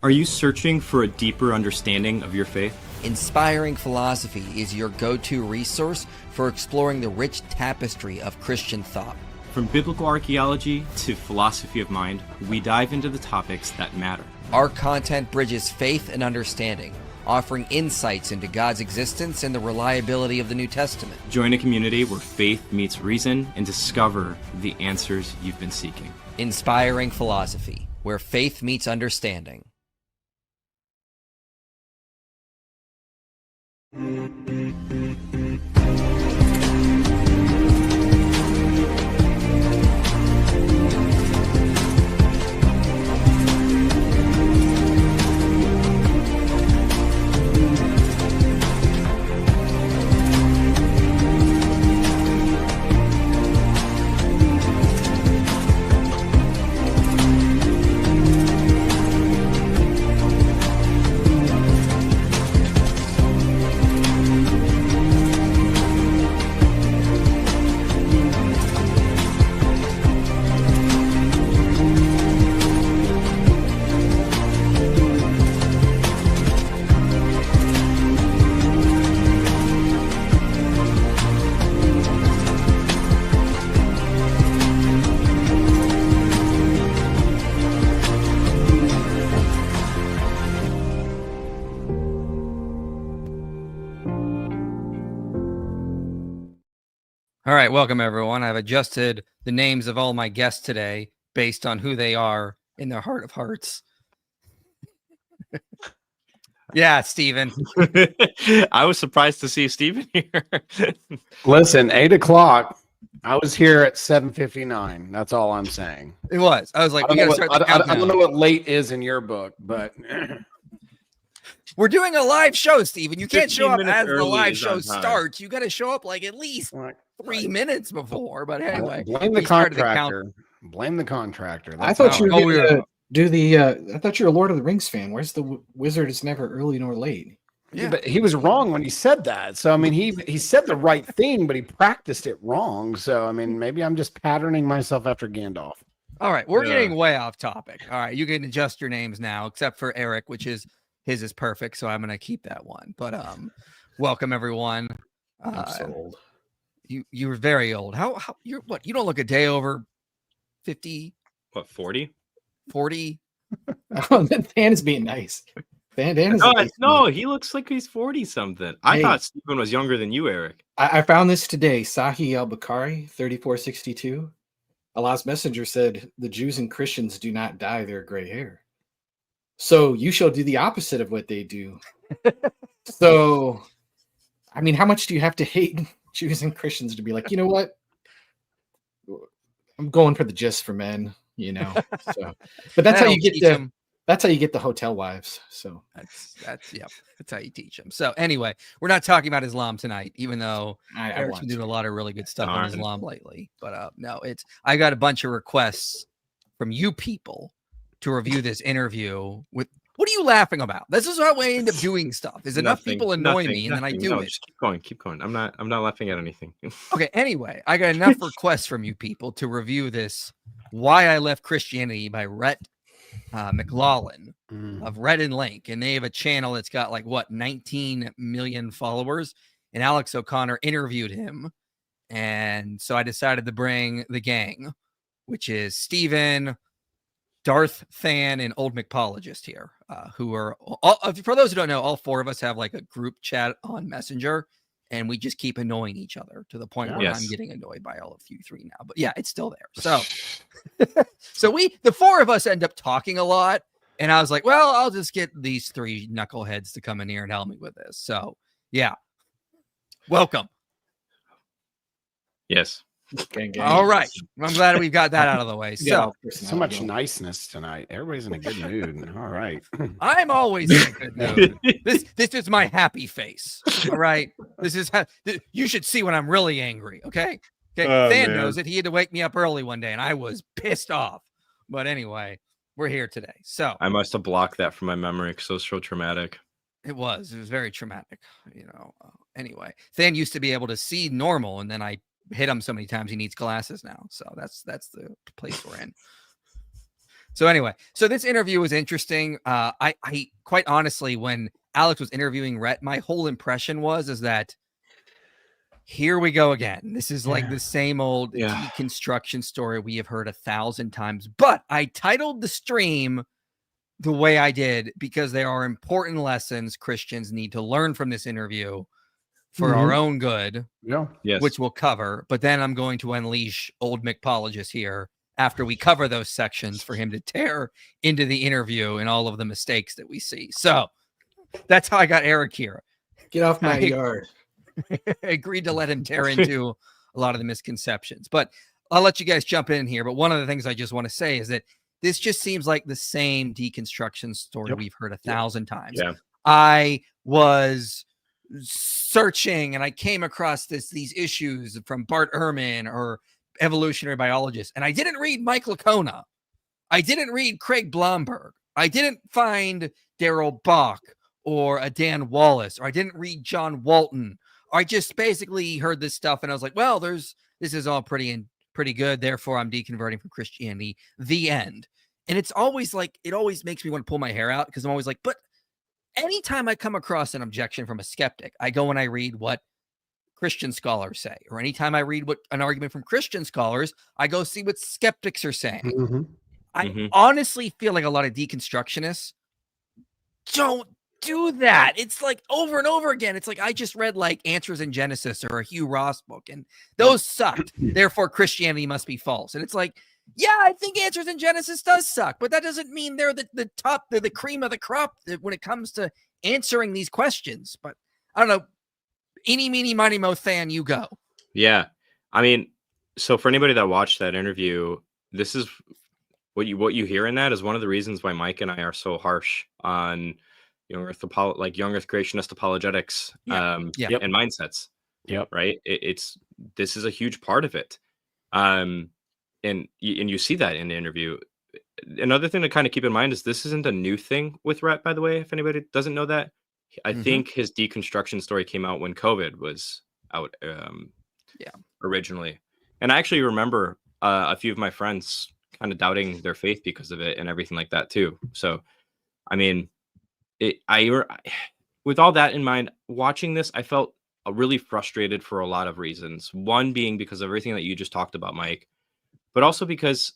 Are you searching for a deeper understanding of your faith? Inspiring Philosophy is your go-to resource for exploring the rich tapestry of Christian thought. From biblical archaeology to philosophy of mind, we dive into the topics that matter. Our content bridges faith and understanding, offering insights into God's existence and the reliability of the New Testament. Join a community where faith meets reason and discover the answers you've been seeking. Inspiring Philosophy, where faith meets understanding. All right, welcome everyone. I've adjusted the names of all my guests today based on who they are in their heart of hearts. Yeah, Stephen. I was surprised to see Stephen here. Listen, 8 o'clock. I was here at 7:59. That's all I'm saying. It was. I was like, I don't know what late is in your book, but we're doing a live show, Stephen. You can't show up 15 minutes as the early live is show on time. starts. You got to show up like at least 3 minutes before. But anyway, blame the we started the contractor. Blame the contractor. I thought you were Oh, going to do the. I thought you were a Lord of the Rings fan. Where's the wizard is never early nor late? Yeah. But he was wrong when he said that. So I mean, he said the right thing, but he practiced it wrong. So I mean, maybe I'm just patterning myself after Gandalf. All right, we're getting way off topic. All right, you can adjust your names now, except for Eric, which is his is perfect. So I'm going to keep that one. But welcome everyone. I'm so old. You were very old. How you're what? You don't look a day over 50, What, 40? 40. Oh, Dan is being nice. Dan is No, he looks like he's 40 something. I thought Stephen was younger than you, Eric. I found this today. Sahi al-Bukhari, 3462. Allah's messenger said, "The Jews and Christians do not dye their gray hair. So you shall do the opposite of what they do." So, I mean, how much do you have to hate Jews and Christians to be like, you know what? I'm going for the gist for men, you know. So, but that's how you get them. That's how you get the hotel wives. So That's how you teach them. So anyway, we're not talking about Islam tonight, even though Eric's been doing a lot of really good stuff on Islam lately. But no, I got a bunch of requests from you people to review this interview with. What are you laughing about? This is how I end up doing stuff. Is enough people annoy me, and then I do it. Just keep going. I'm not laughing at anything. Okay. Anyway, I got enough requests from you people to review this "Why I Left Christianity" by Rhett McLaughlin of Rhett and Link, and they have a channel that's got 19 million followers. And Alex O'Connor interviewed him, and so I decided to bring the gang, which is Stephen, Darth Than, and Old McPologist here, who are for those who don't know, all four of us have a group chat on Messenger, and we just keep annoying each other to the point where I'm getting annoyed by all of you three now. But yeah, it's still there. So, so the four of us end up talking a lot, and I was like, well, I'll just get these three knuckleheads to come in here and help me with this. So yeah, welcome. Yes. gang. All right. I'm glad we've got that out of the way. So much niceness tonight. Everybody's in a good mood. All right. I'm always in a good mood. This is my happy face. All right. This is you should see when I'm really angry. Okay. Than knows it. He had to wake me up early one day, and I was pissed off. But anyway, we're here today. So I must have blocked that from my memory because it was so traumatic. It was very traumatic. Anyway, Than used to be able to see normal, and then I hit him so many times he needs glasses now. So that's the place we're in. So anyway, so this interview was interesting. I quite honestly, when Alex was interviewing Rhett, my whole impression is that here we go again. This is like the same old deconstruction story we have heard 1,000 times. But I titled the stream the way I did because there are important lessons Christians need to learn from this interview for our own good, which we'll cover. But then I'm going to unleash old McPologist here after we cover those sections for him to tear into the interview and all of the mistakes that we see. So that's how I got Eric here. Get off my yard. I agreed to let him tear into a lot of the misconceptions, but I'll let you guys jump in here. But one of the things I just want to say is that this just seems like the same deconstruction story we've heard 1,000 times. Yeah. I was searching and I came across these issues from Bart Ehrman or evolutionary biologists, and I didn't read Mike Licona. I didn't read Craig Blomberg. I didn't find Daryl Bach or a Dan Wallace, or I didn't read John Walton. I just basically heard this stuff and I was like, well, this is all pretty good. Therefore, I'm deconverting from Christianity. The end. And it's always like, it always makes me want to pull my hair out because I'm always like, but anytime I come across an objection from a skeptic, I go and I read what Christian scholars say, or anytime I read what an argument from Christian scholars, I go see what skeptics are saying. I honestly feel like a lot of deconstructionists don't do that. It's like over and over again. It's like I just read like Answers in Genesis or a Hugh Ross book, and those sucked. Therefore, Christianity must be false. And it's like, yeah, I think Answers in Genesis does suck, but that doesn't mean they're the top, they're the cream of the crop when it comes to answering these questions. But I don't know. Eeny, meeny, miny, mo, than, you go. Yeah. I mean, so for anybody that watched that interview, this is what you hear in that is one of the reasons why Mike and I are so harsh on young earth creationist apologetics and mindsets. Right. This is a huge part of it. And you see that in the interview. Another thing to kind of keep in mind is this isn't a new thing with Rhett, by the way, if anybody doesn't know that. I think his deconstruction story came out when COVID was out originally. And I actually remember a few of my friends kind of doubting their faith because of it and everything like that too. So, I mean, with all that in mind, watching this, I felt really frustrated for a lot of reasons. One being because of everything that you just talked about, Mike, but also because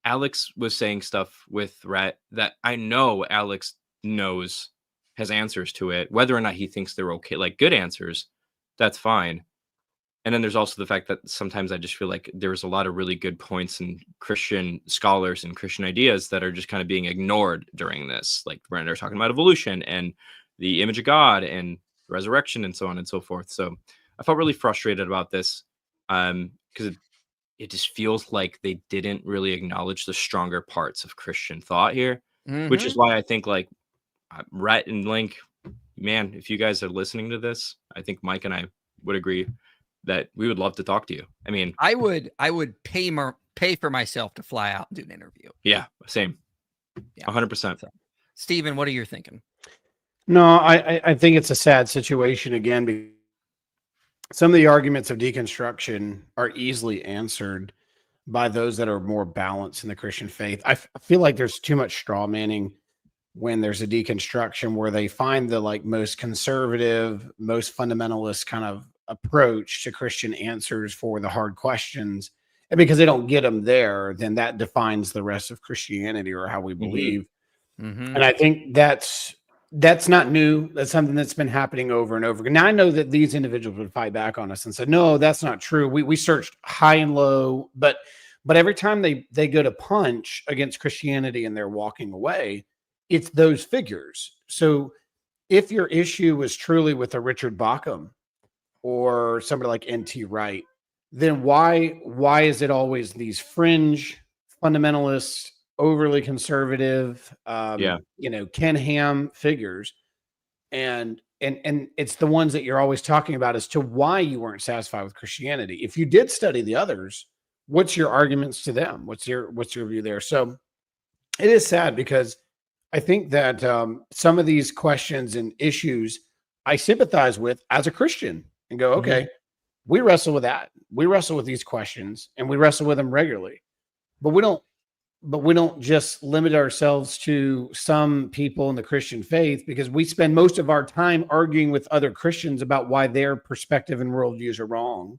Alex was saying stuff with Rhett that I know Alex knows has answers to it, whether or not he thinks they're okay, like good answers, that's fine. And then there's also the fact that sometimes I just feel like there's a lot of really good points in Christian scholars and Christian ideas that are just kind of being ignored during this. Like when they're talking about evolution and the image of God and resurrection and so on and so forth. So I felt really frustrated about this because it just feels like they didn't really acknowledge the stronger parts of Christian thought here, which is why I think like Rhett and Link, man, if you guys are listening to this, I think Mike and I would agree that we would love to talk to you. I mean, I would pay for myself to fly out and do an interview. Yeah, same. 100%. So, Stephen, what are you thinking? No, I think it's a sad situation again, because some of the arguments of deconstruction are easily answered by those that are more balanced in the Christian faith. I feel like there's too much straw manning when there's a deconstruction where they find the like most conservative, most fundamentalist kind of approach to Christian answers for the hard questions. And because they don't get them there, then that defines the rest of Christianity or how we believe. And I think that's not new. That's something that's been happening over and over again. Now I know that these individuals would fight back on us and say, no, that's not true. We searched high and low, but every time they go to punch against Christianity and they're walking away, it's those figures. So if your issue was truly with a Richard Bauckham or somebody like N.T. Wright, then why is it always these fringe fundamentalists, overly conservative, Ken Ham figures, and it's the ones that you're always talking about as to why you weren't satisfied with Christianity. If you did study the others, what's your arguments to them? What's your view there? So it is sad because I think that some of these questions and issues I sympathize with as a Christian and go, okay, we wrestle with that. We wrestle with these questions and we wrestle with them regularly, but we don't we don't just limit ourselves to some people in the Christian faith, because we spend most of our time arguing with other Christians about why their perspective and worldviews are wrong.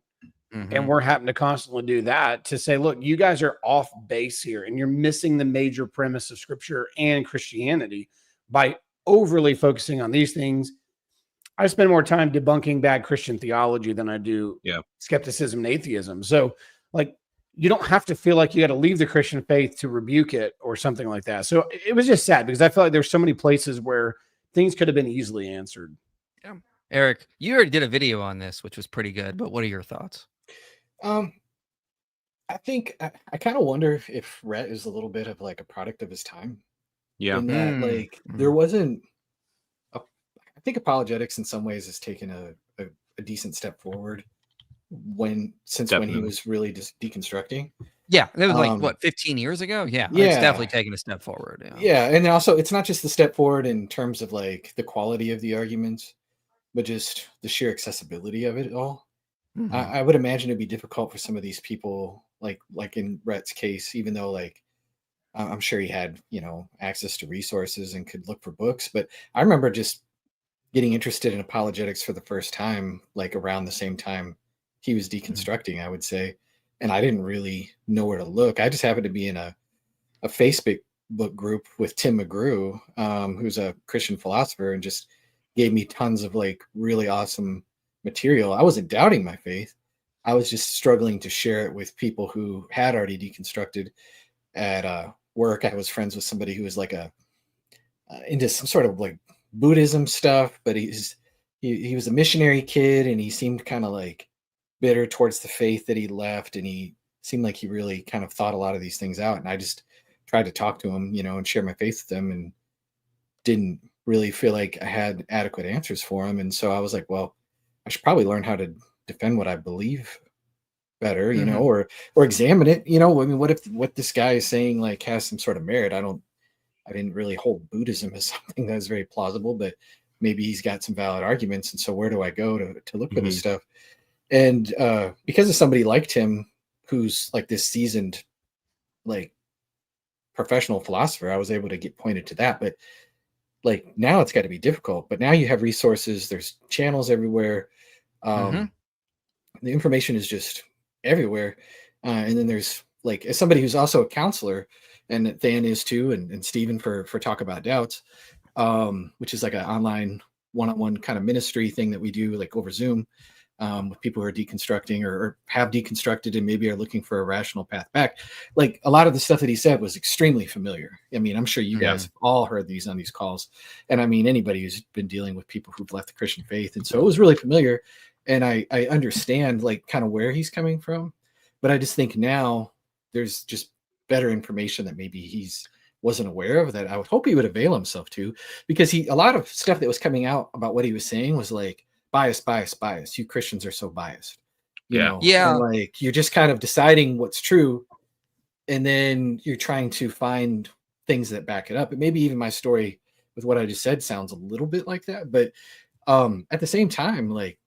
And we're having to constantly do that to say, look, you guys are off base here and you're missing the major premise of Scripture and Christianity by overly focusing on these things. I spend more time debunking bad Christian theology than I do skepticism and atheism. So like, you don't have to feel like you got to leave the Christian faith to rebuke it or something like that. So it was just sad because I felt like there's so many places where things could have been easily answered. Yeah. Eric, you already did a video on this, which was pretty good, but what are your thoughts? I think I kind of wonder if Rhett is a little bit of like a product of his time. Yeah. In that, like, there wasn't. I think apologetics in some ways has taken a decent step forward since when he was really just deconstructing. Yeah, it was like what, 15 years ago. Yeah, it's definitely taken a step forward. Yeah, and also it's not just the step forward in terms of like the quality of the arguments, but just the sheer accessibility of it all. I would imagine it'd be difficult for some of these people, like in Rhett's case, even though like I'm sure he had, access to resources and could look for books. But I remember just getting interested in apologetics for the first time, like around the same time he was deconstructing, I would say. And I didn't really know where to look. I just happened to be in a Facebook book group with Tim McGrew, who's a Christian philosopher, and just gave me tons of like really awesome material. I wasn't doubting my faith. I was just struggling to share it with people who had already deconstructed. At work, I was friends with somebody who was like into some sort of like Buddhism stuff, but he was a missionary kid, and he seemed kind of like bitter towards the faith that he left, and he seemed like he really kind of thought a lot of these things out. And I just tried to talk to him, and share my faith with him, and didn't really feel like I had adequate answers for him. And so I was like, well, I should probably learn how to defend what I believe better, or examine it. I mean, what if what this guy is saying like has some sort of merit? I didn't really hold Buddhism as something that was very plausible, but maybe he's got some valid arguments. And so where do I go to look for this stuff? And because of somebody like Tim, who's like this seasoned, like professional philosopher, I was able to get pointed to that. But like now it's got to be difficult, but now you have resources, there's channels everywhere. The information is just everywhere. And then there's like, as somebody who's also a counselor, and Than is too, and Stephen for Talk About Doubts, which is like an online one-on-one kind of ministry thing that we do like over Zoom with people who are deconstructing or have deconstructed and maybe are looking for a rational path back. Like a lot of the stuff that he said was extremely familiar. I mean, I'm sure you guys have all heard these on these calls. And I mean, anybody who's been dealing with people who've left the Christian faith. And so it was really familiar. And I understand like kind of where he's coming from. But I just think now there's just better information that maybe he's wasn't aware of that I would hope he would avail himself to, because a lot of stuff that was coming out about what he was saying was like, bias. You Christians are so biased. You know? And like you're just kind of deciding what's true, and then you're trying to find things that back it up. And maybe even my story with what I just said sounds a little bit like that. But at the same time, like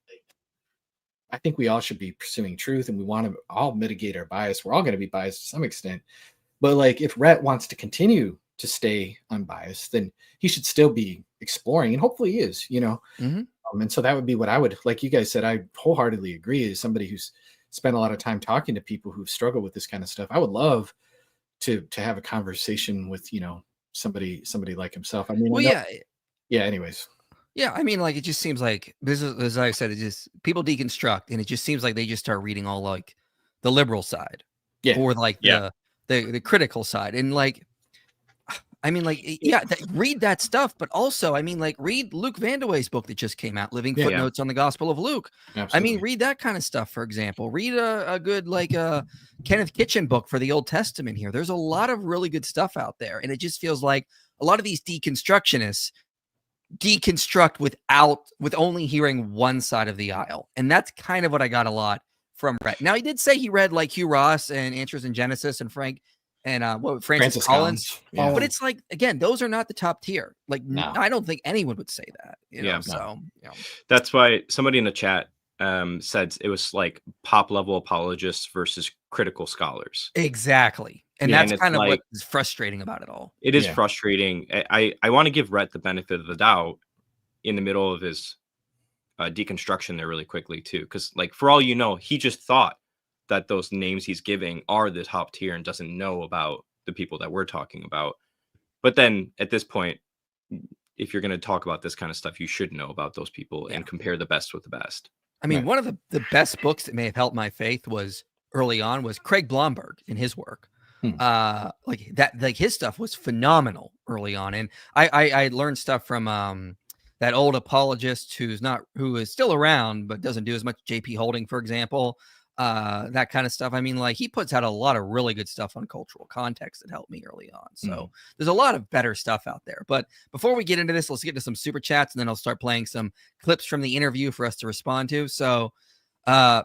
I think we all should be pursuing truth, and we want to all mitigate our bias. We're all going to be biased to some extent. But like if Rhett wants to continue to stay unbiased, then he should still be exploring, and hopefully he is, and so that would be what I would, like you guys said, I wholeheartedly agree. As somebody who's spent a lot of time talking to people who've struggled with this kind of stuff, I would love to have a conversation with, somebody like himself. I mean, anyways. Yeah. I mean, like, it just seems like this is, as I said, it just people deconstruct, and it just seems like they just start reading all like the liberal side or like the critical side. And like, I mean, like, read that stuff, but also, I mean, like, read Luke Vandewey's book that just came out, Living Footnotes on the Gospel of Luke. Absolutely. I mean, read that kind of stuff, for example. Read a good, like, Kenneth Kitchen book for the Old Testament here. There's a lot of really good stuff out there, and it just feels like a lot of these deconstructionists deconstruct with only hearing one side of the aisle, and that's kind of what I got a lot from Rhett. Now, he did say he read, like, Hugh Ross and Answers in Genesis and Francis Collins. Yeah. But it's like, again, those are not the top tier. Like, no. I don't think anyone would say that. So that's why somebody in the chat said it was like pop level apologists versus critical scholars. Exactly. And Yeah, that's and it's kind of like- what is frustrating about it all. It is Yeah. frustrating. I want to give Rhett the benefit of the doubt in the middle of his deconstruction there really quickly too, because like for all you know, he just thought that those names he's giving are the top tier and doesn't know about the people that we're talking about. But then at this point, if you're going to talk about this kind of stuff, you should know about those people and compare the best with the best. I mean, Right. one of the best books that may have helped my faith was early on was Craig Blomberg in his work. Like that, like his stuff was phenomenal early on. And I learned stuff from that old apologist who is still around, but doesn't do as much, JP Holding, for example, that kind of stuff. I mean, like he puts out a lot of really good stuff on cultural context that helped me early on. So there's a lot of better stuff out there. But before we get into this, let's get to some super chats, and then I'll start playing some clips from the interview for us to respond to. So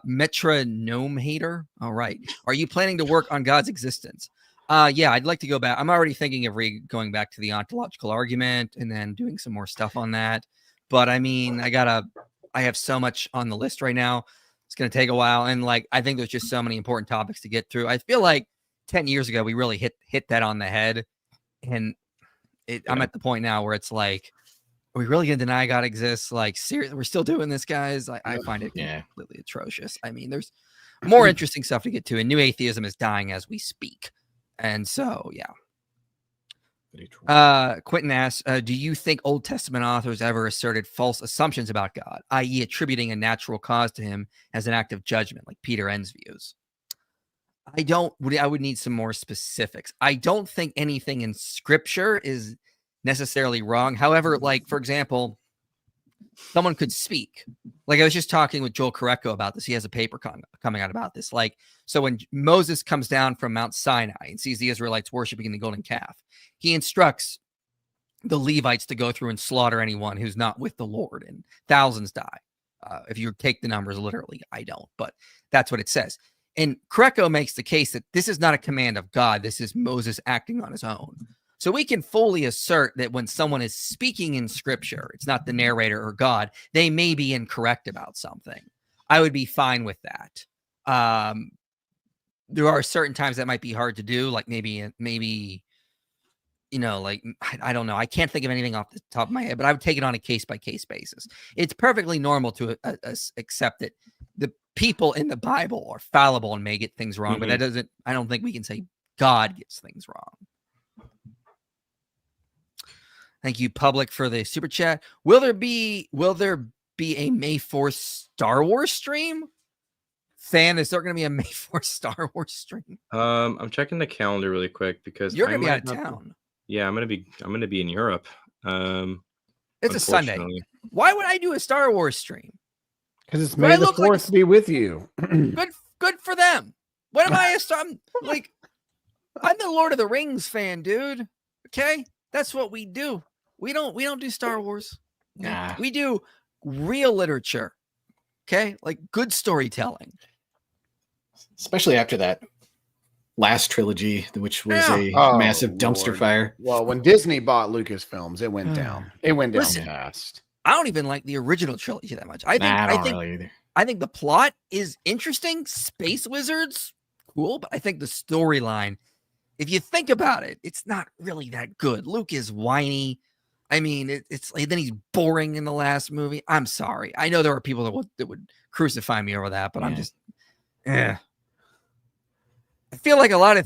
Metronome Hater. All right. Are you planning to work on God's existence? Yeah, I'd like to go back. I'm already thinking of going back to the ontological argument and then doing some more stuff on that. But I mean, I have so much on the list right now. It's going to take a while. And like, I think there's just so many important topics to get through. I feel like 10 years ago, we really hit that on the head. And I'm at the point now where it's like, are we really going to deny God exists? Like, seriously, we're still doing this, guys. I find it completely atrocious. I mean, there's more interesting stuff to get to, and new atheism is dying as we speak. And so, Quentin asks, do you think Old Testament authors ever asserted false assumptions about God, i.e. attributing a natural cause to him as an act of judgment, like Peter Enns views? I would need some more specifics. I don't think anything in scripture is necessarily wrong. However, like, for example, someone could speak. Like I was just talking with Joel Korecko about this. He has a paper coming out about this. Like, so when Moses comes down from Mount Sinai and sees the Israelites worshiping the golden calf, he instructs the Levites to go through and slaughter anyone who's not with the Lord, and thousands die. If you take the numbers literally, I don't, but that's what it says. And Korecko makes the case that this is not a command of God. This is Moses acting on his own. So we can fully assert that when someone is speaking in scripture, it's not the narrator or God, they may be incorrect about something. I would be fine with that. There are certain times that might be hard to do, like maybe, you know, like, I don't know. I can't think of anything off the top of my head, but I would take it on a case-by-case basis. It's perfectly normal to accept that the people in the Bible are fallible and may get things wrong, but I don't think we can say God gets things wrong. Thank you, Public, for the super chat. Will there be a May 4th Star Wars stream? Fan, is there going to be a May 4th Star Wars stream? I'm checking the calendar really quick because You're going to be out of town. Yeah, I'm gonna be in Europe. It's a Sunday. Why would I do a Star Wars stream? Because it's May the 4th be with you. Good for them. What am I? I'm the Lord of the Rings fan, dude. Okay, that's what we do. We don't do Star Wars. Nah. We do real literature. Okay, like good storytelling. Especially after that last trilogy, which was a massive dumpster fire. Well, when Disney bought Lucasfilms, it went down. It went down fast. I don't even like the original trilogy that much. I don't really either. I think the plot is interesting. Space wizards, cool, but I think the storyline, if you think about it, it's not really that good. Luke is whiny. I mean, it's like, then he's boring in the last movie. I'm sorry. I know there are people that would crucify me over that, but I'm just, I feel like a lot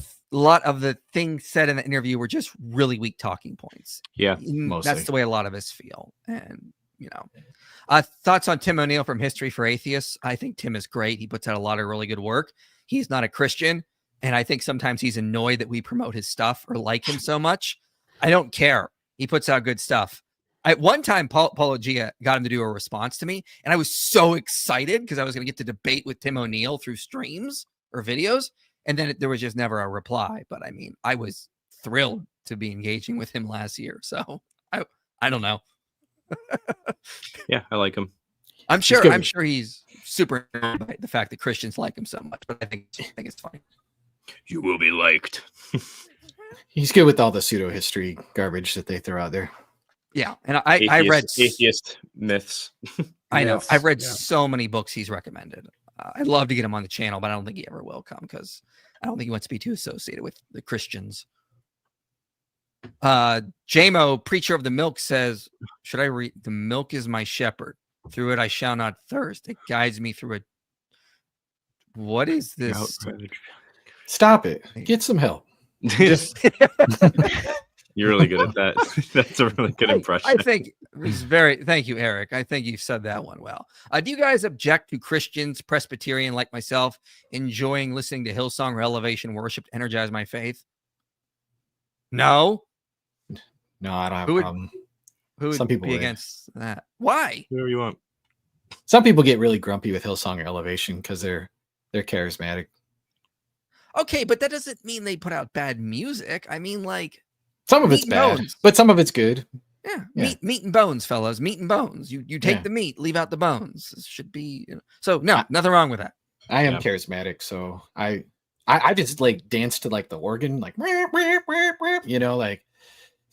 of the things said in the interview were just really weak talking points. Yeah, mostly. That's the way a lot of us feel. And, you know, thoughts on Tim O'Neill from History for Atheists. I think Tim is great. He puts out a lot of really good work. He's not a Christian. And I think sometimes he's annoyed that we promote his stuff or like him so much. I don't care. He puts out good stuff. At one time, Paulogia got him to do a response to me, and I was so excited because I was going to get to debate with Tim O'Neill through streams or videos, and then there was just never a reply. But I mean, I was thrilled to be engaging with him last year. So I don't know. Yeah, I like him. I'm sure he's super annoyed by the fact that Christians like him so much, but I think it's funny. You will be liked. He's good with all the pseudo history garbage that they throw out there. Yeah, and I read atheist myths. I know. Yes, I've read yeah. so many books he's recommended. I'd love to get him on the channel, but I don't think he ever will come because I don't think he wants to be too associated with the Christians. JMO, preacher of the milk, says, should I read? The milk is my shepherd. Through it I shall not thirst. It guides me through it. What is this? Stop it. Get some help. Just You're really good at that. That's a really good impression. I think it was thank you, Eric. I think you said that one well. Do you guys object to Christians, Presbyterian like myself, enjoying listening to Hillsong or Elevation worship to energize my faith? No. No, I don't have a Who problem. would Some people be would. against that? Why? Whoever you want. Some people get really grumpy with Hillsong or Elevation because they're charismatic. Okay, but that doesn't mean they put out bad music. I mean, like, Some of it's Meat and bad, bones. but some of it's good. yeah, Yeah. meat and bones, fellas. Meat and bones. You take Yeah. the meat, leave out the bones. This should be so. No, nothing wrong with that. I am Yeah. charismatic, so I just like dance to like the organ, like like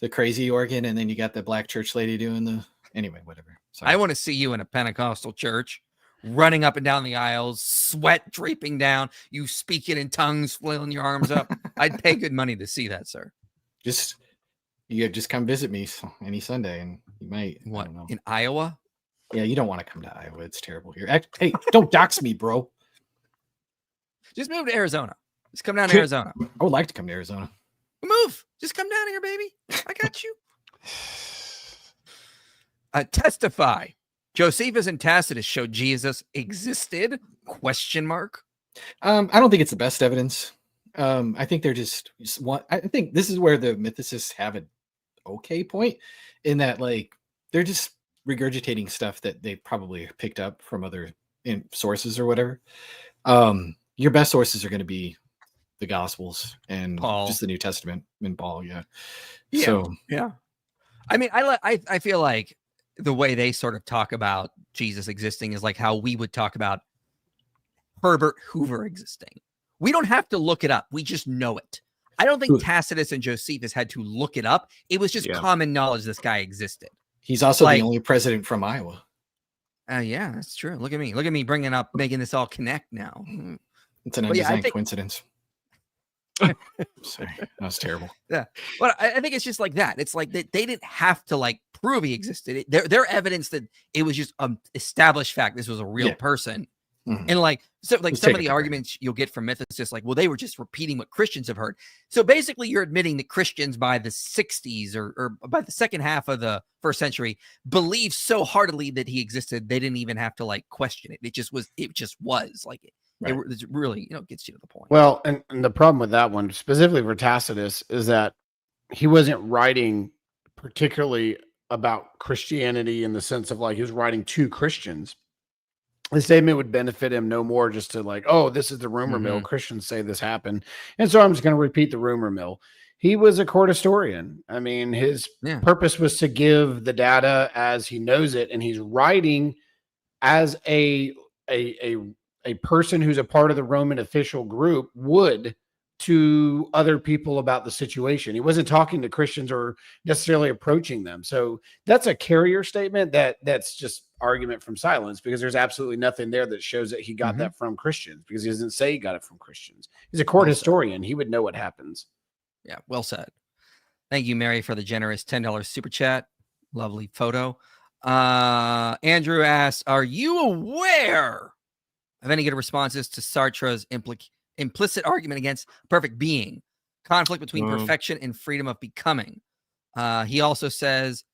the crazy organ, and then you got the black church lady doing the whatever. So I want to see you in a Pentecostal church, running up and down the aisles, sweat draping down, you speaking in tongues, flailing your arms up. I'd pay good money to see that, sir. you just come visit me any Sunday, and you might. I What don't know. in Iowa? Yeah, you don't want to come to Iowa. It's terrible here. Hey, don't dox me, bro. Just move to Arizona. Just come down to Arizona. I would like to come to Arizona. Move. Just come down here, baby. I got you. Testify. Josephus and Tacitus showed Jesus existed? ? I don't think it's the best evidence. I think they're just one. I think this is where the mythicists have an okay point in that, like, they're just regurgitating stuff that they probably picked up from other sources or whatever. Your best sources are going to be the Gospels and Paul. just the New Testament and Paul. Yeah. Yeah. So Yeah. I mean, I feel like the way they sort of talk about Jesus existing is like how we would talk about Herbert Hoover existing. We don't have to look it up. We just know it. I don't think Tacitus and Josephus had to look it up. It was just common knowledge this guy existed. he's also Like- the only president from Iowa. Yeah, that's true. Look at me. Look at me making this all connect now. It's an But yeah, I undesigned think- coincidence. Sorry, that was terrible. But I think it's just like that. It's like they didn't have to like prove he existed. They're evidence that it was just established fact. This was a real Yeah. person. Mhm. And like, so like Let's some take of it the for arguments you'll get from mythicists, like, well, they were just repeating what Christians have heard. So basically you're admitting that Christians by the 60s or by the second half of the first century believed so heartily that he existed. They didn't even have to like question it. It just was like it Right. really, gets you to the point. Well, and the problem with that one, specifically for Tacitus, is that he wasn't writing particularly about Christianity in the sense of like he was writing to Christians. The statement would benefit him no more just to like, oh, this is the rumor mill. Christians say this happened. And so I'm just going to repeat the rumor mill. He was a court historian. I mean, his purpose was to give the data as he knows it. And he's writing as a person who's a part of the Roman official group would to other people about the situation. He wasn't talking to Christians or necessarily approaching them. So that's a carrier statement that's just argument from silence, because there's absolutely nothing there that shows that he got that from Christians, because he doesn't say he got it from Christians. He's a court historian. He would know what happens. Yeah, well said. Thank you, Mary, for the generous $10 super chat. Lovely photo. Andrew asks, are you aware of any good responses to Sartre's implicit argument against perfect being, conflict between perfection and freedom of becoming? He also says,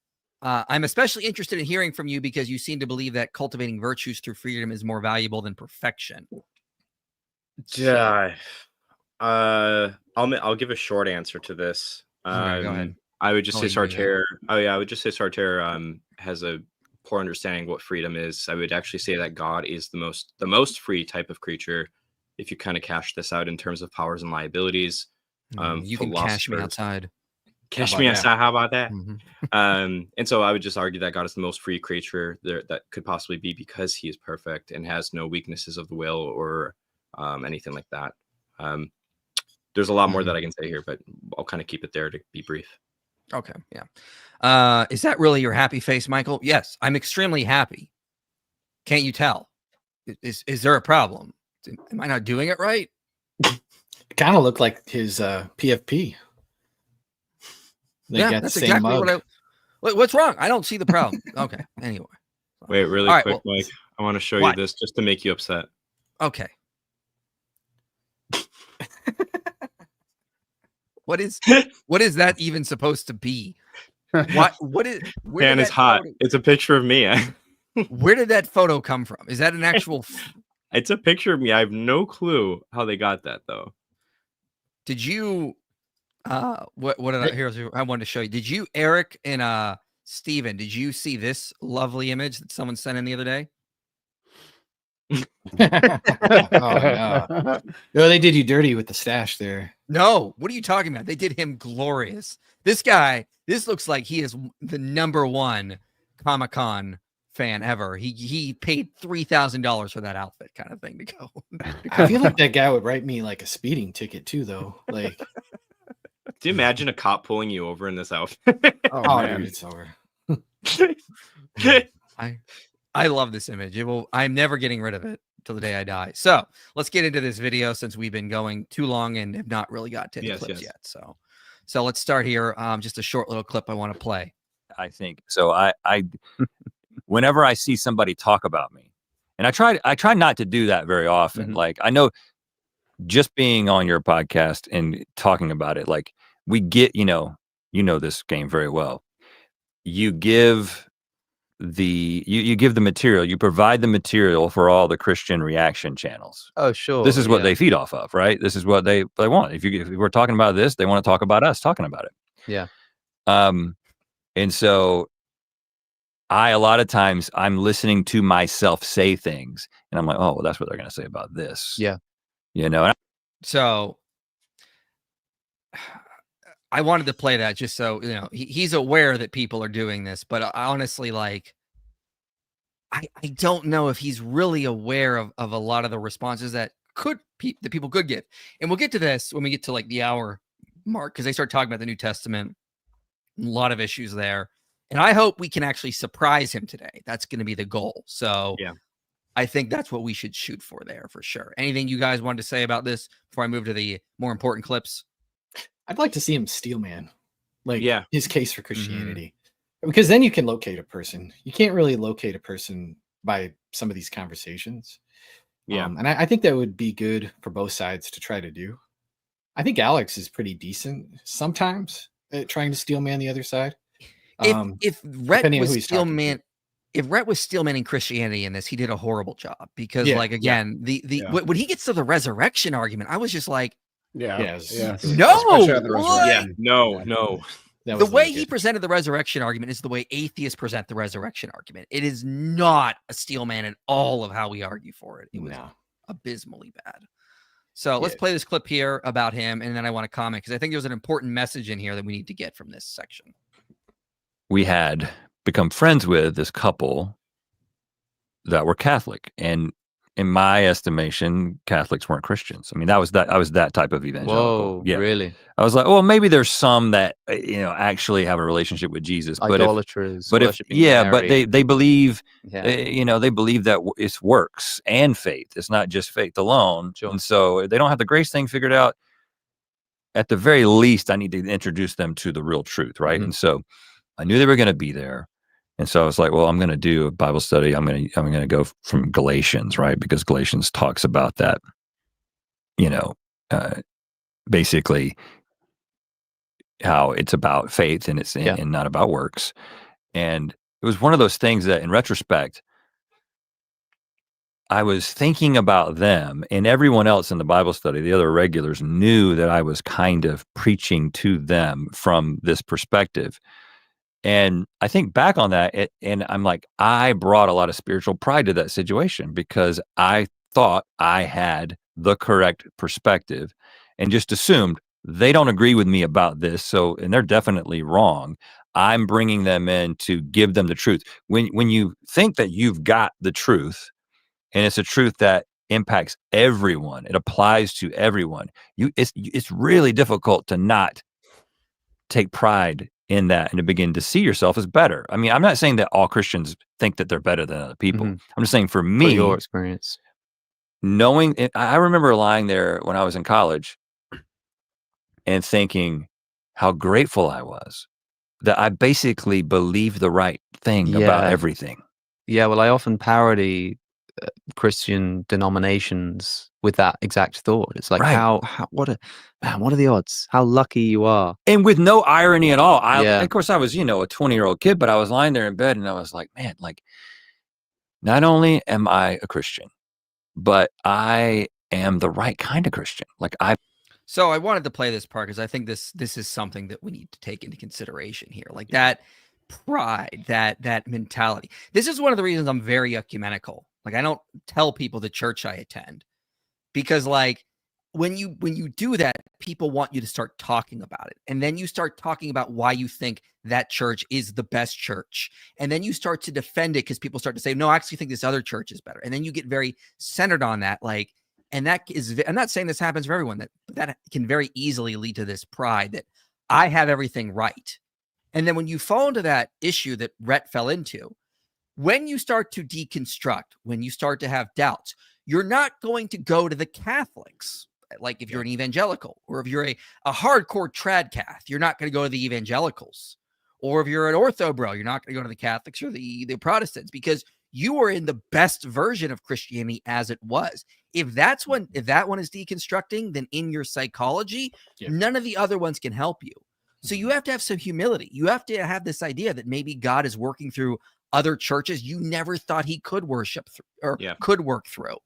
I'm especially interested in hearing from you because you seem to believe that cultivating virtues through freedom is more valuable than perfection. Yeah. I'll give a short answer to this. Right, go ahead. I would just say I'll let you do Sartre. Oh yeah, I would just say Sartre has a poor understanding of what freedom is. I would actually say that God is the most free type of creature. If you kind of cash this out in terms of powers and liabilities, You can cash me outside. Cash me outside. How about that? Mhm. And so I would just argue that God is the most free creature that could possibly be, because he is perfect and has no weaknesses of the will or anything like that. There's a lot more that I can say here, but I'll kind of keep it there to be brief. Okay, yeah. Is that really your happy face, Michael? Yes, I'm extremely happy Can't you tell? Is there a problem? Am I not doing it right? It kind of looked like his PFP. They Yeah, got that's the same exactly mug. what's wrong? I don't see the problem. Okay, anyway. Wait, really All right, quick, well, Mike. I want to show what? you this just to make you upset. Okay. What is that even supposed to be? What is where Pan did is that hot. photo- It's a picture of me. where did that photo come from? Is that an actual It's a picture of me. I have no clue how they got that though. did you what did I here's I wanted to show you. Did you, Eric and Steven, did you see this lovely image that someone sent in the other day? Oh no! No, they did you dirty with the stash there. No, what are you talking about? They did him glorious. This guy, this looks like he is the #1 Comic-Con fan ever. He paid $3,000 for that outfit, kind of thing, to go. I feel like that guy would write me like a speeding ticket too, though. Like, Do you imagine a cop pulling you over in this outfit? oh man. dude, it's over. I love this image. I'm never getting rid of it till the day I die. So let's get into this video since we've been going too long and have not really got to the clips yet. So let's start here. Just a short little clip I want to play. I think so. I whenever I see somebody talk about me, and I try not to do that very often. Mhm. Like, I know just being on your podcast and talking about it, like, we get, you know this game very well. You give you give the material, you provide the material for all the Christian reaction channels. Oh, sure. This is what yeah. they feed off of, right? This is what they want. If we're talking about this, they want to talk about us talking about it. Yeah. And so a lot of times I'm listening to myself say things and I'm like, oh, well, that's what they're going to say about this. Yeah. So I wanted to play that just so, he's aware that people are doing this, but I honestly, like, I don't know if he's really aware of a lot of the responses that people could give. And we'll get to this when we get to like the hour mark, because they start talking about the New Testament, a lot of issues there. And I hope we can actually surprise him today. That's going to be the goal. So Yeah. I think that's what we should shoot for there for sure. Anything you guys wanted to say about this before I move to the more important clips? I'd like to see him steelman, like, Yeah. his case for Christianity, because then you can locate a person. You can't really locate a person by some of these conversations. Yeah. And I think that would be good for both sides to try to do. I think Alex is pretty decent sometimes at trying to steelman the other side. If Rhett depending on was who he's talking to. steelman, if Rhett was steelmanning Christianity in this, he did a horrible job because, Yeah, like, again, when he gets to the resurrection argument, I was just like, Yes. no, Especially on the what? resurrection. No. That The was way really he good. presented the resurrection argument is the way atheists present the resurrection argument. It is not a steelman at all of how we argue for it. It was No. abysmally bad. So let's play this clip here about him, and then I want to comment because I think there's an important message in here that we need to get from this section. We had become friends with this couple that were Catholic, and in my estimation, Catholics weren't Christians. I mean, I was that type of evangelical. Whoa, Yeah. really? I was like, well, maybe there's some that actually have a relationship with Jesus, but Idolaters. but worshiping but Mary. they believe Yeah. they believe that it's works and faith. It's not just faith alone. Sure. And so they don't have the grace thing figured out. At the very least, I need to introduce them to the real truth, right? Mhm. And so I knew they were going to be there. And so I was like, well, I'm going to do a Bible study. I'm going to go from Galatians, right? Because Galatians talks about that, basically how it's about faith and and not about works. And it was one of those things that, in retrospect, I was thinking about them, and everyone else in the Bible study, the other regulars, knew that I was kind of preaching to them from this perspective. And I think back on that, and I'm like, I brought a lot of spiritual pride to that situation because I thought I had the correct perspective and just assumed they don't agree with me about this. And they're definitely wrong. I'm bringing them in to give them the truth. When you think that you've got the truth, and it's a truth that impacts everyone, it applies to everyone, it's really difficult to not take pride in that and to begin to see yourself as better. I mean, I'm not saying that all Christians think that they're better than other people. Mhm. I'm just saying for For me, your experience. knowing it, I remember lying there when I was in college and thinking how grateful I was that I basically believed the right thing about Yeah. everything. Yeah, well, I often parody Christian denominations with that exact thought. It's like, Right. what are the odds? How lucky you are. And with no irony at all. Yeah. Of course, I was, a 20-year-old kid, but I was lying there in bed and I was like, man, like, not only am I a Christian, but I am the right kind of Christian. Like So I wanted to play this part because I think this is something that we need to take into consideration here. Like that pride, that mentality. This is one of the reasons I'm very ecumenical. Like I don't tell people the church I attend because like when you do that, people want you to start talking about it. And then you start talking about why you think that church is the best church. And then you start to defend it because people start to say, no, I actually think this other church is better. And then you get very centered on that. Like, and that is, I'm not saying this happens for everyone, that can very easily lead to this pride that I have everything right. And then when you fall into that issue that Rhett fell into, when you start to deconstruct, when you start to have doubts, you're not going to go to the Catholics. Like if you're an evangelical, or if you're a hardcore trad cath, you're not going to go to the evangelicals. Or if you're an ortho bro, you're not going to go to the Catholics or the Protestants because you are in the best version of Christianity as it was. If that one is deconstructing, then in your psychology, none of the other ones can help you. So you have to have some humility. You have to have this idea that maybe God is working through other churches you never thought he could worship through, or could work through.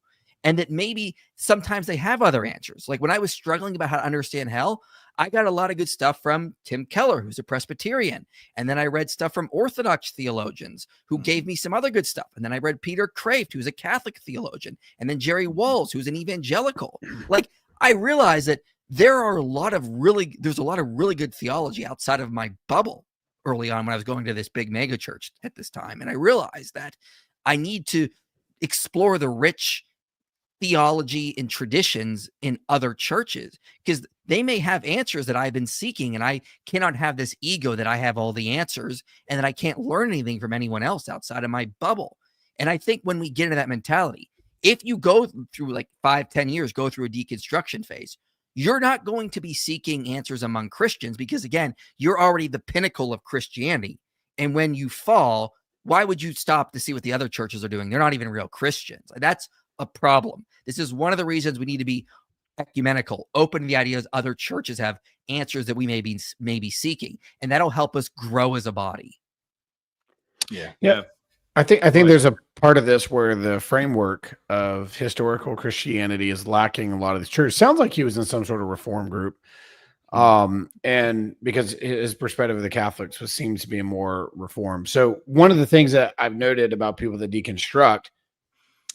And that maybe sometimes they have other answers. Like when I was struggling about how to understand hell, I got a lot of good stuff from Tim Keller, who's a Presbyterian. And then I read stuff from Orthodox theologians who gave me some other good stuff. And then I read Peter Kraft, who's a Catholic theologian. And then Jerry Walls, who's an evangelical. Like I realized that there's a lot of really good theology outside of my bubble early on when I was going to this big mega church at this time. And I realized that I need to explore the rich theology and traditions in other churches because they may have answers that I've been seeking, and I cannot have this ego that I have all the answers and that I can't learn anything from anyone else outside of my bubble. And I think when we get into that mentality, if you go through like 5-10 years, go through a deconstruction phase, you're not going to be seeking answers among Christians because again, you're already the pinnacle of Christianity. And when you fall, why would you stop to see what the other churches are doing? They're not even real Christians. That's a problem. This is one of the reasons we need to be ecumenical, open to the ideas other churches have answers that we may be seeking, and that'll help us grow as a body. Yeah. I think there's a part of this where the framework of historical Christianity is lacking a lot of the church. Sounds like he was in some sort of reform group. And because his perspective of the Catholics seems to be more reform. So one of the things that I've noted about people that deconstruct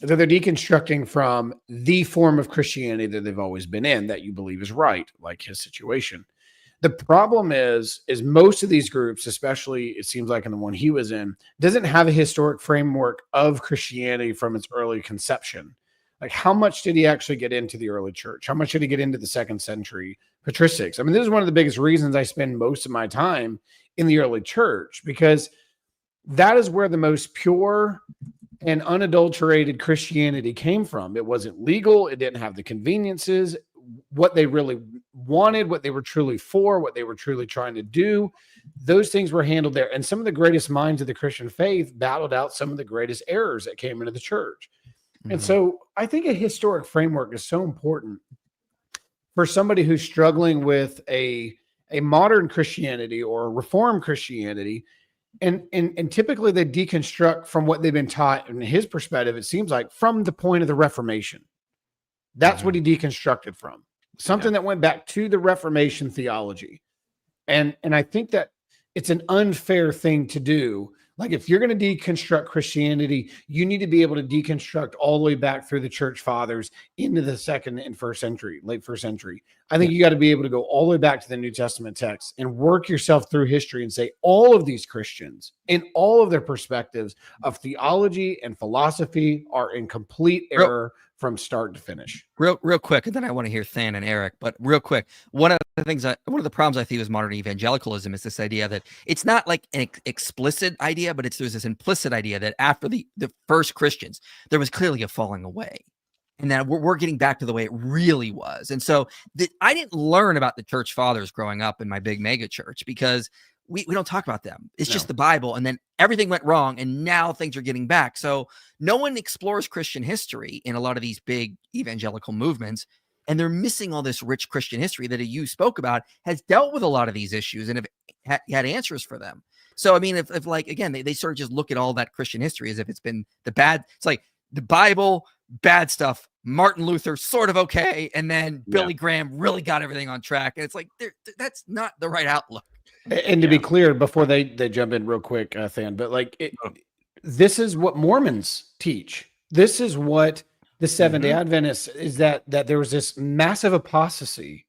is that they're deconstructing from the form of Christianity that they've always been in, that you believe is right, like his situation. The problem is most of these groups, especially it seems like in the one he was in, doesn't have a historic framework of Christianity from its early conception. Like how much did he actually get into the early church? How much did he get into the 2nd century patristics? I mean, this is one of the biggest reasons I spend most of my time in the early church, because that is where the most pure and unadulterated Christianity came from. It wasn't legal. It didn't have the conveniences. What they really wanted, what they were truly for, what they were truly trying to do, those things were handled there. And some of the greatest minds of the Christian faith battled out some of the greatest errors that came into the church. Mm-hmm. And so I think a historic framework is so important for somebody who's struggling with a modern Christianity or a reformed Christianity. And typically they deconstruct from what they've been taught. In his perspective, it seems like from the point of the Reformation. That's what he deconstructed from. Something that went back to the Reformation theology. And I think that it's an unfair thing to do. Like if you're going to deconstruct Christianity, you need to be able to deconstruct all the way back through the church fathers into the 2nd and 1st century, late 1st century. I think you got to be able to go all the way back to the New Testament text and work yourself through history and say all of these Christians in all of their perspectives of theology and philosophy are in complete error from start to finish. Real quick, and then I want to hear Than and Eric. But real quick, one of the problems I see with modern evangelicalism is this idea that it's not like an explicit idea, but there's this implicit idea that after the first Christians, there was clearly a falling away, and that we're getting back to the way it really was. And so I didn't learn about the church fathers growing up in my big mega church because we don't talk about them. It's just the Bible. And then everything went wrong. And now things are getting back. So no one explores Christian history in a lot of these big evangelical movements. And they're missing all this rich Christian history that you spoke about has dealt with a lot of these issues and have had answers for them. So, I mean, if like, again, they sort of just look at all that Christian history as if it's been it's like the Bible, bad stuff, Martin Luther, sort of okay. And then Billy Graham really got everything on track. And it's like, that's not the right outlook. And to be clear, before they jump in real quick, Than, but like this is what Mormons teach. This is what the Seventh-day Adventists is that there was this massive apostasy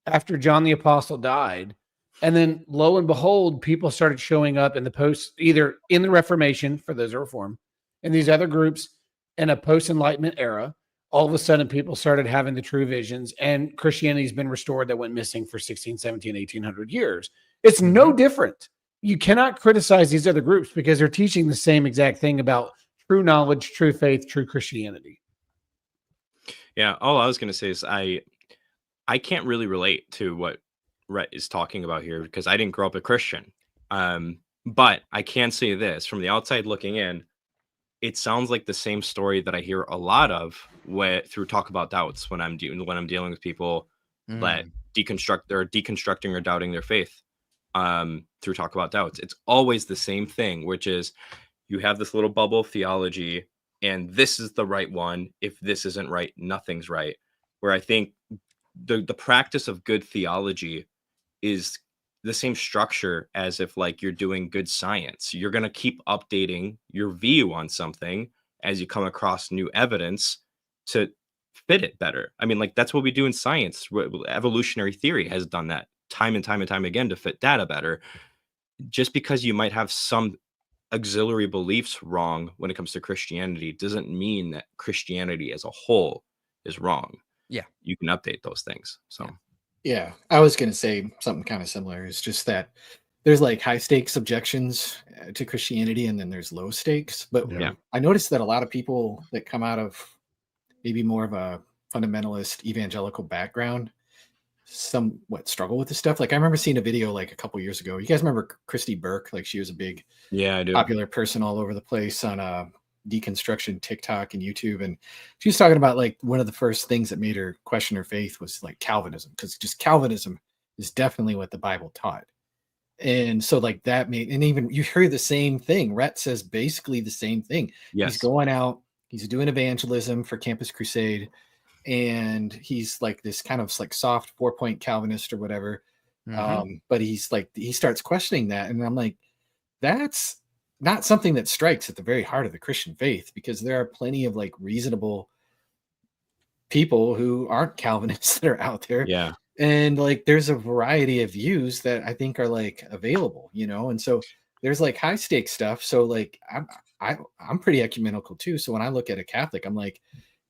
after John the Apostle died, and then lo and behold, people started showing up in the post, either in the Reformation for those who Reformed, and these other groups in a post-Enlightenment era. All of a sudden, people started having the true visions, and Christianity's been restored that went missing for 16, 17, 1800 years. It's no different. You cannot criticize these other groups because they're teaching the same exact thing about true knowledge, true faith, true Christianity. Yeah, all I was going to say is I can't really relate to what Rhett is talking about here because I didn't grow up a Christian. But I can say this, from the outside looking in, it sounds like the same story that I hear a lot of through Talk About Doubts when I'm dealing with people that they're deconstructing or doubting their faith through Talk About Doubts. It's always the same thing, which is you have this little bubble of theology and this is the right one. If this isn't right, nothing's right. Where I think the practice of good theology is the same structure as if like you're doing good science. You're going to keep updating your view on something as you come across new evidence to fit it better. I mean, like that's what we do in science. Evolutionary theory has done that time and time and time again to fit data better. Just because you might have some auxiliary beliefs wrong when it comes to Christianity doesn't mean that Christianity as a whole is wrong. Yeah. You can update those things. So yeah, I was going to say something kind of similar. It's just that there's like high stakes objections to Christianity and then there's low stakes. But I noticed that a lot of people that come out of maybe more of a fundamentalist evangelical background somewhat struggle with this stuff. Like I remember seeing a video like a couple years ago. You guys remember Christy Burke? Like she was a big I do. Popular person all over the place on Deconstruction TikTok and YouTube, and she was talking about like one of the first things that made her question her faith was like Calvinism, because just Calvinism is definitely what the Bible taught. And so like that made, and even you hear the same thing. Rhett says basically the same thing. Yes. He's going out, he's doing evangelism for Campus Crusade, and he's like this kind of like soft 4-point Calvinist or whatever. But he's like, he starts questioning that. And I'm like, that's not something that strikes at the very heart of the Christian faith, because there are plenty of like reasonable people who aren't Calvinists that are out there. Yeah. And like, there's a variety of views that I think are like available, you know? And so there's like high stakes stuff. So like, I'm pretty ecumenical too. So when I look at a Catholic, I'm like,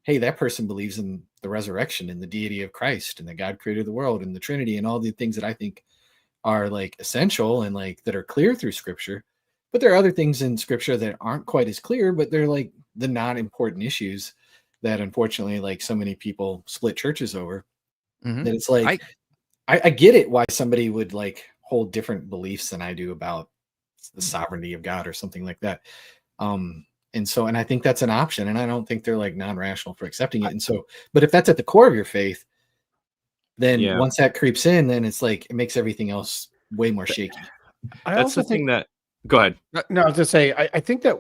hey, that person believes in the resurrection and the deity of Christ and that God created the world and the Trinity and all the things that I think are like essential and like that are clear through Scripture. But there are other things in Scripture that aren't quite as clear, but they're like the non-important issues that unfortunately like so many people split churches over. That it's like, I get it why somebody would like hold different beliefs than I do about the sovereignty of God or something like that. And I think that's an option, and I don't think they're like non-rational for accepting it. And so, but if that's at the core of your faith, then once that creeps in, then it's like, it makes everything else way more shaky. That's the thing that, go ahead. No, I was just say, I think that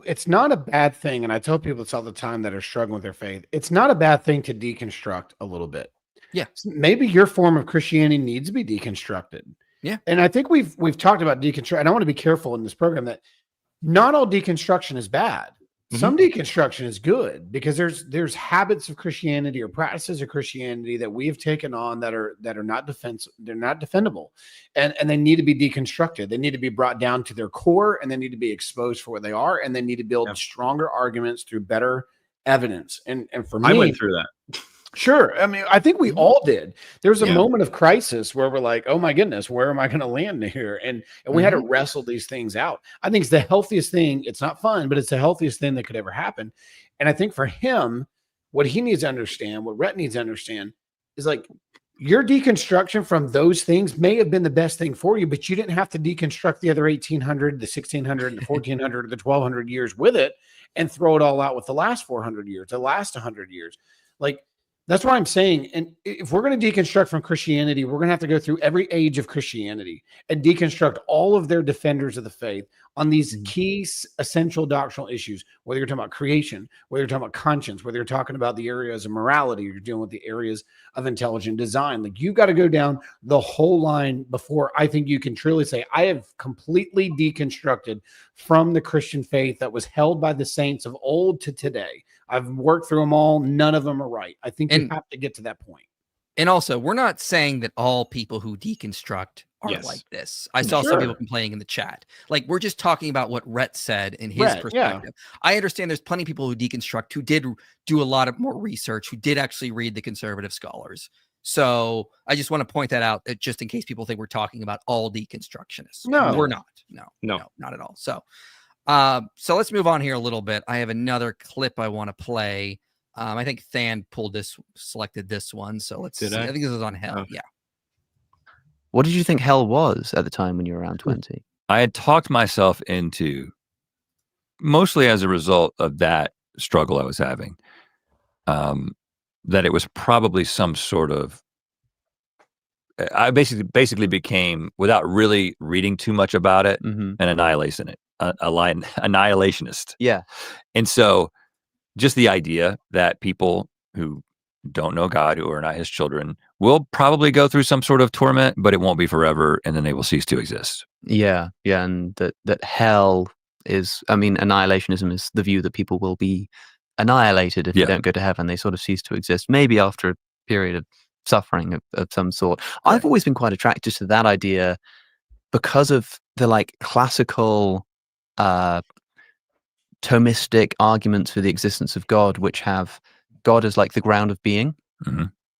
it's not a bad thing. And I tell people this all the time that are struggling with their faith. It's not a bad thing to deconstruct a little bit. Yeah. Maybe your form of Christianity needs to be deconstructed. Yeah. And I think we've talked about deconstruct, and I want to be careful in this program that not all deconstruction is bad. Some deconstruction is good, because there's habits of Christianity or practices of Christianity that we have taken on that are not they're not defendable, and they need to be deconstructed. They need to be brought down to their core, and they need to be exposed for what they are, and they need to build stronger arguments through better evidence. And for me, I went through that. sure. I mean, I think we all did. There was a Yeah. moment of crisis where we're like, oh my goodness, where am I going to land here? And we had to wrestle these things out. I think it's the healthiest thing. It's not fun, but it's the healthiest thing that could ever happen. And I think for him, what he needs to understand, what Rhett needs to understand is like your deconstruction from those things may have been the best thing for you, but you didn't have to deconstruct the other 1800, the 1600, the 1400, the 1200 years with it and throw it all out with the last 400 years, the last 100 years. Like, that's what I'm saying. And if we're going to deconstruct from Christianity, we're going to have to go through every age of Christianity and deconstruct all of their defenders of the faith on these key essential doctrinal issues, whether you're talking about creation, whether you're talking about conscience, whether you're talking about the areas of morality, or you're dealing with the areas of intelligent design. Like, you've got to go down the whole line before I think you can truly say, I have completely deconstructed from the Christian faith that was held by the saints of old to today. I've worked through them all. None of them are right. I think you have to get to that point. And also, we're not saying that all people who deconstruct are like this. I saw some people complaining in the chat. Like, we're just talking about what Rhett said in his perspective. I understand there's plenty of people who deconstruct who did do a lot of more research, who did actually read the conservative scholars. So I just want to point that out, just in case people think we're talking about all deconstructionists. No, we're not. No, not at all. So let's move on here a little bit. I have another clip I want to play. I think Than selected this one. So let's see. I think this is on hell. Yeah. What did you think hell was at the time when you were around 20? I had talked myself into, mostly as a result of that struggle I was having, that it was probably some sort of, I basically became, without really reading too much about it, an annihilationist. Yeah. And so just the idea that people who don't know God, who are not his children, will probably go through some sort of torment, but it won't be forever, and then they will cease to exist. Yeah. And that hell is, I mean, annihilationism is the view that people will be annihilated if they don't go to heaven. They sort of cease to exist, maybe after a period of suffering of some sort. I've always been quite attracted to that idea because of the like classical Thomistic arguments for the existence of God, which have God as like the ground of being.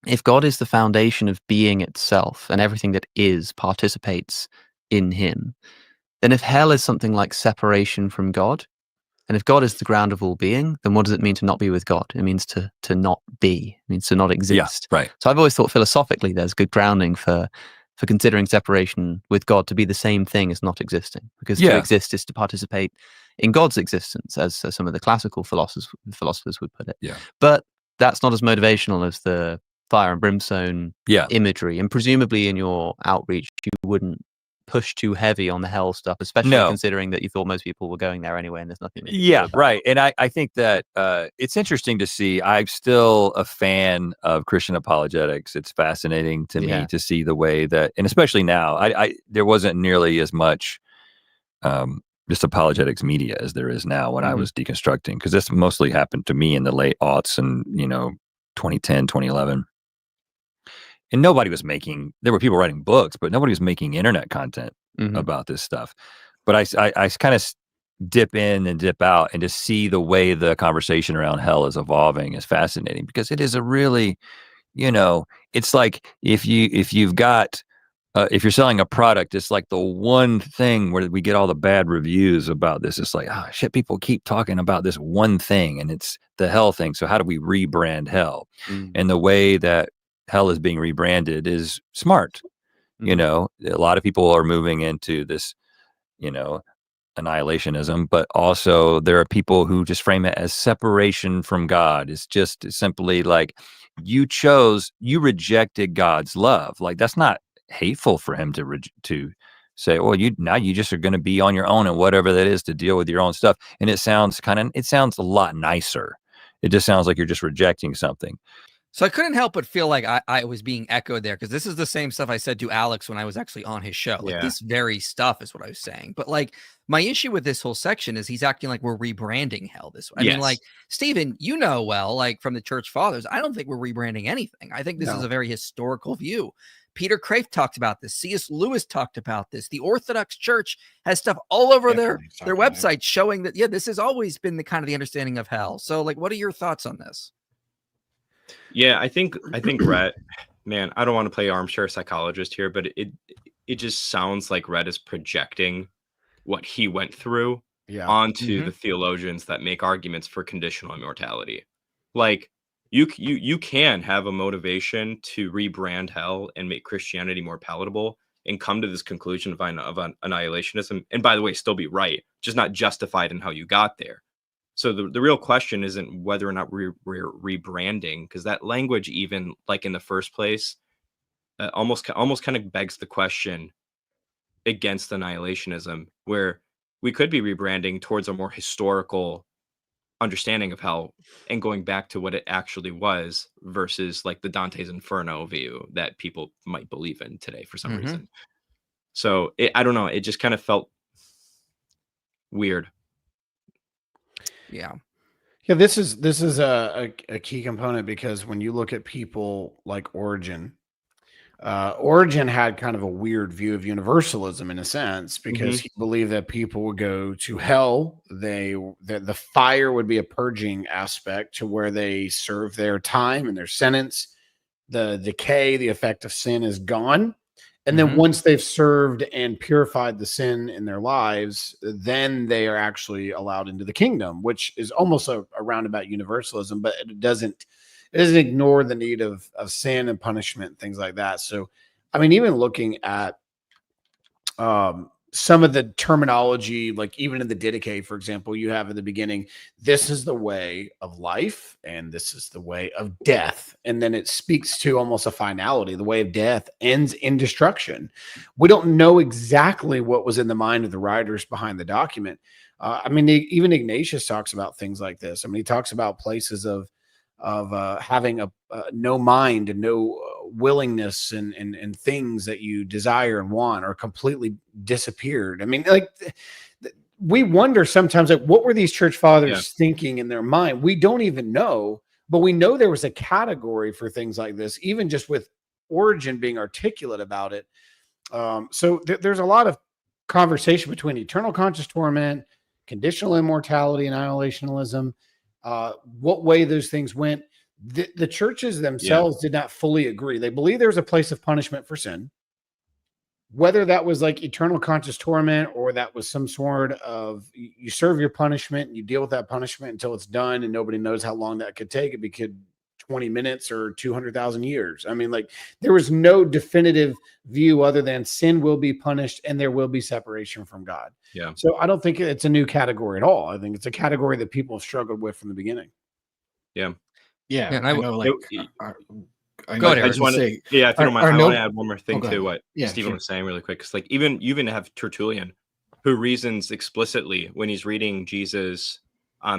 If God is the foundation of being itself and everything that is participates in him, then if hell is something like separation from God, and if God is the ground of all being, then what does it mean to not be with God? It means to not be. It means to not exist. Yeah, right. So I've always thought philosophically there's good grounding for considering separation with God to be the same thing as not existing, because to exist is to participate in God's existence, as some of the classical philosophers would put it. Yeah. But that's not as motivational as the fire and brimstone imagery. And presumably in your outreach, you wouldn't push too heavy on the hell stuff, especially considering that you thought most people were going there anyway and there's nothing. Right. And I think that it's interesting to see. I'm still a fan of Christian apologetics. It's fascinating to me to see the way that, and especially now, I there wasn't nearly as much just apologetics media as there is now when I was deconstructing, because this mostly happened to me in the late aughts and 2010, 2011. And nobody was there were people writing books, but nobody was making internet content about this stuff. But I kind of dip in and dip out, and to see the way the conversation around hell is evolving is fascinating, because it is a really, it's like if you've got, if you're selling a product, it's like the one thing where we get all the bad reviews about this. It's like, shit, people keep talking about this one thing, and it's the hell thing. So how do we rebrand hell? And the way that hell is being rebranded is smart. A lot of people are moving into this, annihilationism, but also there are people who just frame it as separation from God. It's just simply like you rejected God's love. Like, that's not hateful for him to say, well, you just are going to be on your own and whatever that is to deal with your own stuff. And it sounds a lot nicer. It just sounds like you're just rejecting something. So I couldn't help but feel like I was being echoed there, because this is the same stuff I said to Alex when I was actually on his show. Like, this very stuff is what I was saying. But like, my issue with this whole section is he's acting like we're rebranding hell this way. I mean, like, Stephen, well, like from the church fathers, I don't think we're rebranding anything. I think this is a very historical view. Peter Kraft talked about this. C.S. Lewis talked about this. The Orthodox Church has stuff all over their website showing that, yeah, this has always been the kind of the understanding of hell. So, like, what are your thoughts on this? Yeah, I think Rhett, man, I don't want to play armchair psychologist here, but it just sounds like Rhett is projecting what he went through onto the theologians that make arguments for conditional immortality. Like, you can have a motivation to rebrand hell and make Christianity more palatable and come to this conclusion of annihilationism, and by the way, still be right, just not justified in how you got there. So the real question isn't whether or not we're rebranding, because that language, even like in the first place, almost kind of begs the question against annihilationism, where we could be rebranding towards a more historical understanding of hell and going back to what it actually was versus like the Dante's Inferno view that people might believe in today for some reason. So I don't know. It just kind of felt weird. Yeah. This is a key component, because when you look at people like Origen had kind of a weird view of universalism in a sense, because he believed that people would go to hell. The fire would be a purging aspect to where they serve their time and their sentence. The decay, the effect of sin is gone. And then once they've served and purified the sin in their lives, then they are actually allowed into the kingdom, which is almost a roundabout universalism, but it doesn't ignore the need of sin and punishment and things like that. So, I mean, even looking at some of the terminology, like even in the Didache, for example, you have at the beginning, this is the way of life and this is the way of death. And then it speaks to almost a finality. The way of death ends in destruction. We don't know exactly what was in the mind of the writers behind the document. I mean, even Ignatius talks about things like this. I mean, he talks about places of having a no mind and no willingness and things that you desire and want are completely disappeared. I mean, like, we wonder sometimes, like, what were these church fathers thinking in their mind? We don't even know, but we know there was a category for things like this, even just with Origen being articulate about it. So there's a lot of conversation between eternal conscious torment, conditional immortality, and annihilationism. What way those things went. The churches themselves did not fully agree. They believe there was a place of punishment for sin. Whether that was like eternal conscious torment or that was some sort of you serve your punishment and you deal with that punishment until it's done, and nobody knows how long that could take. It could 20 minutes or 200,000 years. I mean, like, there was no definitive view other than sin will be punished and there will be separation from God. Yeah. So I don't think it's a new category at all. I think it's a category that people have struggled with from the beginning. Yeah. Yeah. And I know, like, go ahead. I just want to say, if you don't mind, I want to add one more thing to what Stephen was saying really quick. Because, like, you even have Tertullian, who reasons explicitly when he's reading Jesus,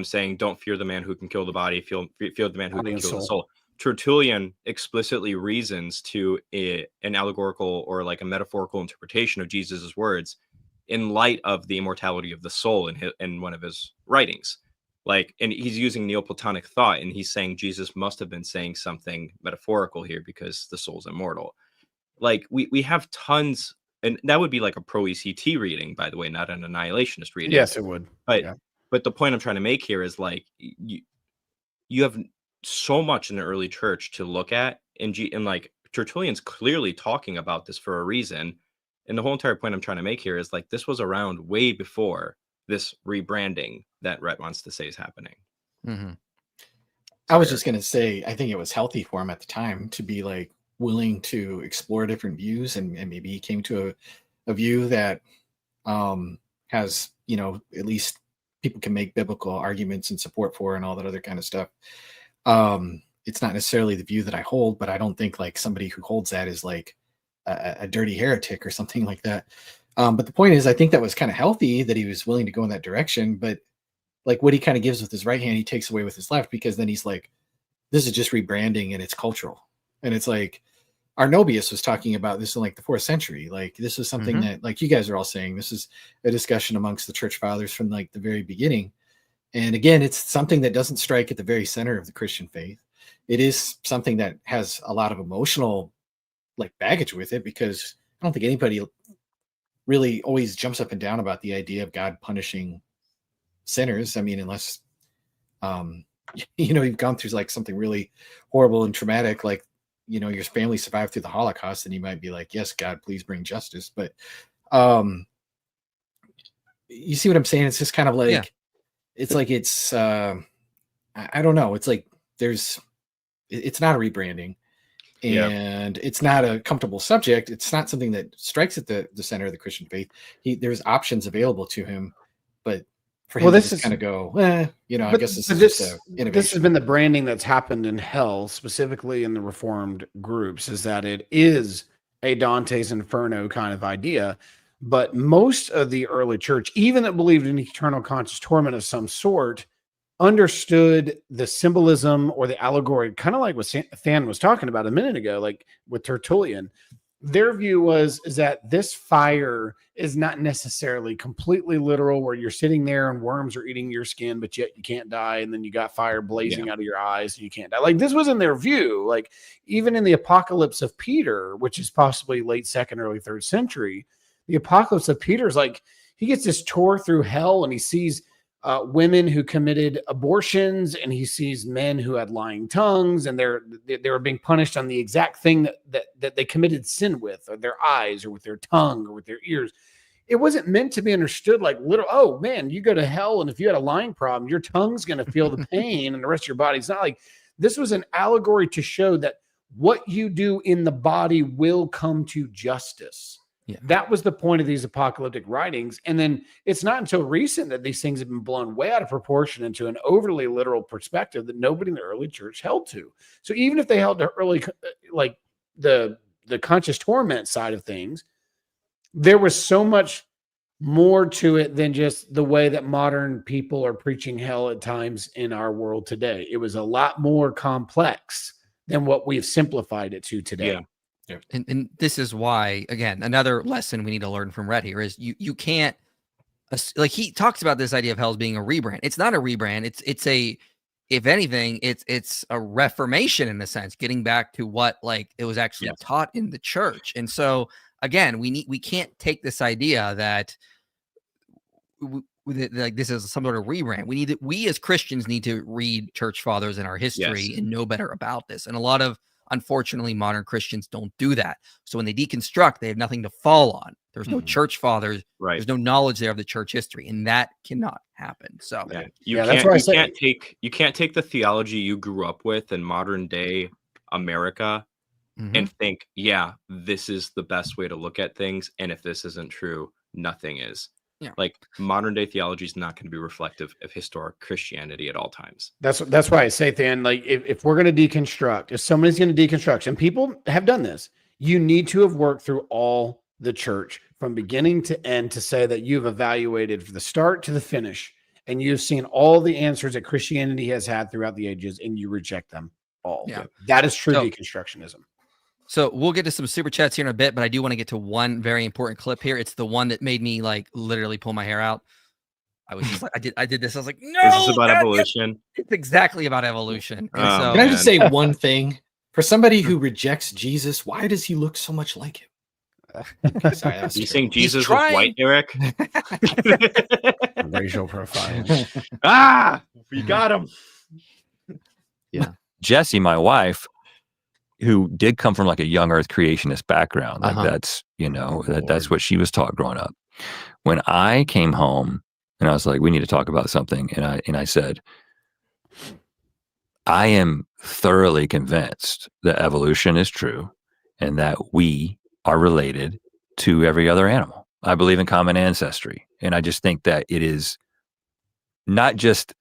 saying, "Don't fear the man who can kill the body, fear the man who can kill the soul." Tertullian explicitly reasons to an allegorical or like a metaphorical interpretation of Jesus's words in light of the immortality of the soul in one of his writings. Like, and he's using Neoplatonic thought, and he's saying Jesus must have been saying something metaphorical here because the soul's immortal. Like, we have tons, and that would be like a pro-ECT reading, by the way, not an annihilationist reading. Yes, it would. But the point I'm trying to make here is, like, you have so much in the early church to look at, and like, Tertullian's clearly talking about this for a reason. And the whole entire point I'm trying to make here is, like, this was around way before this rebranding that Rhett wants to say is happening. I was just going to say, I think it was healthy for him at the time to be, like, willing to explore different views, and maybe he came to a view that has, you know, at least people can make biblical arguments and support for and all that other kind of stuff. It's not necessarily the view that I hold, but I don't think, like, somebody who holds that is like a dirty heretic or something like that. But the point is, I think that was kind of healthy that he was willing to go in that direction. But, like, what he kind of gives with his right hand, he takes away with his left, because then he's like, this is just rebranding and it's cultural. And it's like, Arnobius was talking about this in, like, the 4th century. Like, this is something that, like, you guys are all saying, this is a discussion amongst the church fathers from, like, the very beginning. And again, it's something that doesn't strike at the very center of the Christian faith. It is something that has a lot of emotional, like baggage with it, because I don't think anybody really always jumps up and down about the idea of God punishing sinners. I mean, unless you've gone through like something really horrible and traumatic, like your family survived through the Holocaust, and you might be like, yes, God, please bring justice. But you see what I'm saying? It's just kind of like it's like I don't know. It's like it's not a rebranding, and it's not a comfortable subject. It's not something that strikes at the center of the Christian faith. There's options available to him, but for him to just kind of go, I guess this is just innovation. This has been the branding that's happened in hell, specifically in the Reformed groups, is that it is a Dante's Inferno kind of idea. But most of the early church, even that believed in eternal conscious torment of some sort, understood the symbolism or the allegory, kind of like what Than was talking about a minute ago, like with Tertullian. Their view is that this fire is not necessarily completely literal, where you're sitting there and worms are eating your skin, but yet you can't die. And then you got fire blazing out of your eyes and you can't die. Like, this was in their view. Like, even in the Apocalypse of Peter, which is possibly late 2nd, early 3rd century, the Apocalypse of Peter is like, he gets this tour through hell and he sees women who committed abortions, and he sees men who had lying tongues, and they were being punished on the exact thing that they committed sin with, or their eyes, or with their tongue, or with their ears. It wasn't meant to be understood like literal, oh man, you go to hell, and if you had a lying problem, your tongue's going to feel the pain and the rest of your body. It's not like, this was an allegory to show that what you do in the body will come to justice. Yeah. That was the point of these apocalyptic writings. And then it's not until recent that these things have been blown way out of proportion into an overly literal perspective that nobody in the early church held to. So even if they held to early, like the conscious torment side of things, there was so much more to it than just the way that modern people are preaching hell at times in our world today. It was a lot more complex than what we've simplified it to today. Yeah. And this is why, again, another lesson we need to learn from Rhett here is you can't, like, he talks about this idea of hell as being a rebrand. It's not a rebrand. It's a, if anything, it's a reformation in a sense, getting back to what like it was actually taught in the church. And so again, we can't take this idea that like this is some sort of rebrand. We as Christians need to read church fathers in our history and know better about this. And a lot of, unfortunately, modern Christians don't do that. So when they deconstruct, they have nothing to fall on. There's no church fathers. Right. There's no knowledge there of the church history, and that cannot happen. So you can't take the theology you grew up with in modern day America and think, this is the best way to look at things. And if this isn't true, nothing is. Yeah. Like, modern day theology is not going to be reflective of historic Christianity at all times. That's why I say, Than, like, if we're going to deconstruct, if somebody's going to deconstruct, and people have done this, you need to have worked through all the church from beginning to end to say that you've evaluated from the start to the finish, and you've seen all the answers that Christianity has had throughout the ages, and you reject them all. Yeah. That is true deconstructionism. So we'll get to some super chats here in a bit, but I do want to get to one very important clip here. It's the one that made me like literally pull my hair out. I was just like, I did this. I was like, no, this is about evolution. It's exactly about evolution. So, can I just say one thing? For somebody who rejects Jesus, why does he look so much like him? Sorry, you saying Jesus was white, Eric? Racial profile. We got him. Yeah, Jesse, my wife, who did come from like a young earth creationist background. Like that's, that's what she was taught growing up. When I came home and I was like, we need to talk about something. And I said, I am thoroughly convinced that evolution is true and that we are related to every other animal. I believe in common ancestry. And I just think that it is not just,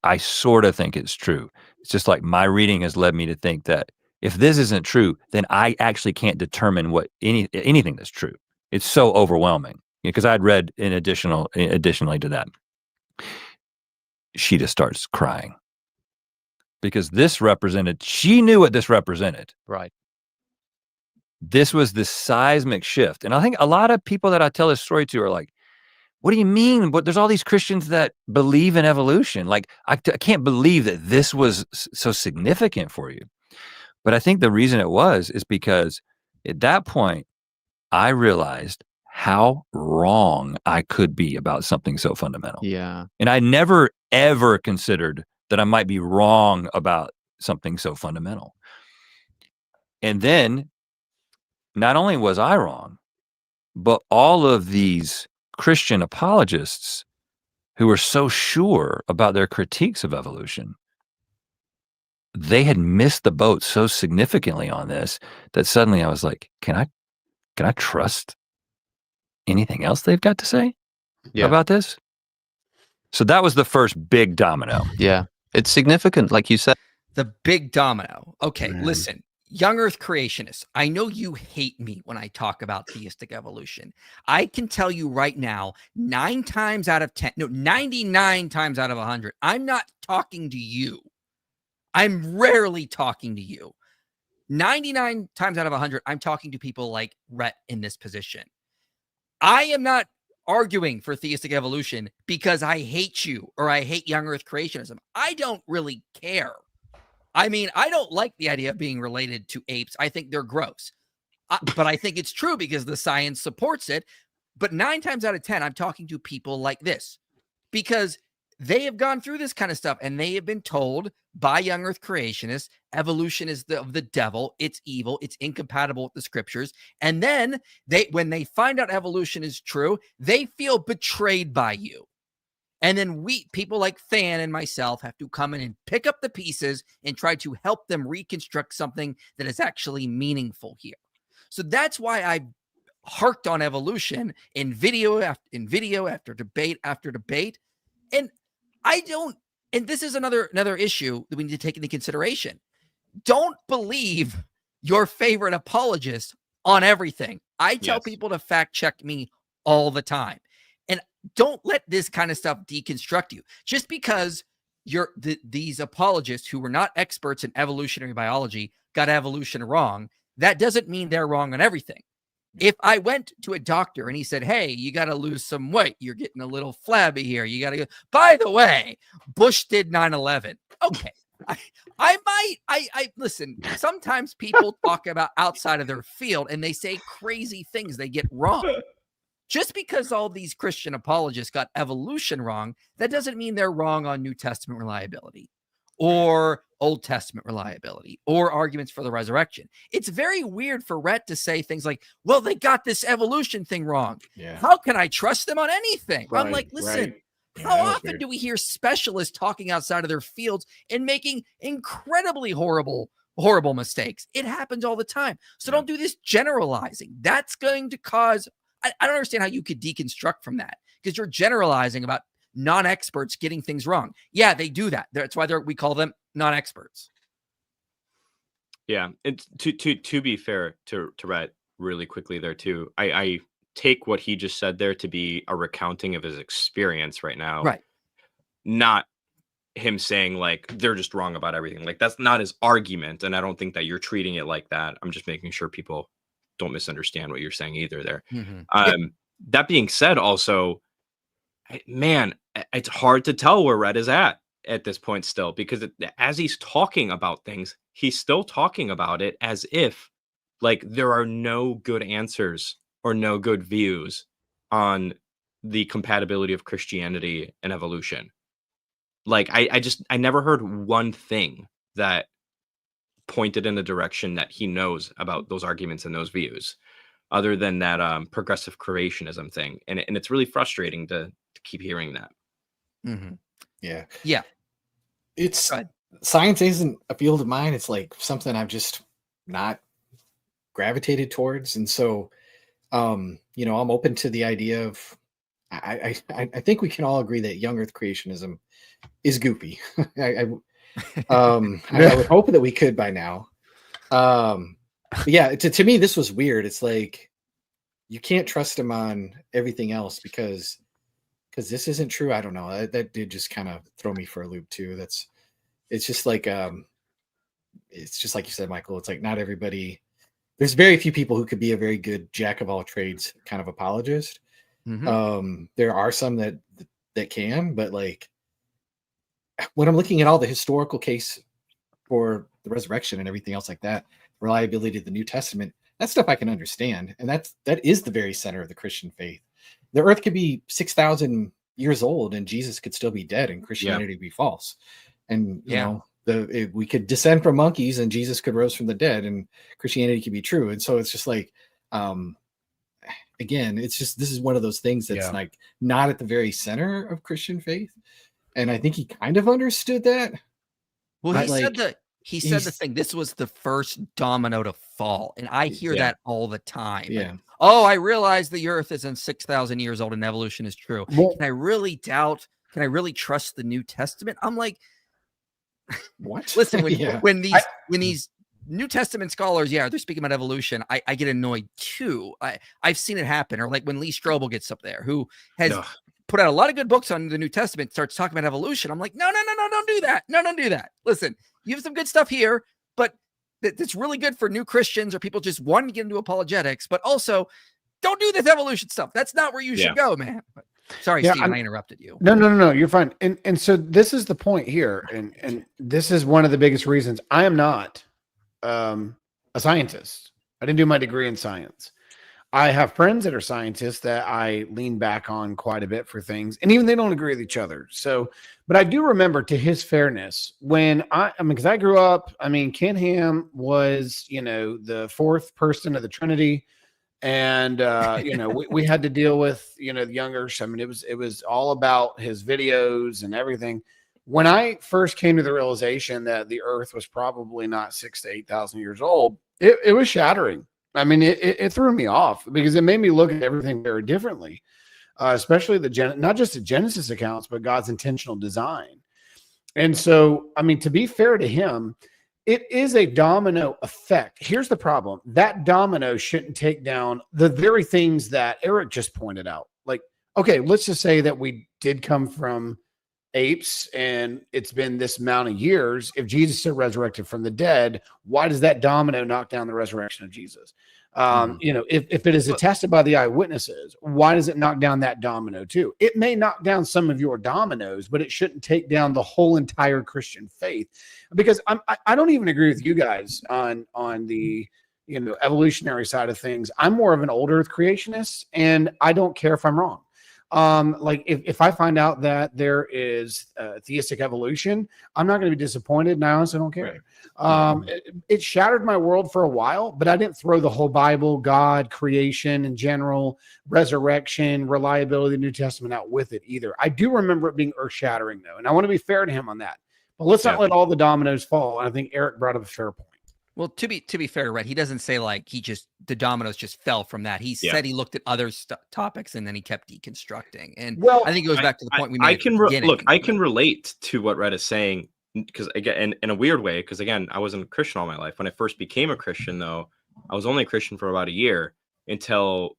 I sort of think it's true. It's just like my reading has led me to think that if this isn't true, then I actually can't determine what anything that's true. It's so overwhelming because I'd read additionally to that. She just starts crying because she knew what this represented. Right. This was this seismic shift. And I think a lot of people that I tell this story to are like, what do you mean? But there's all these Christians that believe in evolution. Like, I can't believe that this was so significant for you. But I think the reason it is because At that point, I realized how wrong I could be about something so fundamental. Yeah. And I never, ever considered that I might be wrong about something so fundamental. And then not only was I wrong, but all of these Christian apologists who were so sure about their critiques of evolution, they had missed the boat so significantly on this that suddenly I was like, can I trust anything else they've got to say about this? So that was the first big domino. Yeah. It's significant, like you said. The big domino. Okay, Man. listen, young earth creationists, I know you hate me when I talk about theistic evolution. I can tell you right now, 99 times out of 100, I'm not talking to you. I'm rarely talking to you. 99 times out of 100, I'm talking to people like Rhett in this position. I am not arguing for theistic evolution because I hate you or I hate young earth creationism. I don't really care. I mean, I don't like the idea of being related to apes. I think they're gross. But I think it's true because the science supports it. But 9 times out of 10, I'm talking to people like this because they have gone through this kind of stuff and they have been told by young earth creationists, evolution is of the devil, it's evil, it's incompatible with the scriptures. And then when they find out evolution is true, they feel betrayed by you. And then people like Than and myself have to come in and pick up the pieces and try to help them reconstruct something that is actually meaningful here. So that's why I harked on evolution in video after debate after debate. And and this is another issue that we need to take into consideration. Don't believe your favorite apologist on everything. I tell people to fact check me all the time. And don't let this kind of stuff deconstruct you. Just because these apologists who were not experts in evolutionary biology got evolution wrong, that doesn't mean they're wrong on everything. If I went to a doctor and he said, hey, you got to lose some weight, you're getting a little flabby here, you got to go, by the way, Bush did 9/11. Okay. I listen, sometimes people talk about outside of their field and they say crazy things they get wrong. Just because all these Christian apologists got evolution wrong, that doesn't mean they're wrong on New Testament reliability or Old Testament reliability or arguments for the resurrection. It's very weird for Rhett to say things like, well, they got this evolution thing wrong. Yeah. How can I trust them on anything? Right, I'm like, listen, how often do we hear specialists talking outside of their fields and making incredibly horrible mistakes? It happens all the time. So don't do this generalizing. That's going to cause, I don't understand how you could deconstruct from that because you're generalizing about non-experts getting things wrong. Yeah, they do that. That's why we call them non-experts. Yeah, and to be fair to Rhett, really quickly there too, I take what he just said there to be a recounting of his experience right now, right? Not him saying like they're just wrong about everything. Like that's not his argument, and I don't think that you're treating it like that. I'm just making sure people don't misunderstand what you're saying either there. Mm-hmm. That being said, also, man, it's hard to tell where Rhett is at this point still, because as he's talking about things, he's still talking about it as if like there are no good answers or no good views on the compatibility of Christianity and evolution. Like I never heard one thing that pointed in the direction that he knows about those arguments and those views, other than that progressive creationism thing. And it's really frustrating to keep hearing that. Mm-hmm. Yeah. It's science isn't a field of mine. It's like something I've just not gravitated towards. And so, I'm open to the idea of, I think we can all agree that young earth creationism is goofy. I would hope that we could by now. But yeah, to me, this was weird. It's like, you can't trust him on everything else because this isn't true. I don't know. That did just kind of throw me for a loop too. It's just like you said, Michael, it's like not everybody, there's very few people who could be a very good jack of all trades kind of apologist. Mm-hmm. There are some that can, but like when I'm looking at all the historical case for the resurrection and everything else like that, reliability of the New Testament, that stuff I can understand, and that is the very center of the Christian faith. The earth could be 6,000 years old and Jesus could still be dead and Christianity be false. And you know, we could descend from monkeys and Jesus could rose from the dead and Christianity could be true. And so it's just like, again, it's just, this is one of those things that's like not at the very center of Christian faith. And I think he kind of understood that. Well, he said the thing, this was the first domino to fall. And I hear that all the time. Yeah. Like, oh, I realize the earth isn't 6,000 years old and evolution is true. Well, can I really trust the New Testament? I'm like, what? Listen, when these New Testament scholars, they're speaking about evolution, I get annoyed too. I've seen it happen. Or like when Lee Strobel gets up there, who has put out a lot of good books on the New Testament, starts talking about evolution. I'm like, no, don't do that. No, don't do that. Listen, you have some good stuff here, but that's really good for new Christians or people just wanting to get into apologetics, but also don't do this evolution stuff. That's not where you should go, man. But, sorry, Stephen, I interrupted you. No, you're fine. And so this is the point here. And this is one of the biggest reasons I am not a scientist. I didn't do my degree in science. I have friends that are scientists that I lean back on quite a bit for things, and even they don't agree with each other. So, but I do remember, to his fairness, when because I grew up, Ken Ham was, the fourth person of the Trinity. And, we had to deal with, the youngers. It was all about his videos and everything. When I first came to the realization that the earth was probably not 6,000 to 8,000 years old, it was shattering. It threw me off because it made me look at everything very differently, especially not just the Genesis accounts, but God's intentional design. And so, to be fair to him, it is a domino effect. Here's the problem. That domino shouldn't take down the very things that Eric just pointed out. Like, okay, let's just say that we did come from apes and it's been this amount of years. If Jesus is resurrected from the dead, why does that domino knock down the resurrection of Jesus? If it is attested by the eyewitnesses, why does it knock down that domino too? It may knock down some of your dominoes, but it shouldn't take down the whole entire Christian faith. Because I don't even agree with you guys on the evolutionary side of things. I'm more of an old earth creationist, and I don't care if I'm wrong. Like if I find out that there is theistic evolution, I'm not going to be disappointed, and I honestly don't care. It shattered my world for a while, but I didn't throw the whole Bible, God, creation in general, resurrection, reliability, New Testament out with it either. I do remember it being earth shattering though, and I want to be fair to him on that. But let's not let all the dominoes fall. And I think Eric brought up a fair point. Well, to be fair, Rhett, he doesn't say like the dominoes just fell from that. He said he looked at other topics and then he kept deconstructing. And I think it goes back to the point we made. I can relate to what Rhett is saying, because again, in a weird way, because again, I wasn't a Christian all my life. When I first became a Christian, though, I was only a Christian for about a year until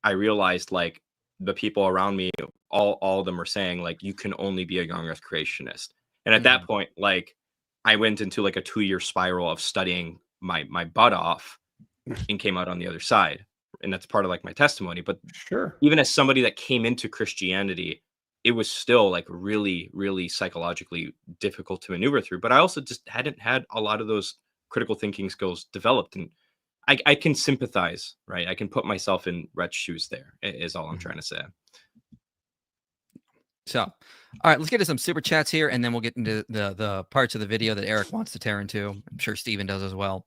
I realized like the people around me, all of them were saying like you can only be a young earth creationist. And at that point, like I went into like a 2-year spiral of studying my butt off and came out on the other side. And that's part of like my testimony. But even as somebody that came into Christianity, it was still like really, really psychologically difficult to maneuver through. But I also just hadn't had a lot of those critical thinking skills developed. And I can sympathize, right? I can put myself in Rhett's shoes there, is all I'm trying to say. So, all right, let's get to some super chats here, and then we'll get into the parts of the video that Eric wants to tear into. I'm sure Stephen does as well.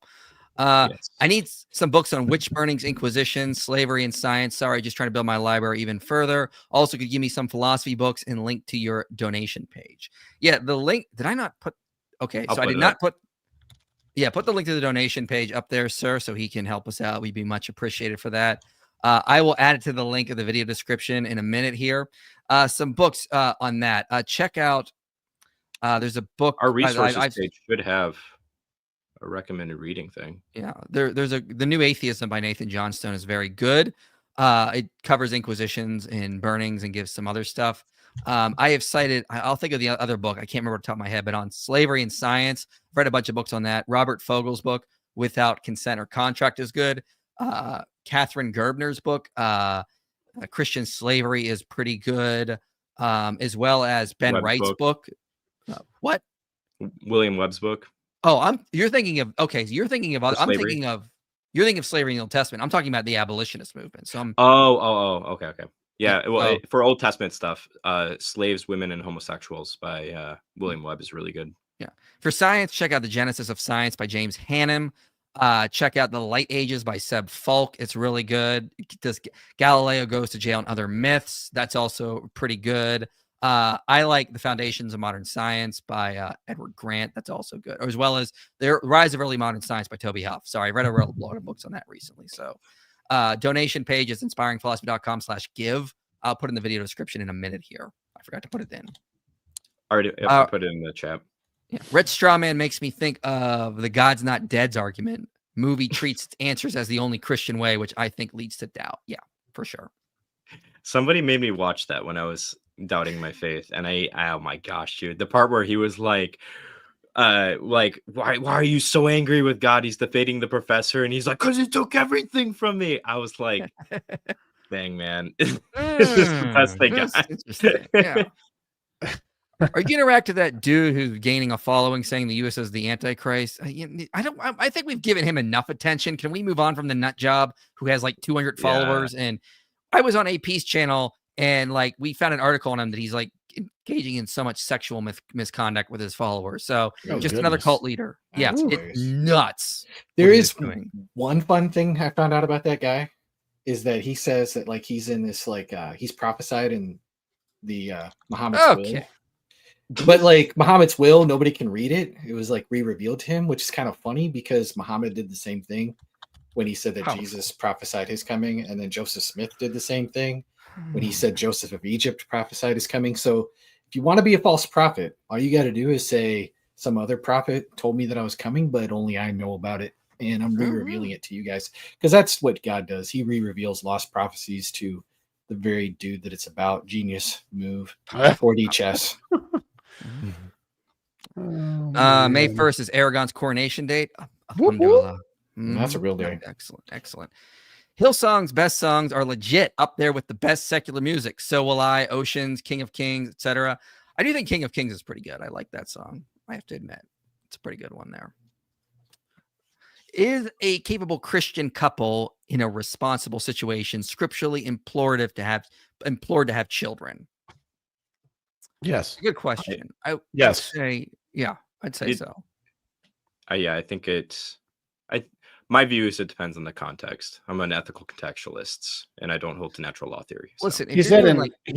Yes. I need some books on witch burnings, Inquisition, slavery, and science. Sorry, just trying to build my library even further. Also, could give me some philosophy books and link to your donation page. Yeah, the link, did I not put? Okay, so I did not put. Yeah, put the link to the donation page up there, sir, so he can help us out. We'd be much appreciated for that. I will add it to the link of the video description in a minute here. Some books on that. Check out. There's a book. Our resources page should have a recommended reading thing. Yeah, there's The New Atheism by Nathan Johnstone is very good. It covers inquisitions and burnings and gives some other stuff. I have cited. I'll think of the other book. I can't remember off the top of my head, but on slavery and science, I've read a bunch of books on that. Robert Fogel's book, Without Consent or Contract, is good. Catherine Gerbner's book, Christian Slavery, is pretty good, as well as Ben Webb's Wright's book. What? William Webb's book. Oh, you're thinking of. Okay, so you're thinking of. I'm thinking of. You're thinking of slavery in the Old Testament. I'm talking about the abolitionist movement. So I'm Okay. Yeah, well, so- for Old Testament stuff, Slaves, Women, and Homosexuals by William Webb is really good. Yeah. For science, check out The Genesis of Science by James Hannum. Check out The Light Ages by Seb Falk. It's really good. Galileo Goes to Jail and Other Myths. That's also pretty good. I like The Foundations of Modern Science by Edward Grant. That's also good. As well as The Rise of Early Modern Science by Toby Huff. Sorry, I read a lot of books on that recently. So donation page is inspiringphilosophy.com/give. I'll put in the video description in a minute here. I forgot to put it in. Already put it in the chat. Yeah. Red Strawman makes me think of the God's Not Dead's argument. Movie treats its answers as the only Christian way, which I think leads to doubt. Yeah, for sure. Somebody made me watch that when I was doubting my faith, and oh my gosh, dude, the part where he was like why are you so angry with God? He's defeating the professor, and he's like, because he took everything from me. I was like, dang, man. This is the best thing. Interesting. Yeah. Are you gonna react to that dude who's gaining a following saying the U.S. is the Antichrist? I think we've given him enough attention. Can we move on from the nut job who has like 200 followers? And I was on AP's channel, and like we found an article on him that he's like engaging in so much sexual misconduct with his followers. So just another cult leader. Yeah, it's nuts. There is one fun thing I found out about that guy is that he says that like he's in this like he's prophesied in the Muhammad's will. But like Muhammad's will, nobody can read it. It was like re-revealed to him, which is kind of funny because Muhammad did the same thing when he said that Jesus prophesied his coming, and then Joseph Smith did the same thing when he said Joseph of Egypt prophesied his coming. So if you want to be a false prophet, all you got to do is say some other prophet told me that I was coming, but only I know about it, and I'm re-revealing it to you guys, because that's what God does. He re-reveals lost prophecies to the very dude that it's about. Genius move. 4D chess. May 1st is Aragon's coronation date. That's a real day. Excellent. Hillsong's best songs are legit up there with the best secular music. So Will I, Oceans, King of Kings, etc. I do think King of Kings is pretty good. I like that song. I have to admit, it's a pretty good one there. Is a capable Christian couple in a responsible situation scripturally implored to have children? Yes. Good question. Yes. I'd say so. Yeah, I think my view is it depends on the context. I'm an ethical contextualist, and I don't hold to natural law theory. So. Listen, he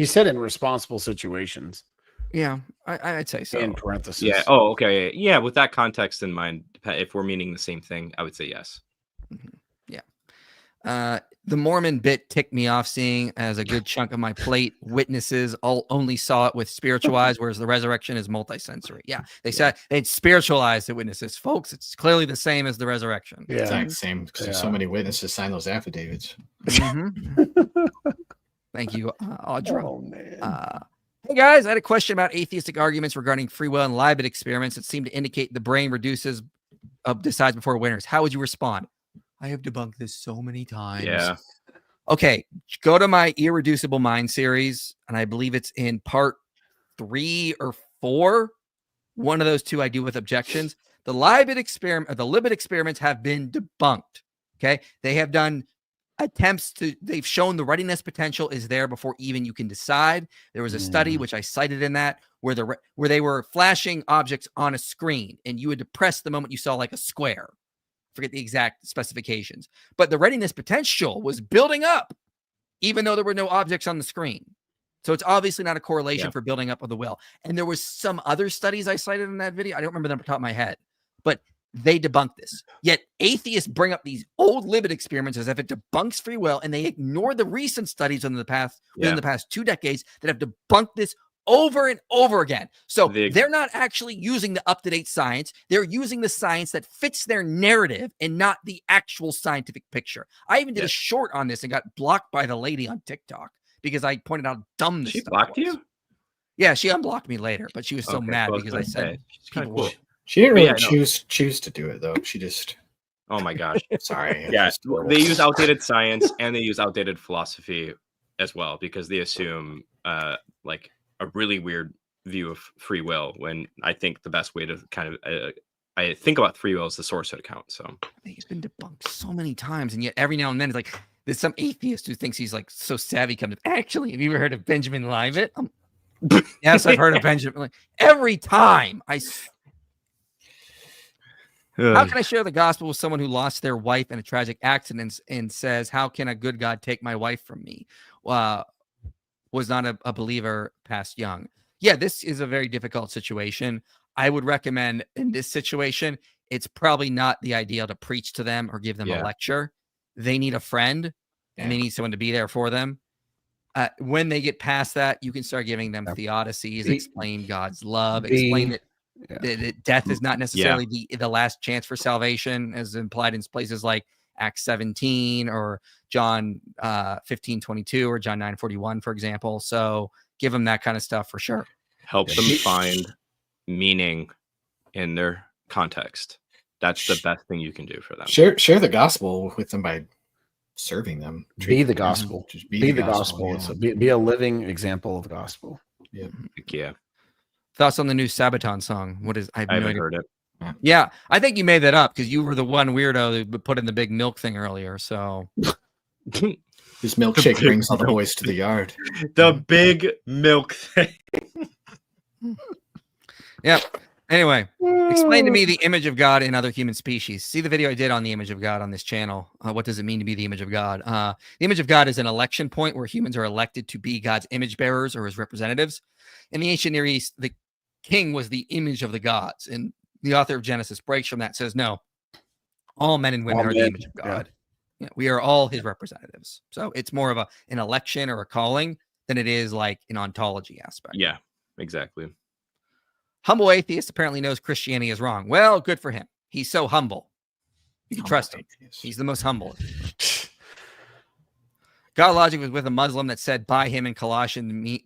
said in responsible situations. Yeah, I'd say so. In parentheses. Yeah. Oh, okay. Yeah, with that context in mind, if we're meaning the same thing, I would say yes. Yeah. The Mormon bit ticked me off, seeing as a good chunk of my plate witnesses only saw it with spiritual eyes, whereas the resurrection is multisensory. Yeah, they said they'd spiritualized the witnesses. Folks, it's clearly the same as the resurrection. Yeah, exact same, because there's so many witnesses sign those affidavits. Thank you, Audra. Oh, man. Hey guys, I had a question about atheistic arguments regarding free will and Libet experiments that seem to indicate the brain decides before winners. How would you respond? I have debunked this so many times. Yeah. Okay, go to my Irreducible Mind series, and I believe it's in part 3 or 4. One of those two I do with objections. The Libet experiments have been debunked. Okay, they have done they've shown the readiness potential is there before even you can decide. There was a study which I cited in that where they were flashing objects on a screen, and you would depress the moment you saw like a square. Forget the exact specifications, but the readiness potential was building up even though there were no objects on the screen. So it's obviously not a correlation for building up of the will. And there was some other studies I cited in that video. I don't remember them off the top of my head, but they debunked this. Yet atheists bring up these old Libet experiments as if it debunks free will, and they ignore the recent studies within the past 2 decades that have debunked this over and over again. So they're not actually using the up-to-date science. They're using the science that fits their narrative and not the actual scientific picture. I even did a short on this and got blocked by the lady on TikTok because I pointed out how dumb this She stuff blocked was. you? Yeah, she unblocked me later, but she was so mad because I said people were... She didn't really choose to do it though. She just... Oh my gosh. Sorry. Yeah, they use outdated science and they use outdated philosophy as well because they assume like a really weird view of free will, when I think the best way to kind of I think about free will as the source account. So I think it's been debunked so many times, and yet every now and then it's like there's some atheist who thinks he's like so savvy. Comes actually, have you ever heard of Benjamin Livet? Yes, I've heard of Benjamin. Like, every time how can I share the gospel with someone who lost their wife in a tragic accident and says, "How can a good God take my wife from me?" Was not a believer past young. Yeah, this is a very difficult situation. I would recommend in this situation, it's probably not the ideal to preach to them or give them a lecture. They need a friend and they need someone to be there for them. When they get past that, you can start giving them theodicies, explain God's love, explain that death is not necessarily the last chance for salvation, as implied in places like Acts 17 or John 15:22 or John 9:41, for example. So give them that kind of stuff for sure. Help them find meaning in their context. That's the best thing you can do for them. Share the gospel with them by serving them. Be the gospel. Just Be the gospel. Yeah. So be a living example of the gospel. Yeah. Thoughts on the new Sabaton song? What is? I haven't heard it. Yeah, I think you made that up because you were the one weirdo who put in the big milk thing earlier. So this milkshake brings all the boys to the yard. The big milk thing. Yeah. Anyway, explain to me the image of God in other human species. See the video I did on the image of God on this channel. What does it mean to be the image of God? The image of God is an election point where humans are elected to be God's image bearers or his representatives. In the ancient Near East, the king was the image of the gods. And the author of Genesis breaks from that, says, no, all men and women are the image of God. Yeah, we are all his representatives. So it's more of an election or a calling than it is like an ontology aspect. Yeah, exactly. Humble atheist apparently knows Christianity is wrong. Well, good for him. He's so humble. You can trust him. He's the most humble. God Logic was with a Muslim that said by him in Colossians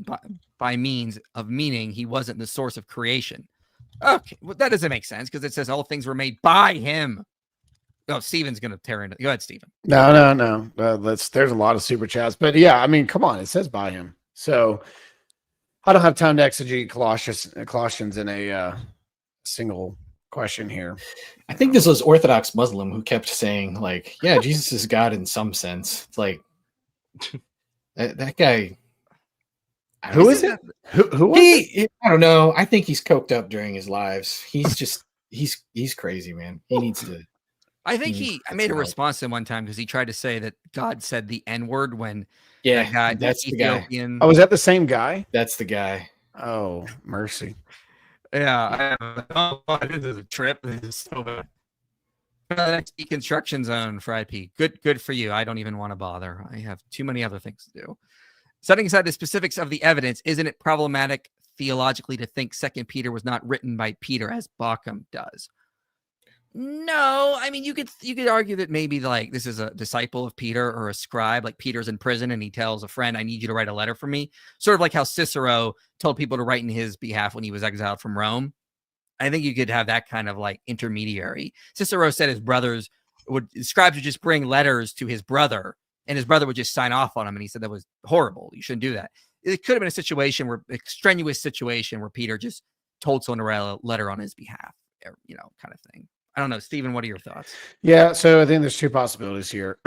by means of meaning he wasn't the source of creation. Okay, well, that doesn't make sense because it says all things were made by him. Oh, Steven's going to tear into. Go ahead, Steven. No. There's a lot of super chats, but yeah, I mean, come on, it says by him. So I don't have time to exegete Colossians in a single question here. I think this was Orthodox Muslim who kept saying, like, yeah, Jesus is God in some sense. It's like that guy. Who is it? Who I don't know. I think he's coked up during his lives. He's just he's crazy, man. He needs to. I think I made a response to him one time because he tried to say that God said the N-word when that's the guy. Oh, was that the same guy? That's the guy. Oh, mercy. Yeah. This is a trip. This is so bad. Next deconstruction zone for IP. Good for you. I don't even want to bother. I have too many other things to do. Setting aside the specifics of the evidence, isn't it problematic theologically to think 2 Peter was not written by Peter as Bauckham does? No, I mean you could argue that maybe like this is a disciple of Peter or a scribe, like Peter's in prison and he tells a friend, I need you to write a letter for me. Sort of like how Cicero told people to write in his behalf when he was exiled from Rome. I think you could have that kind of like intermediary. Cicero said scribes would just bring letters to his brother and his brother would just sign off on them. And he said that was horrible. You shouldn't do that. It could have been a extraneous situation where Peter just told someone to write a letter on his behalf, or, kind of thing. I don't know. Stephen, what are your thoughts? Yeah, so I think there's two possibilities here.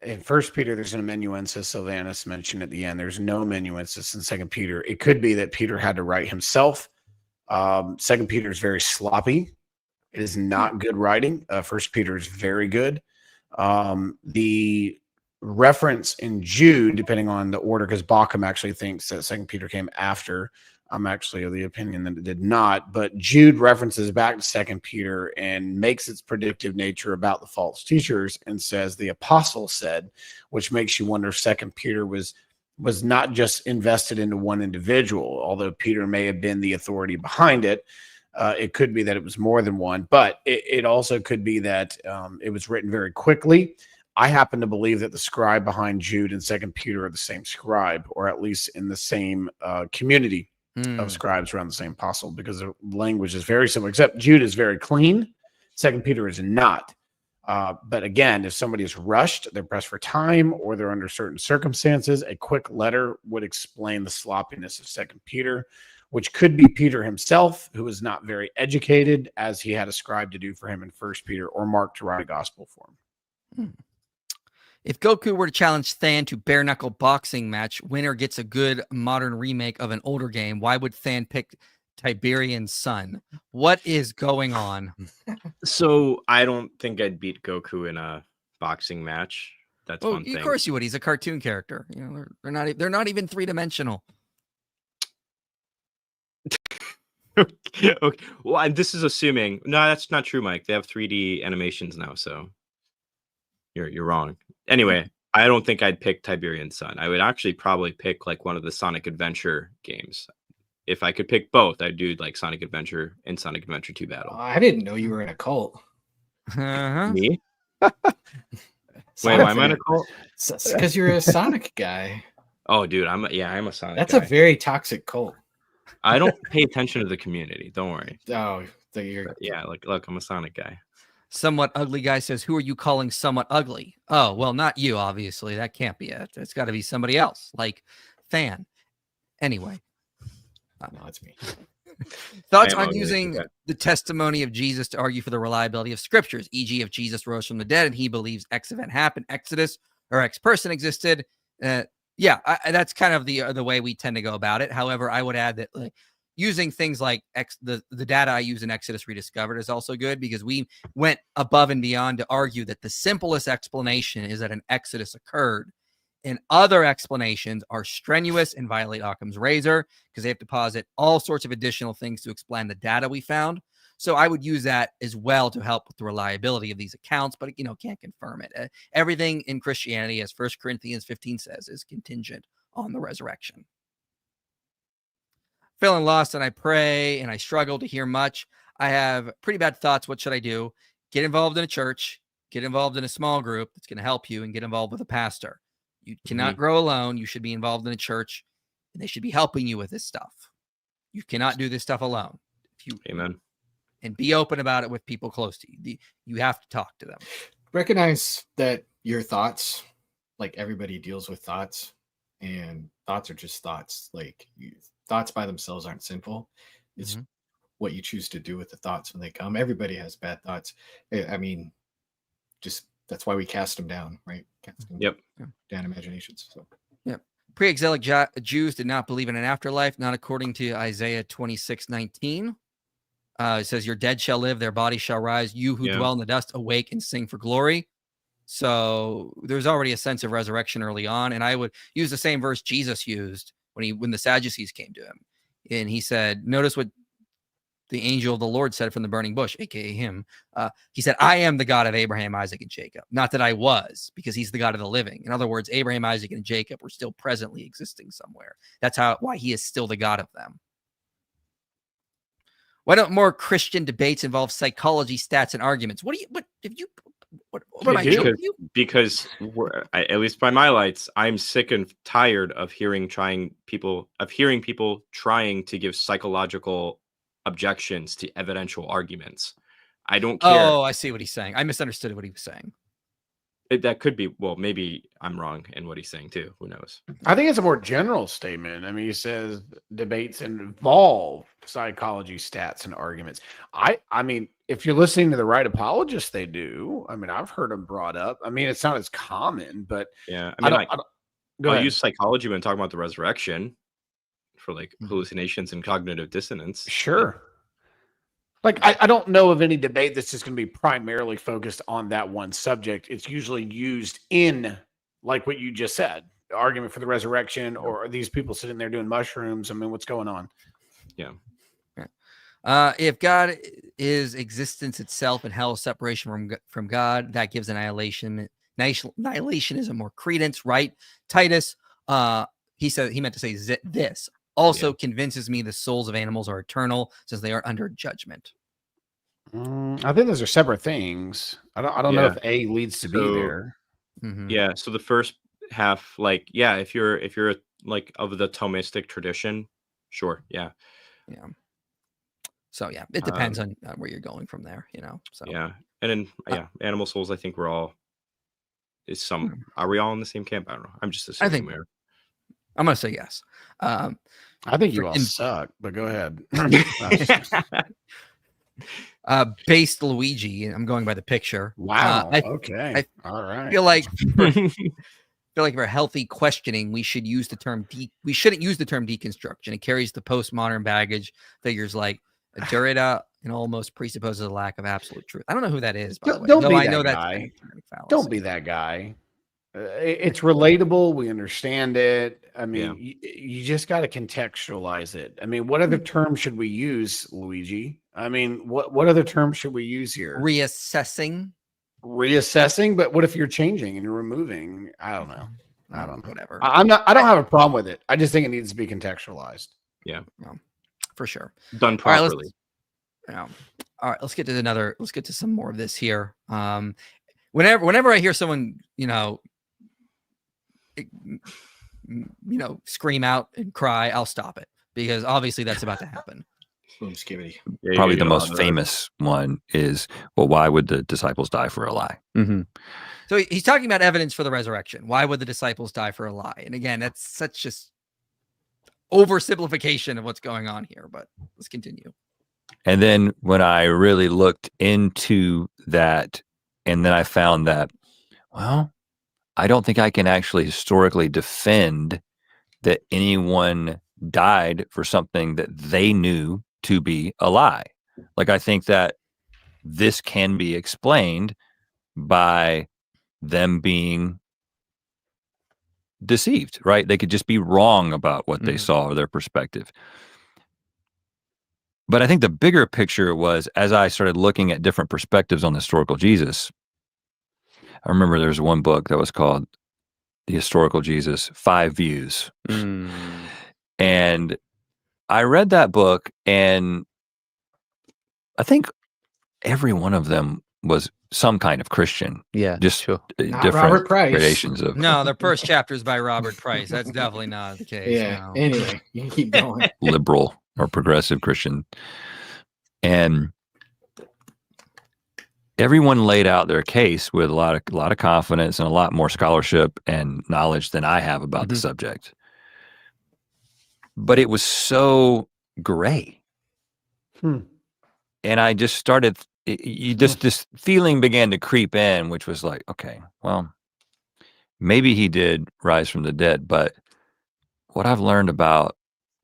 In 1 Peter, there's an amanuensis Sylvanus mentioned at the end. There's no amanuensis in 2 Peter. It could be that Peter had to write himself. 2 Peter is very sloppy. It is not good writing. 1 Peter is very good. The reference in Jude, depending on the order, because Bauckham actually thinks that 2 Peter came after. I'm actually of the opinion that it did not, but Jude references back to 2 Peter and makes its predictive nature about the false teachers and says the apostle said, which makes you wonder if 2 Peter was not just invested into one individual, although Peter may have been the authority behind it. It could be that it was more than one, but it also could be that it was written very quickly. I happen to believe that the scribe behind Jude and 2 Peter are the same scribe, or at least in the same community of scribes around the same apostle, because the language is very similar, except Jude is very clean. 2 Peter is not. But again, if somebody is rushed, they're pressed for time, or they're under certain circumstances, a quick letter would explain the sloppiness of Second Peter, which could be Peter himself, who was not very educated, as he had a scribe to do for him in First Peter, or Mark to write a gospel for him. If Goku were to challenge Than to bare knuckle boxing match, winner gets a good modern remake of an older game. Why would Than pick Tiberian's son? What is going on? So I don't think I'd beat Goku in a boxing match. That's one thing. Of course you would. He's a cartoon character. You know, they're not even 3-dimensional. Okay. Well, this is assuming. No, that's not true, Mike. They have 3D animations now, so you're wrong. Anyway, I don't think I'd pick Tiberian's son. I would actually probably pick like one of the Sonic Adventure games. If I could pick both, I'd do like Sonic Adventure and Sonic Adventure 2 Battle. I didn't know you were in a cult. Me? Wait, why am I in a cult? Because you're a Sonic guy. Oh, dude, I'm a Sonic That's guy. a very toxic cult. I don't pay attention to the community. Don't worry. Oh, so you're But yeah, look, I'm a Sonic guy. Somewhat Ugly Guy says, who are you calling somewhat ugly? Oh, well, not you, obviously. That can't be it. It's got to be somebody else, like Than. Anyway. no, it's me. Thoughts I am on ugly, using okay. the testimony of Jesus to argue for the reliability of scriptures, e.g., if Jesus rose from the dead and he believes X event happened, Exodus, or X person existed. That's kind of the way we tend to go about it. However, I would add that using things like the data I use in Exodus Rediscovered is also good, because we went above and beyond to argue that the simplest explanation is that an Exodus occurred. And other explanations are strenuous and violate Occam's razor, because they have to posit all sorts of additional things to explain the data we found. So I would use that as well to help with the reliability of these accounts, but can't confirm it. Everything in Christianity, as 1 Corinthians 15 says, is contingent on the resurrection. Feeling lost, and I pray and I struggle to hear much. I have pretty bad thoughts. What should I do? Get involved in a church, get involved in a small group that's going to help you, and get involved with a pastor. You cannot grow alone. You should be involved in a church, and they should be helping you with this stuff. You cannot do this stuff alone. Amen. And be open about it with people close to you. You have to talk to them. Recognize that your thoughts, like everybody deals with thoughts, and thoughts are just thoughts. Thoughts by themselves aren't sinful. It's what you choose to do with the thoughts when they come. Everybody has bad thoughts. I mean, that's why we cast them down, right? Cast them down imaginations. So. Yep. Pre-exilic Jews did not believe in an afterlife, not according to Isaiah 26:19. It says, your dead shall live, their bodies shall rise. You who dwell in the dust, awake and sing for glory. So there's already a sense of resurrection early on. And I would use the same verse Jesus used when the Sadducees came to him. And he said, notice what the angel of the Lord said from the burning bush, aka him. He said, I am the God of Abraham, Isaac, and Jacob. Not that I was, because he's the God of the living. In other words, Abraham, Isaac, and Jacob were still presently existing somewhere. That's why he is still the God of them. Why don't more Christian debates involve psychology, stats, and arguments? Because at least by my lights, I'm sick and tired of hearing people trying to give psychological objections to evidential arguments. I don't care. Oh, I see what he's saying. I misunderstood what he was saying. That could be, well, maybe I'm wrong in what he's saying too. Who knows? I think it's a more general statement. I mean, he says debates involve psychology, stats, and arguments. I mean, if you're listening to the right apologists, they do. I mean, I've heard them brought up. I mean, it's not as common, but yeah. I mean, I'll use psychology when talking about the resurrection for like hallucinations and cognitive dissonance. Sure. Like, I don't know of any debate that's just going to be primarily focused on that one subject. It's usually used in, like what you just said, the argument for the resurrection, or are these people sitting there doing mushrooms? I mean, what's going on? Yeah. If God is existence itself and hell is separation from God, that gives annihilationism more credence, right? Titus, he meant to say this. Also convinces me the souls of animals are eternal, since they are under judgment. I think those are separate things. I don't know if A leads to B there. Yeah. So the first half, if you're like of the Thomistic tradition, sure. Yeah. Yeah. So it depends on where you're going from there, So yeah. And then animal souls. I think we're all Are we all in the same camp? I don't know. I'm just assuming think- we are. I'm gonna say yes. I think you all suck, but go ahead. Based Luigi, I'm going by the picture. Wow. I All right. feel like for healthy questioning, we shouldn't use the term deconstruction. It carries the postmodern baggage. Figures like Derrida and almost presupposes a lack of absolute truth. I don't know who that is, by the way. Don't Though be I that know guy. that's Don't be that guy. It's relatable. We understand it. I mean, you just got to contextualize it. I mean, what other term should we use, Luigi? I mean, what other term should we use here? Reassessing, but what if you're changing and you're removing? I don't know. Whatever. I don't have a problem with it. I just think it needs to be contextualized. Yeah, for sure. Done properly. All right, let's get to some more of this here. Whenever I hear someone, scream out and cry, I'll stop it, because obviously that's about to happen. Boom, skibbity. Probably the most famous one is, well, why would the disciples die for a lie? Mm-hmm. So he's talking about evidence for the resurrection. Why would the disciples die for a lie? And again, that's such just oversimplification of what's going on here, but let's continue. And then when I really looked into that, and then I found that, well, I don't think I can actually historically defend that anyone died for something that they knew to be a lie. Like, I think that this can be explained by them being deceived, right? They could just be wrong about what they saw or their perspective. But I think the bigger picture was, as I started looking at different perspectives on the historical Jesus, I remember there's one book that was called The Historical Jesus, 5 Views. And I read that book, and I think every one of them was some kind of Christian. Yeah, just sure. different Robert Price. gradations of No, the first chapter is by Robert Price. That's definitely not the case. Yeah. No. Anyway, you can keep going. liberal or progressive Christian. And everyone laid out their case with a lot of confidence and a lot more scholarship and knowledge than I have about the subject. But it was so gray. And I just started, this feeling began to creep in, which was like, okay, well, maybe he did rise from the dead, but what I've learned about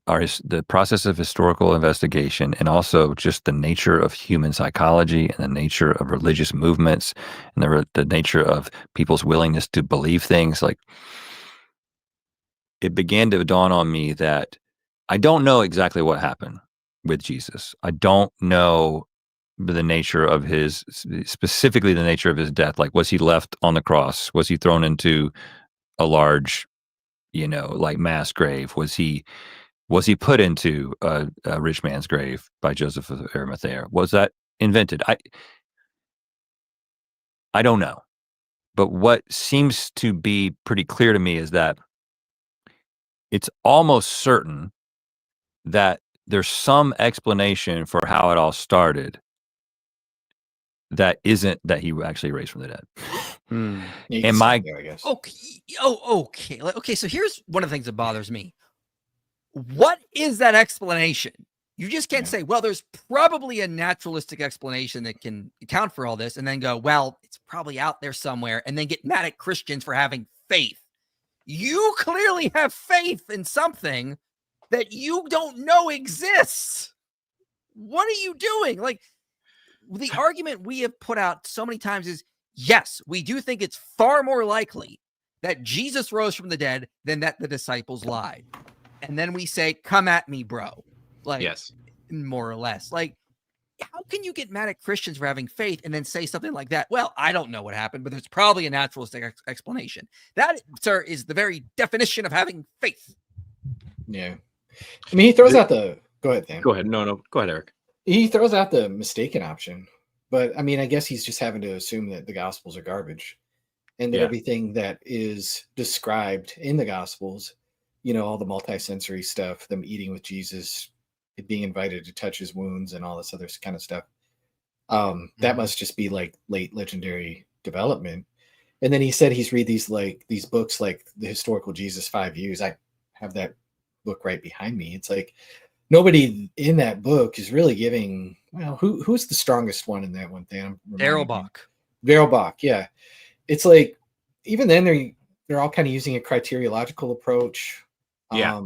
the process of historical investigation, and also just the nature of human psychology and the nature of religious movements and the nature of people's willingness to believe things, like, it began to dawn on me that I don't know exactly what happened with Jesus. I don't know the nature of specifically the nature of his death. Like, was he left on the cross? Was he thrown into a large, like mass grave? Was he put into a rich man's grave by Joseph of Arimathea? Was that invented? I don't know. But what seems to be pretty clear to me is that it's almost certain that there's some explanation for how it all started that isn't that he actually raised from the dead. I guess. Okay. Okay, so here's one of the things that bothers me. What is that explanation? You just can't say, well, there's probably a naturalistic explanation that can account for all this, and then go, well, it's probably out there somewhere, and then get mad at Christians for having faith. You clearly have faith in something that you don't know exists. What are you doing? Like, the argument we have put out so many times is, yes, we do think it's far more likely that Jesus rose from the dead than that the disciples lied. And then we say, come at me, bro. Like, yes, more or less. Like, how can you get mad at Christians for having faith and then say something like that? Well, I don't know what happened, but there's probably a naturalistic explanation. That, sir, is the very definition of having faith. Yeah. I mean, he throws out the... Go ahead, Dan. Go ahead. No. Go ahead, Eric. He throws out the mistaken option. But, I mean, I guess he's just having to assume that the Gospels are garbage. And that everything that is described in the Gospels, all the multi-sensory stuff, them eating with Jesus, being invited to touch his wounds and all this other kind of stuff, That must just be like late legendary development. And then he said he's read these books like The Historical Jesus 5 Views. I have that book right behind me. It's like nobody in that book is really giving, well, who's the strongest one in that one thing? Daryl Bach. Daryl Bach, yeah. It's like even then they're all kind of using a criteriological approach. Yeah.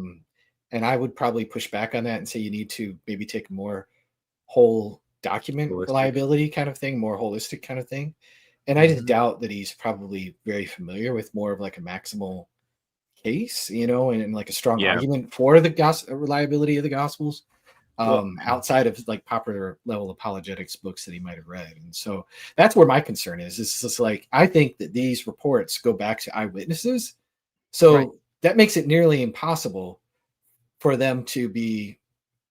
And I would probably push back on that and say you need to maybe take a more whole document reliability kind of thing, more holistic kind of thing. And I just doubt that he's probably very familiar with more of like a maximal case, and like a strong argument for the reliability of the Gospels, outside of like popular level apologetics books that he might have read. And so that's where my concern is. It's just like, I think that these reports go back to eyewitnesses. So that makes it nearly impossible for them to be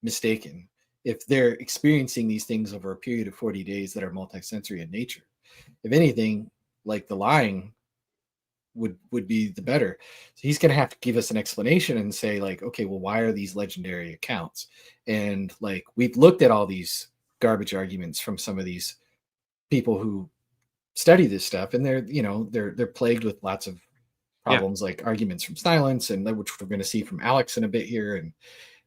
mistaken if they're experiencing these things over a period of 40 days that are multisensory in nature. If anything, like the lying would be the better. So he's going to have to give us an explanation and say like, okay, well, why are these legendary accounts? And like, we've looked at all these garbage arguments from some of these people who study this stuff, and they're plagued with lots of problems, like arguments from silence, and which we're going to see from Alex in a bit here, and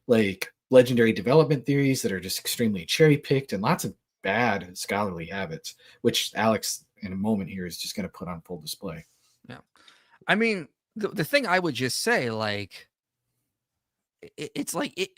like legendary development theories that are just extremely cherry picked, and lots of bad scholarly habits, which Alex in a moment here is just going to put on full display. Yeah. I mean, the thing I would just say, like, it's like,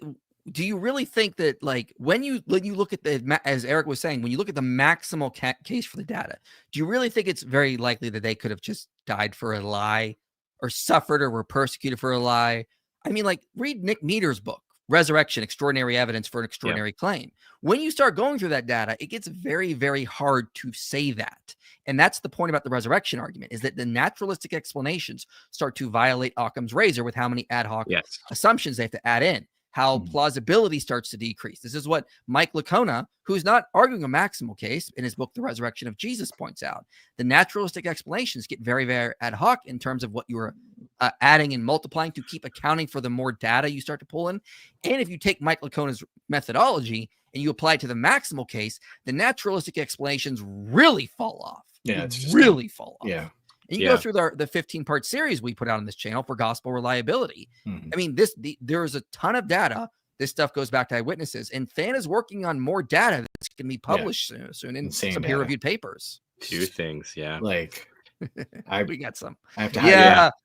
do you really think that, like, when you look at as Eric was saying, when you look at the maximal case for the data, do you really think it's very likely that they could have just died for a lie, or suffered or were persecuted for a lie? I mean, like, read Nick Meter's book, Resurrection, Extraordinary Evidence for an Extraordinary Claim. When you start going through that data, it gets very, very hard to say that. And that's the point about the resurrection argument, is that the naturalistic explanations start to violate Occam's razor with how many ad hoc assumptions they have to add in, how plausibility starts to decrease. This is what Mike Licona, who's not arguing a maximal case in his book, The Resurrection of Jesus, points out. The naturalistic explanations get very, very ad hoc in terms of what you are adding and multiplying to keep accounting for the more data you start to pull in. And if you take Mike Licona's methodology and you apply it to the maximal case, the naturalistic explanations really fall off. Yeah, it's just really fall off. Yeah. And you go through the 15-part series we put out on this channel for gospel reliability. I mean, there's a ton of data. This stuff goes back to eyewitnesses, and Fan is working on more data that's going to be published soon in some peer-reviewed papers. Two things, like we got some. I have to Oh,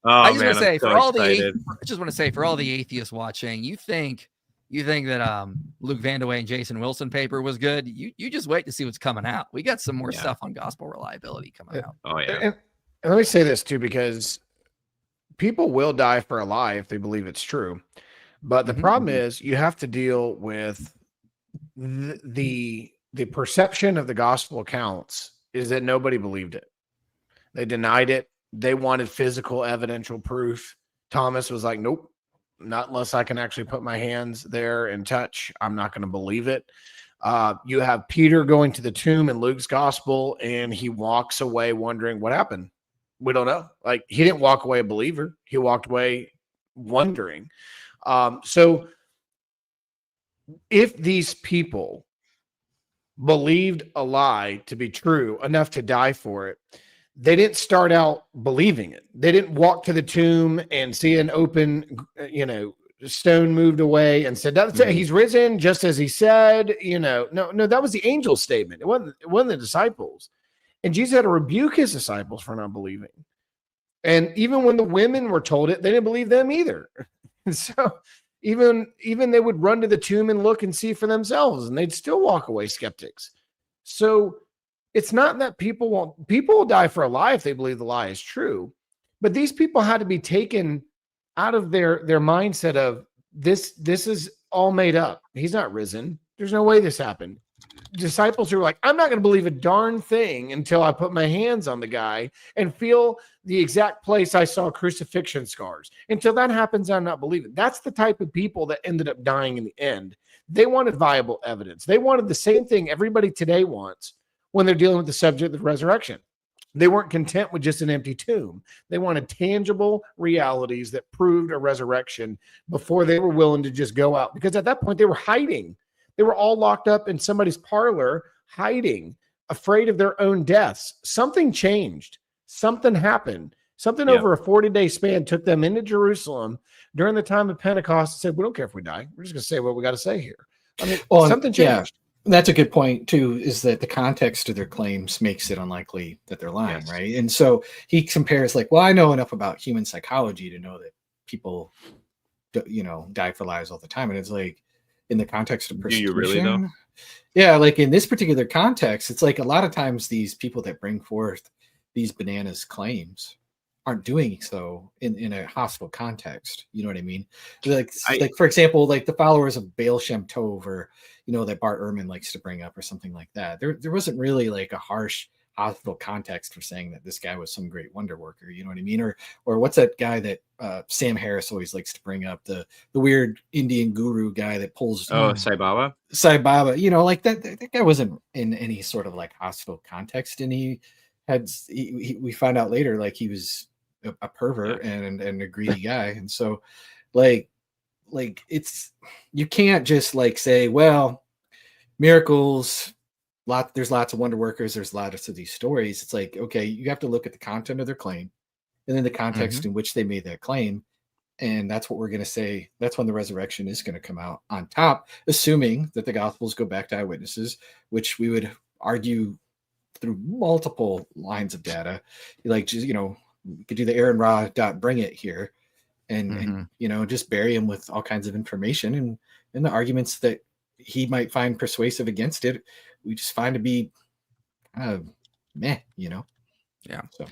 I just man, want to say I'm for so all excited. for all the atheists watching, you think that Luke Vandewey and Jason Wilson paper was good? You just wait to see what's coming out. We got some more stuff on gospel reliability coming out. Oh yeah. And let me say this too, because people will die for a lie if they believe it's true. But the problem is you have to deal with the perception of the gospel accounts is that nobody believed it. They denied it. They wanted physical evidential proof. Thomas was like, nope, not unless I can actually put my hands there and touch. I'm not going to believe it. You have Peter going to the tomb in Luke's gospel, and he walks away wondering what happened. We don't know. Like, he didn't walk away a believer. He walked away wondering. So if these people believed a lie to be true enough to die for it, they didn't start out believing it. They didn't walk to the tomb and see an open, stone moved away and said, "That's it. He's risen just as he said." No, that was the angel's statement. It wasn't the disciples. And Jesus had to rebuke his disciples for not believing. And even when the women were told it, they didn't believe them either. So even they would run to the tomb and look and see for themselves, and they'd still walk away skeptics. So it's not that people will die for a lie if they believe the lie is true, but these people had to be taken out of their mindset of this is all made up. He's not risen. There's no way this happened. Disciples who were like, I'm not going to believe a darn thing until I put my hands on the guy and feel the exact place I saw crucifixion scars. Until that happens, I'm not believing. That's the type of people that ended up dying in the end. They wanted viable evidence. They wanted the same thing everybody today wants when they're dealing with the subject of resurrection. They weren't content with just an empty tomb. They wanted tangible realities that proved a resurrection before they were willing to just go out. Because at that point, they were hiding. They were all locked up in somebody's parlor hiding, afraid of their own deaths. Something changed. Something happened. Something over a 40-day span took them into Jerusalem during the time of Pentecost and said, we don't care if we die. We're just going to say what we got to say here. I mean, something changed. Yeah, that's a good point, too, is that the context of their claims makes it unlikely that they're lying, right? And so he compares like, well, I know enough about human psychology to know that people, die for lies all the time. And it's like, in the context of persecution. Do you really, though? Yeah, like in this particular context, it's like a lot of times these people that bring forth these bananas claims aren't doing so in a hostile context. You know what I mean? Like for example, like the followers of Baal Shem Tov, or that Bart Ehrman likes to bring up, or something like that. There wasn't really like a harsh hostile context for saying that this guy was some great wonder worker. You know what I mean? Or what's that guy that Sam Harris always likes to bring up, the weird Indian guru guy that pulls Sai Baba. Like that guy wasn't in any sort of like hostile context, and we found out later like he was a pervert and a greedy guy. And so like it's, you can't just like say, well, miracles, there's lots of wonder workers, there's lots of these stories. It's like, okay, you have to look at the content of their claim and then the context in which they made that claim. And that's what we're going to say. That's when the resurrection is going to come out on top, assuming that the Gospels go back to eyewitnesses, which we would argue through multiple lines of data. Like, just, we could do the Aaron Ra bring it here and just bury him with all kinds of information and the arguments that he might find persuasive against it, we just find to be kind of meh, Yeah. So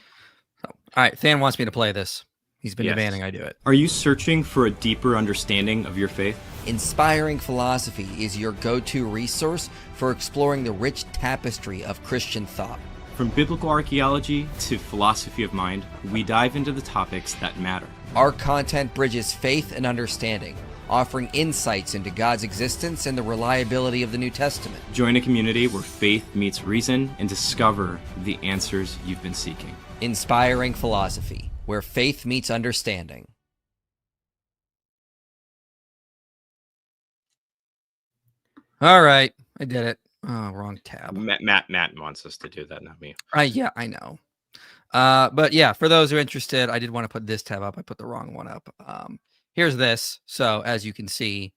all right. Than wants me to play this. He's been demanding I do it. Are you searching for a deeper understanding of your faith? Inspiring Philosophy is your go-to resource for exploring the rich tapestry of Christian thought. From biblical archaeology to philosophy of mind, we dive into the topics that matter. Our content bridges faith and understanding, offering insights into God's existence and the reliability of the New Testament. Join a community where faith meets reason and discover the answers you've been seeking. Inspiring Philosophy, where faith meets understanding. All right, I did it. Oh, wrong tab. Matt wants us to do that, not me. Yeah, I know. But yeah, for those who are interested, I did want to put this tab up. I put the wrong one up. Here's this. So as you can see,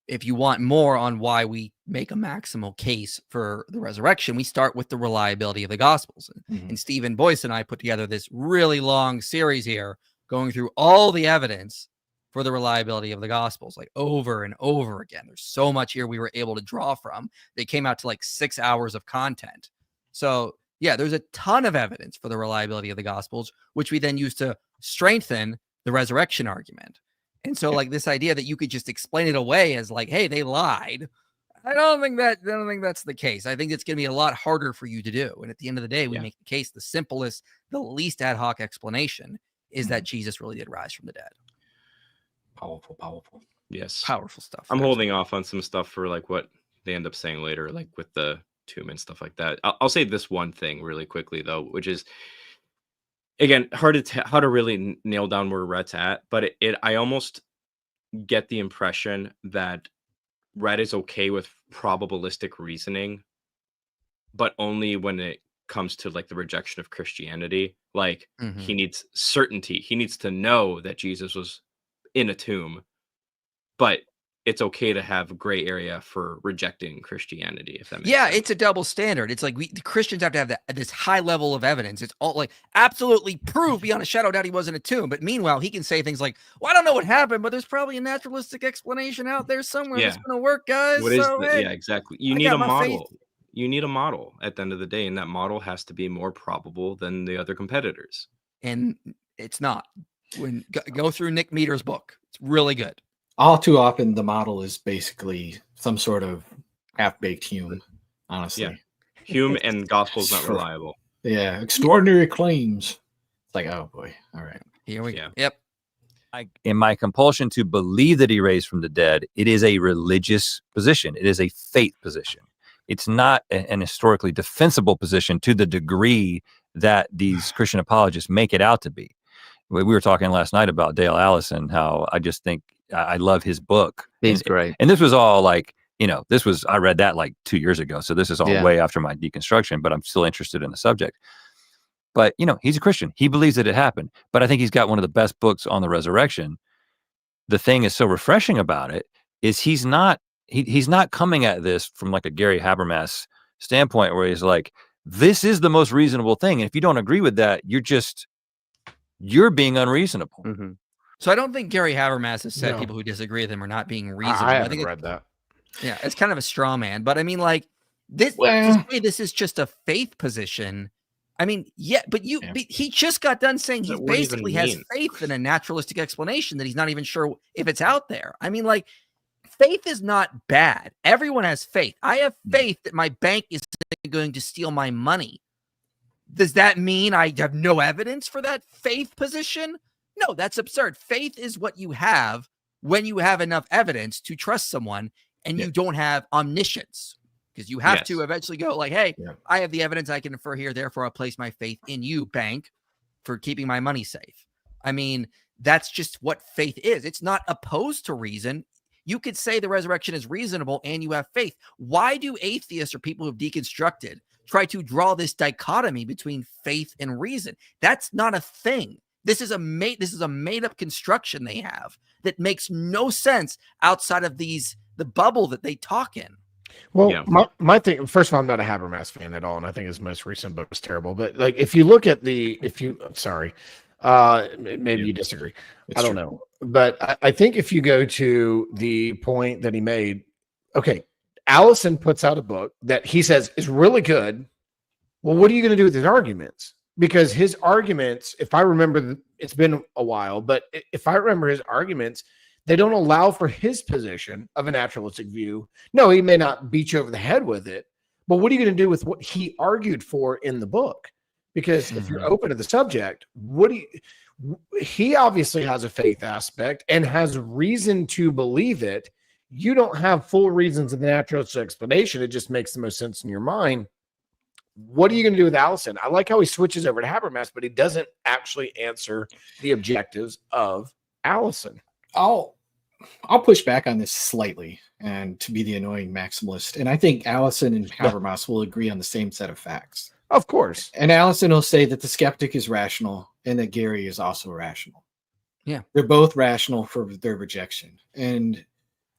if you want more on why we make a maximal case for the resurrection, we start with the reliability of the Gospels. And Stephen Boyce and I put together this really long series here, going through all the evidence for the reliability of the Gospels, like over and over again. There's so much here we were able to draw from. They came out to like 6 hours of content. So yeah, there's a ton of evidence for the reliability of the Gospels, which we then use to strengthen the resurrection argument. And so like this idea that you could just explain it away as like, hey, they lied. I don't think that's the case. I think it's going to be a lot harder for you to do. And at the end of the day, we make the case the simplest, the least ad hoc explanation is that Jesus really did rise from the dead. Powerful. Yes. Powerful stuff. I'm holding off on some stuff for like what they end up saying later, like with the tomb and stuff like that. I'll say this one thing really quickly though, which is, again, hard to really nail down where Rhett's at, but I almost get the impression that Rhett is okay with probabilistic reasoning, but only when it comes to like the rejection of Christianity. Like he needs certainty. He needs to know that Jesus was in a tomb, but it's okay to have gray area for rejecting Christianity, if that makes sense. It's a double standard. It's like the Christians have to have this high level of evidence. It's all like absolutely prove beyond a shadow of doubt he was in a tomb. But meanwhile, he can say things like, well, I don't know what happened, but there's probably a naturalistic explanation out there somewhere that's going to work, guys. Yeah, exactly. You need a model. You need a model at the end of the day, and that model has to be more probable than the other competitors. And it's not. Go through Nick Meter's book. It's really good. All too often, the model is basically some sort of half-baked Hume, honestly. Yeah. Hume and gospel's not reliable. Yeah, extraordinary claims. It's like, oh boy, all right. Here we go. Yep. In my compulsion to believe that he raised from the dead, it is a religious position. It is a faith position. It's not an historically defensible position to the degree that these Christian apologists make it out to be. We were talking last night about Dale Allison, how I just think I love his book. He's great. And this was all like I read that like 2 years ago. So this is all way after my deconstruction, but I'm still interested in the subject. But, he's a Christian. He believes that it happened. But I think he's got one of the best books on the resurrection. The thing is so refreshing about it is he's not coming at this from like a Gary Habermas standpoint where he's like, this is the most reasonable thing. And if you don't agree with that, you're being unreasonable. Mm-hmm. So I don't think Gary Habermas has said No. people who disagree with him are not being reasonable. I haven't think read that. Yeah, it's kind of a straw man. But I mean, like, this is just a faith position. I mean, but he just got done saying he basically has faith in a naturalistic explanation that he's not even sure if it's out there. I mean, like, faith is not bad. Everyone has faith. I have faith that my bank is going to steal my money. Does that mean I have no evidence for that faith position? No, that's absurd. Faith is what you have when you have enough evidence to trust someone and you don't have omniscience. Because you have to eventually go like, hey, I have the evidence I can infer here. Therefore, I'll place my faith in you, bank, for keeping my money safe. I mean, that's just what faith is. It's not opposed to reason. You could say the resurrection is reasonable and you have faith. Why do atheists or people who've deconstructed try to draw this dichotomy between faith and reason? That's not a thing. This is a made up construction they have that makes no sense outside of the bubble that they talk in. Well, my thing, first of all, I'm not a Habermas fan at all, and I think his most recent book was terrible. But like, if you look at maybe you disagree. I don't know. But I think if you go to the point that he made, okay, Allison puts out a book that he says is really good. Well, what are you going to do with his arguments? Because his arguments, if I remember, it's been a while, but if I remember his arguments, they don't allow for his position of a naturalistic view. No, he may not beat you over the head with it, but what are you going to do with what he argued for in the book? Because if you're open to the subject, he obviously has a faith aspect and has reason to believe it. You don't have full reasons of the naturalistic explanation. It just makes the most sense in your mind. What are you going to do with Allison? I like how he switches over to Habermas, but he doesn't actually answer the objectives of Allison. I'll push back on this slightly and to be the annoying maximalist. And I think Allison and Habermas will agree on the same set of facts. Of course. And Allison will say that the skeptic is rational and that Gary is also rational. Yeah. They're both rational for their rejection. And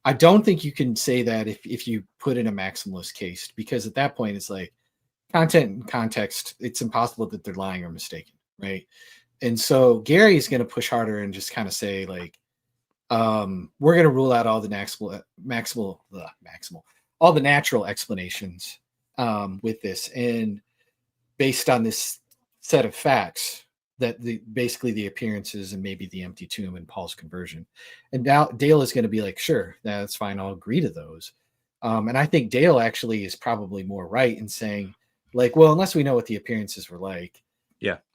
I don't think you can say that if you put in a maximalist case, because at that point it's like content and context, it's impossible that they're lying or mistaken, right? And so Gary is going to push harder and just kind of say like, we're going to rule out all the all the natural explanations with this, and based on this set of facts that basically the appearances and maybe the empty tomb and Paul's conversion. And now Dale is going to be like, sure, that's fine, I'll agree to those. And I think Dale actually is probably more right in saying like, well, unless we know what the appearances were like,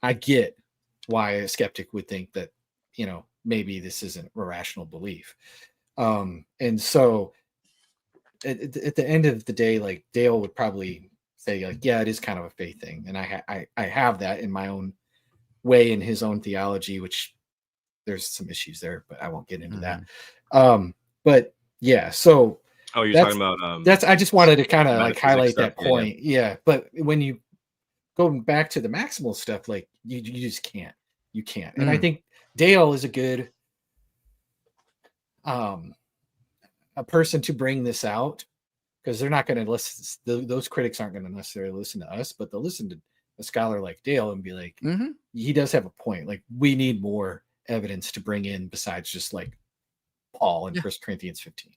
I get why a skeptic would think that, maybe this isn't a rational belief. And so at the end of the day, like Dale would probably say like, yeah, it is kind of a faith thing. And I have that in my own way in his own theology, which there's some issues there, but I won't get into that. But yeah, so you're talking about I just wanted to kind of like highlight that point. Yeah. But when you go back to the maximal stuff, like you just can't. You can't. And I think Dale is a good a person to bring this out, because they're not going to listen. Those critics aren't going to necessarily listen to us, but they'll listen to a scholar like Dale and be like, he does have a point. Like we need more evidence to bring in besides just like Paul in 1 Corinthians 15.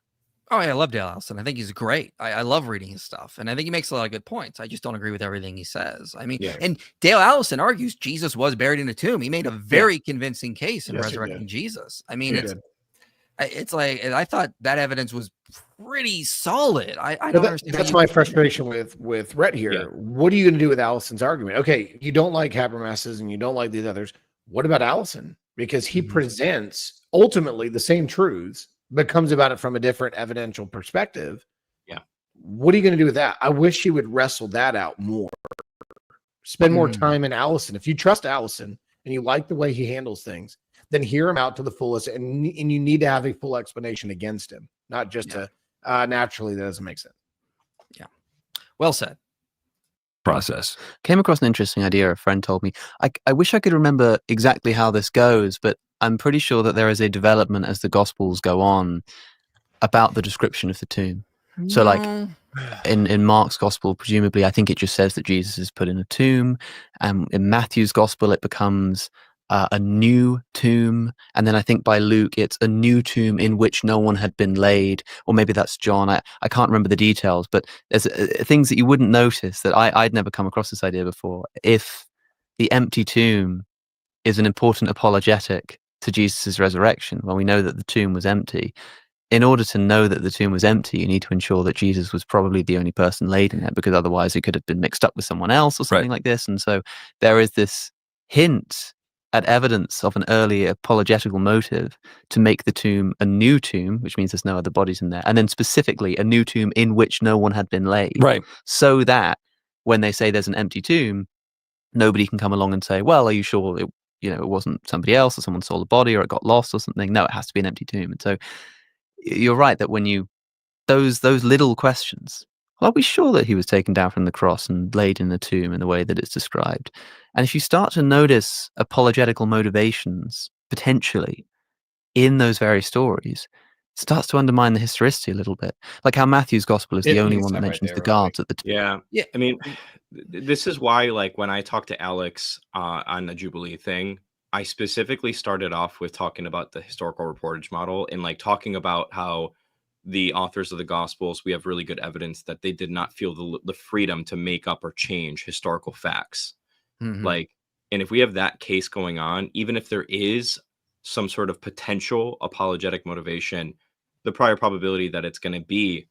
Oh, yeah, I love Dale Allison. I think he's great. I love reading his stuff, and I think he makes a lot of good points. I just don't agree with everything he says. I mean, and Dale Allison argues Jesus was buried in a tomb. He made a very convincing case in resurrecting Jesus. I mean, it's like, I thought that evidence was pretty solid. I don't understand. That's my frustration with Rhett here. Yeah. What are you going to do with Allison's argument? Okay, you don't like Habermas's and you don't like these others. What about Allison? Because he presents ultimately the same truths, but comes about it from a different evidential perspective. Yeah. What are you going to do with that? I wish he would wrestle that out more. Spend more time in Allison. If you trust Allison and you like the way he handles things, then hear him out to the fullest. And you need to have a full explanation against him, not just a naturally that doesn't make sense. Well said. Process. Came across an interesting idea. A friend told me. I wish I could remember exactly how this goes, but I'm pretty sure that there is a development as the Gospels go on about the description of the tomb. So, like in Mark's Gospel, presumably, I think it just says that Jesus is put in a tomb, and in Matthew's Gospel, it becomes a new tomb, and then I think by Luke, it's a new tomb in which no one had been laid, or maybe that's John. I can't remember the details, but there's things that you wouldn't notice that I'd never come across this idea before. If the empty tomb is an important apologetic to Jesus' resurrection, well, we know that the tomb was empty. In order to know that the tomb was empty, you need to ensure that Jesus was probably the only person laid in it, because otherwise it could have been mixed up with someone else or something like this. And so there is this hint at evidence of an early apologetical motive to make the tomb a new tomb, which means there's no other bodies in there, and then specifically a new tomb in which no one had been laid. Right. So that when they say there's an empty tomb, nobody can come along and say, well, are you sure it wasn't somebody else, or someone stole the body, or it got lost or something? No, it has to be an empty tomb. And so you're right that when those little questions, are we sure that he was taken down from the cross and laid in the tomb in the way that it's described? And if you start to notice apologetical motivations potentially in those very stories, it starts to undermine the historicity a little bit. Like how Matthew's Gospel is the only one that mentions the guards at the tomb. Yeah. I mean, this is why, like, when I talked to Alex on the Jubilee thing, I specifically started off with talking about the historical reportage model and like talking about how the authors of the Gospels, we have really good evidence that they did not feel the freedom to make up or change historical facts. Like, and if we have that case going on, even if there is some sort of potential apologetic motivation, the prior probability that it's going to be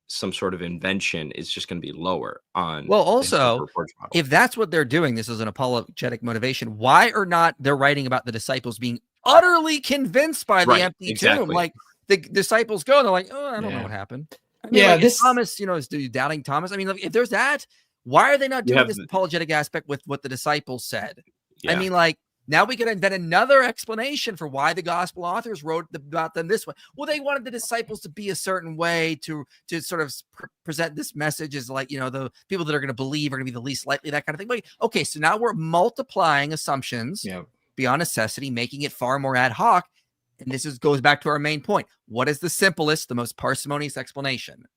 some sort of invention is just going to be lower on. Well, also, if that's what they're doing, this is an apologetic motivation. Why or not they're writing about the disciples being utterly convinced by the empty tomb? Like the disciples go, and they're like, "Oh, I don't know what happened." I mean, like, Thomas, is doubting Thomas. I mean, if there's that, why are they not doing this apologetic aspect with what the disciples said? I mean, like, now we can invent another explanation for why the gospel authors wrote about them this way. Well, they wanted the disciples to be a certain way to sort of present this message as like, the people that are going to believe are going to be the least likely, that kind of thing. But, okay, so now we're multiplying assumptions beyond necessity, making it far more ad hoc. And this goes back to our main point. What is the simplest, the most parsimonious explanation?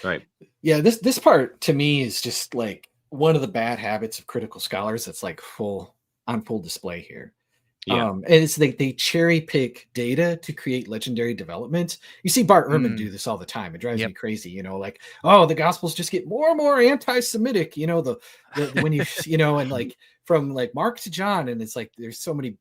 Right. Yeah, this part to me is just like one of the bad habits of critical scholars that's like on full display here. And it's they cherry pick data to create legendary development. You see Bart Ehrman do this all the time. It drives me crazy, like, oh, the Gospels just get more and more anti-Semitic, when you, and like from like Mark to John, and it's like there's so many.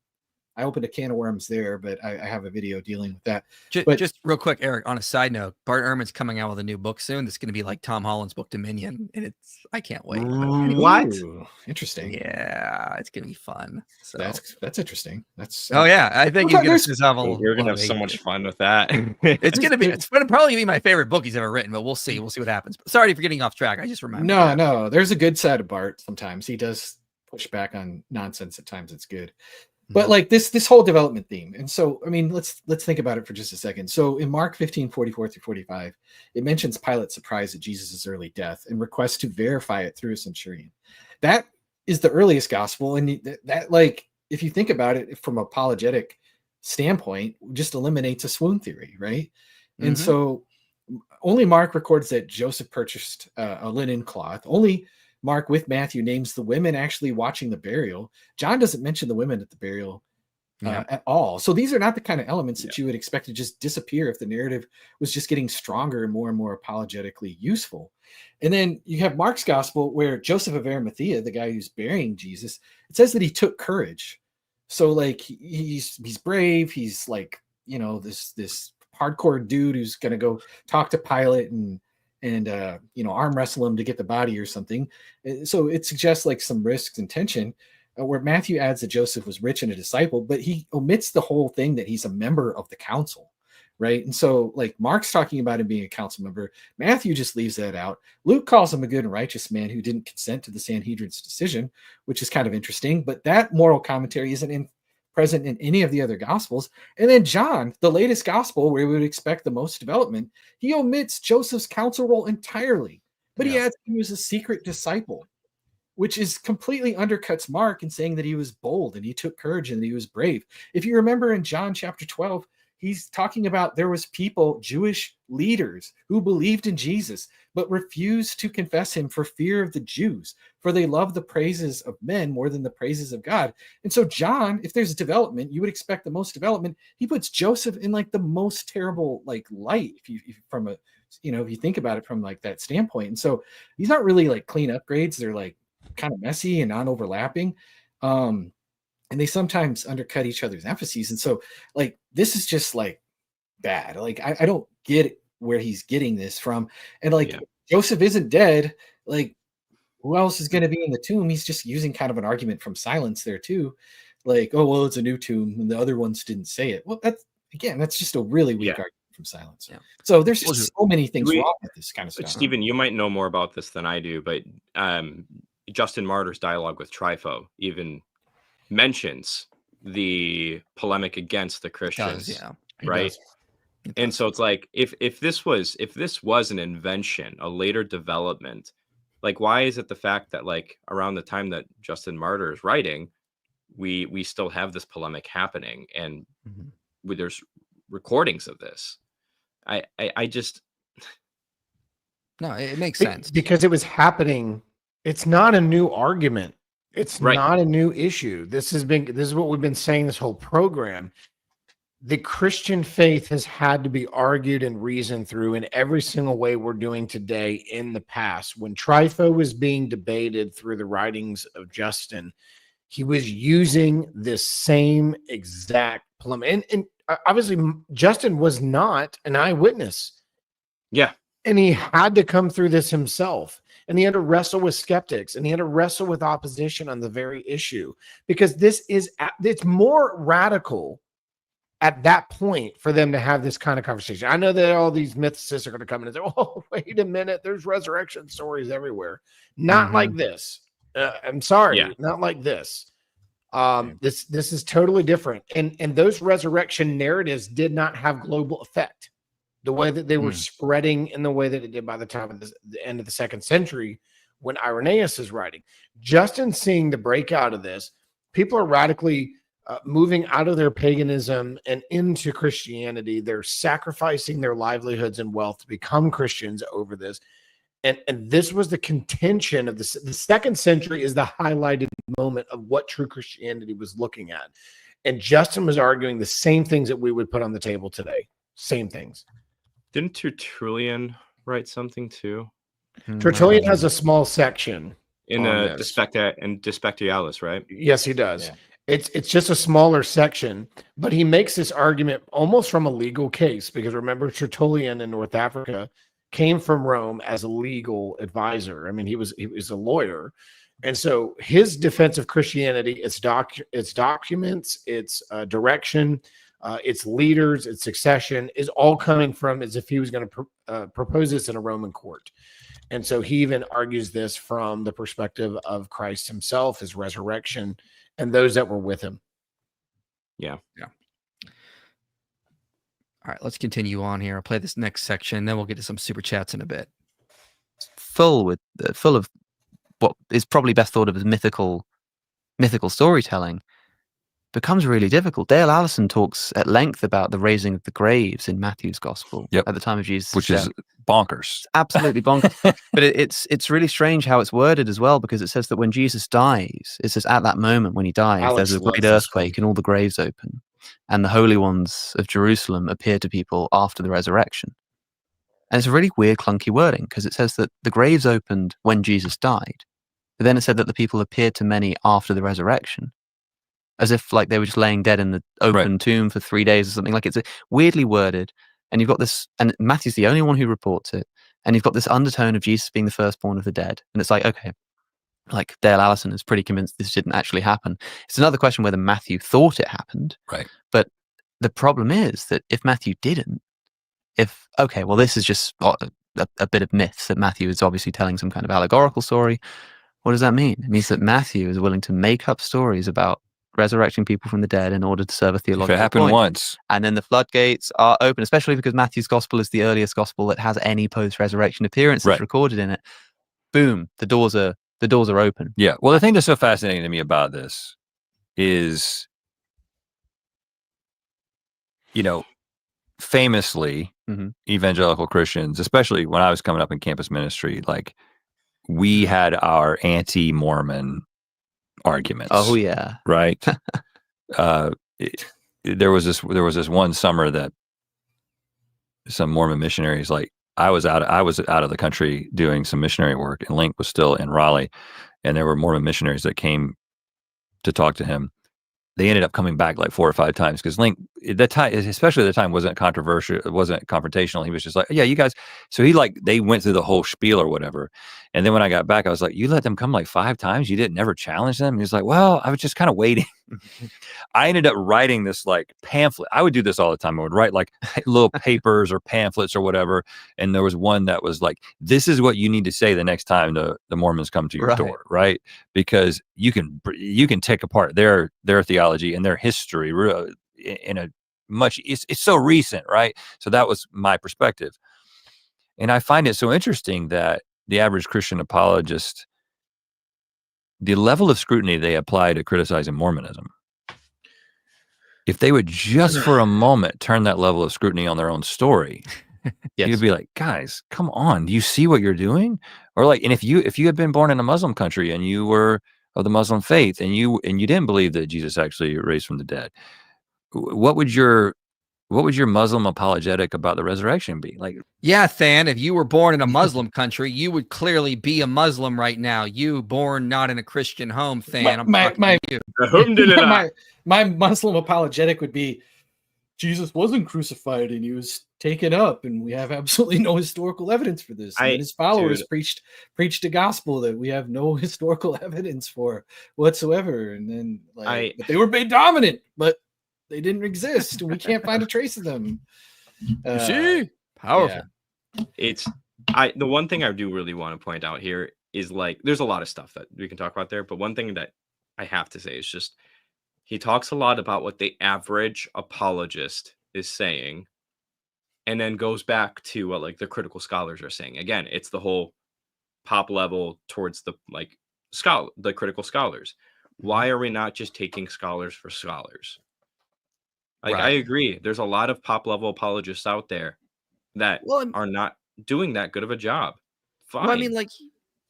I opened a can of worms there, but I have a video dealing with that. Just real quick, Eric, on a side note, Bart Ehrman's coming out with a new book soon. That's going to be like Tom Holland's book Dominion, and I can't wait. What? Ooh, interesting. Yeah, it's going to be fun. So that's interesting. That's I think he's going to have We're going to have so much fun with that. It's going to probably be my favorite book he's ever written, but we'll see. We'll see what happens. Sorry for getting off track. I just remember. No, there's a good side of Bart. Sometimes he does push back on nonsense. At times it's good. But like this whole development theme. And so, I mean, let's think about it for just a second. So in Mark 15:44-45, it mentions Pilate's surprise at Jesus' early death and requests to verify it through a centurion. That is the earliest gospel. And that, like, if you think about it from an apologetic standpoint, just eliminates a swoon theory, right? And so only Mark records that Joseph purchased a linen cloth. Only Mark with Matthew names the women actually watching the burial. John doesn't mention the women at the burial at all. So these are not the kind of elements that you would expect to just disappear if the narrative was just getting stronger and more apologetically useful. And then you have Mark's gospel where Joseph of Arimathea, the guy who's burying Jesus, it says that he took courage. So like he's brave. He's like, this hardcore dude who's going to go talk to Pilate and arm wrestle him to get the body or something. So it suggests like some risks and tension, where Matthew adds that Joseph was rich and a disciple, but he omits the whole thing that he's a member of the council, right? And so like Mark's talking about him being a council member. Matthew just leaves that out. Luke calls him a good and righteous man who didn't consent to the Sanhedrin's decision, which is kind of interesting, but that moral commentary isn't in present in any of the other gospels. And then John, the latest gospel where we would expect the most development, he omits Joseph's counsel role entirely, but he adds he was a secret disciple, which is completely undercuts Mark in saying that he was bold and he took courage and he was brave. If you remember in John chapter 12, he's talking about there was people, Jewish leaders, who believed in Jesus, but refused to confess him for fear of the Jews, for they love the praises of men more than the praises of God. And so John, if there's development, you would expect the most development. He puts Joseph in like the most terrible like light, if you from a, you know, if you think about it from like that standpoint. And so these aren't really like clean upgrades. They're like kind of messy and non-overlapping. And they sometimes undercut each other's emphases. And so like, this is just like bad. Like, I don't get where he's getting this from. And like, Joseph isn't dead. Like, who else is going to be in the tomb? He's just using kind of an argument from silence there too. Like, oh, well, it's a new tomb and the other ones didn't say it. Well, that's just a really weak argument from silence. Yeah. So there's just so many things wrong with this kind of stuff. Stephen, you might know more about this than I do, but Justin Martyr's dialogue with Trypho even mentions the polemic against the Christians, right? And so it's like, if this was an invention, a later development, like, why is it the fact that like around the time that Justin Martyr is writing, we still have this polemic happening, and there's recordings of this? I just no, it makes sense because it was happening. It's not a new argument. It's not a new issue. This is what we've been saying this whole program. The Christian faith has had to be argued and reasoned through in every single way we're doing today in the past. When Trypho was being debated through the writings of Justin, he was using this same exact polemic. And obviously, Justin was not an eyewitness. Yeah. And he had to come through this himself. And he had to wrestle with skeptics, and he had to wrestle with opposition on the very issue, because it's more radical at that point for them to have this kind of conversation. I know that all these mythicists are going to come in and say, oh, wait a minute, there's resurrection stories everywhere. Not like this. I'm sorry, not like this. This is totally different. And those resurrection narratives did not have global effect the way that they were spreading in the way that it did by the time of the end of the 2nd century when Irenaeus is writing. Justin seeing the breakout of this, people are radically moving out of their paganism and into Christianity. They're sacrificing their livelihoods and wealth to become Christians over this. And this was the contention of the 2nd century is the highlighted moment of what true Christianity was looking at. And Justin was arguing the same things that we would put on the table today. Same things. Didn't Tertullian write something too? Tertullian has a small section in De Spectalis, right? Yes, he does. Yeah. It's just a smaller section, but he makes this argument almost from a legal case, because remember, Tertullian in North Africa came from Rome as a legal advisor. I mean, he was a lawyer, and so his defense of Christianity, its documents, its direction, its leaders, its succession is all coming from as if he was going to propose this in a Roman court. And so he even argues this from the perspective of Christ himself, his resurrection, and those that were with him. Yeah. All right, let's continue on here. I'll play this next section, then we'll get to some super chats in a bit. Full of what is probably best thought of as mythical storytelling. Becomes really difficult. Dale Allison talks at length about the raising of the graves in Matthew's gospel at the time of Jesus' which is bonkers. Absolutely bonkers. But it's really strange how it's worded as well, because it says that when Jesus dies, it says at that moment when he dies, there's a great earthquake and all the graves open, and the holy ones of Jerusalem appear to people after the resurrection. And it's a really weird, clunky wording, because it says that the graves opened when Jesus died, but then it said that the people appeared to many after the resurrection, as if like they were just laying dead in the open tomb for 3 days or something. Like, it's weirdly worded, and you've got this, and Matthew's the only one who reports it, and you've got this undertone of Jesus being the firstborn of the dead, and it's like, okay, like Dale Allison is pretty convinced this didn't actually happen. It's another question whether Matthew thought it happened, right? But the problem is that if Matthew didn't, this is just a bit of myth that Matthew is obviously telling some kind of allegorical story. What does that mean? It means that Matthew is willing to make up stories about resurrecting people from the dead in order to serve a If theological it happened point. once, And then the floodgates are open, especially because Matthew's gospel is the earliest gospel that has any post-resurrection appearances Right. recorded in it. Boom, the doors are open. yeah. Well, the thing that's so fascinating to me about this is, famously, Mhm. evangelical Christians, especially when I was coming up in campus ministry, like we had our anti-Mormon arguments. Oh yeah. Right. There was this one summer that some Mormon missionaries, like I was out of the country doing some missionary work, and Link was still in Raleigh, and there were Mormon missionaries that came to talk to him. They ended up coming back like 4 or 5 times because Link, at that time, especially at the time, wasn't controversial, it wasn't confrontational. He was just like, yeah, you guys. So they went through the whole spiel or whatever. And then when I got back, I was like, you let them come like 5 times? You didn't never challenge them? And he was like, well, I was just kind of waiting. I ended up writing this like pamphlet. I would do this all the time. I would write like little papers or pamphlets or whatever. And there was one that was like, this is what you need to say the next time the Mormons come to your Right. door, right? Because you can take apart their theology and their history in a much, it's so recent, right? So that was my perspective. And I find it so interesting that the average Christian apologist, the level of scrutiny they apply to criticizing Mormonism, if they would just for a moment turn that level of scrutiny on their own story, Yes. you'd be like, guys, come on, do you see what you're doing? Or like, and if you had been born in a Muslim country and you were of the Muslim faith and you didn't believe that Jesus actually raised from the dead, what would your Muslim apologetic about the resurrection be? Like, Yeah, Than, if you were born in a Muslim country, you would clearly be a Muslim right now. You born not in a Christian home, Than. I'm talking to you. Whom did it not? my Muslim apologetic would be, Jesus wasn't crucified and he was taken up, and we have absolutely no historical evidence for this. And then his followers preached a gospel that we have no historical evidence for whatsoever. And then but they were made dominant, but they didn't exist, and we can't find a trace of them. See? Powerful. Yeah. The one thing I do really want to point out here is like there's a lot of stuff that we can talk about there, but one thing that I have to say is just he talks a lot about what the average apologist is saying, and then goes back to what like the critical scholars are saying. Again, it's the whole pop level towards the the critical scholars. Why are we not just taking scholars for scholars? Like, Right. I agree. There's a lot of pop level apologists out there that are not doing that good of a job. Fine. Well, I mean, like,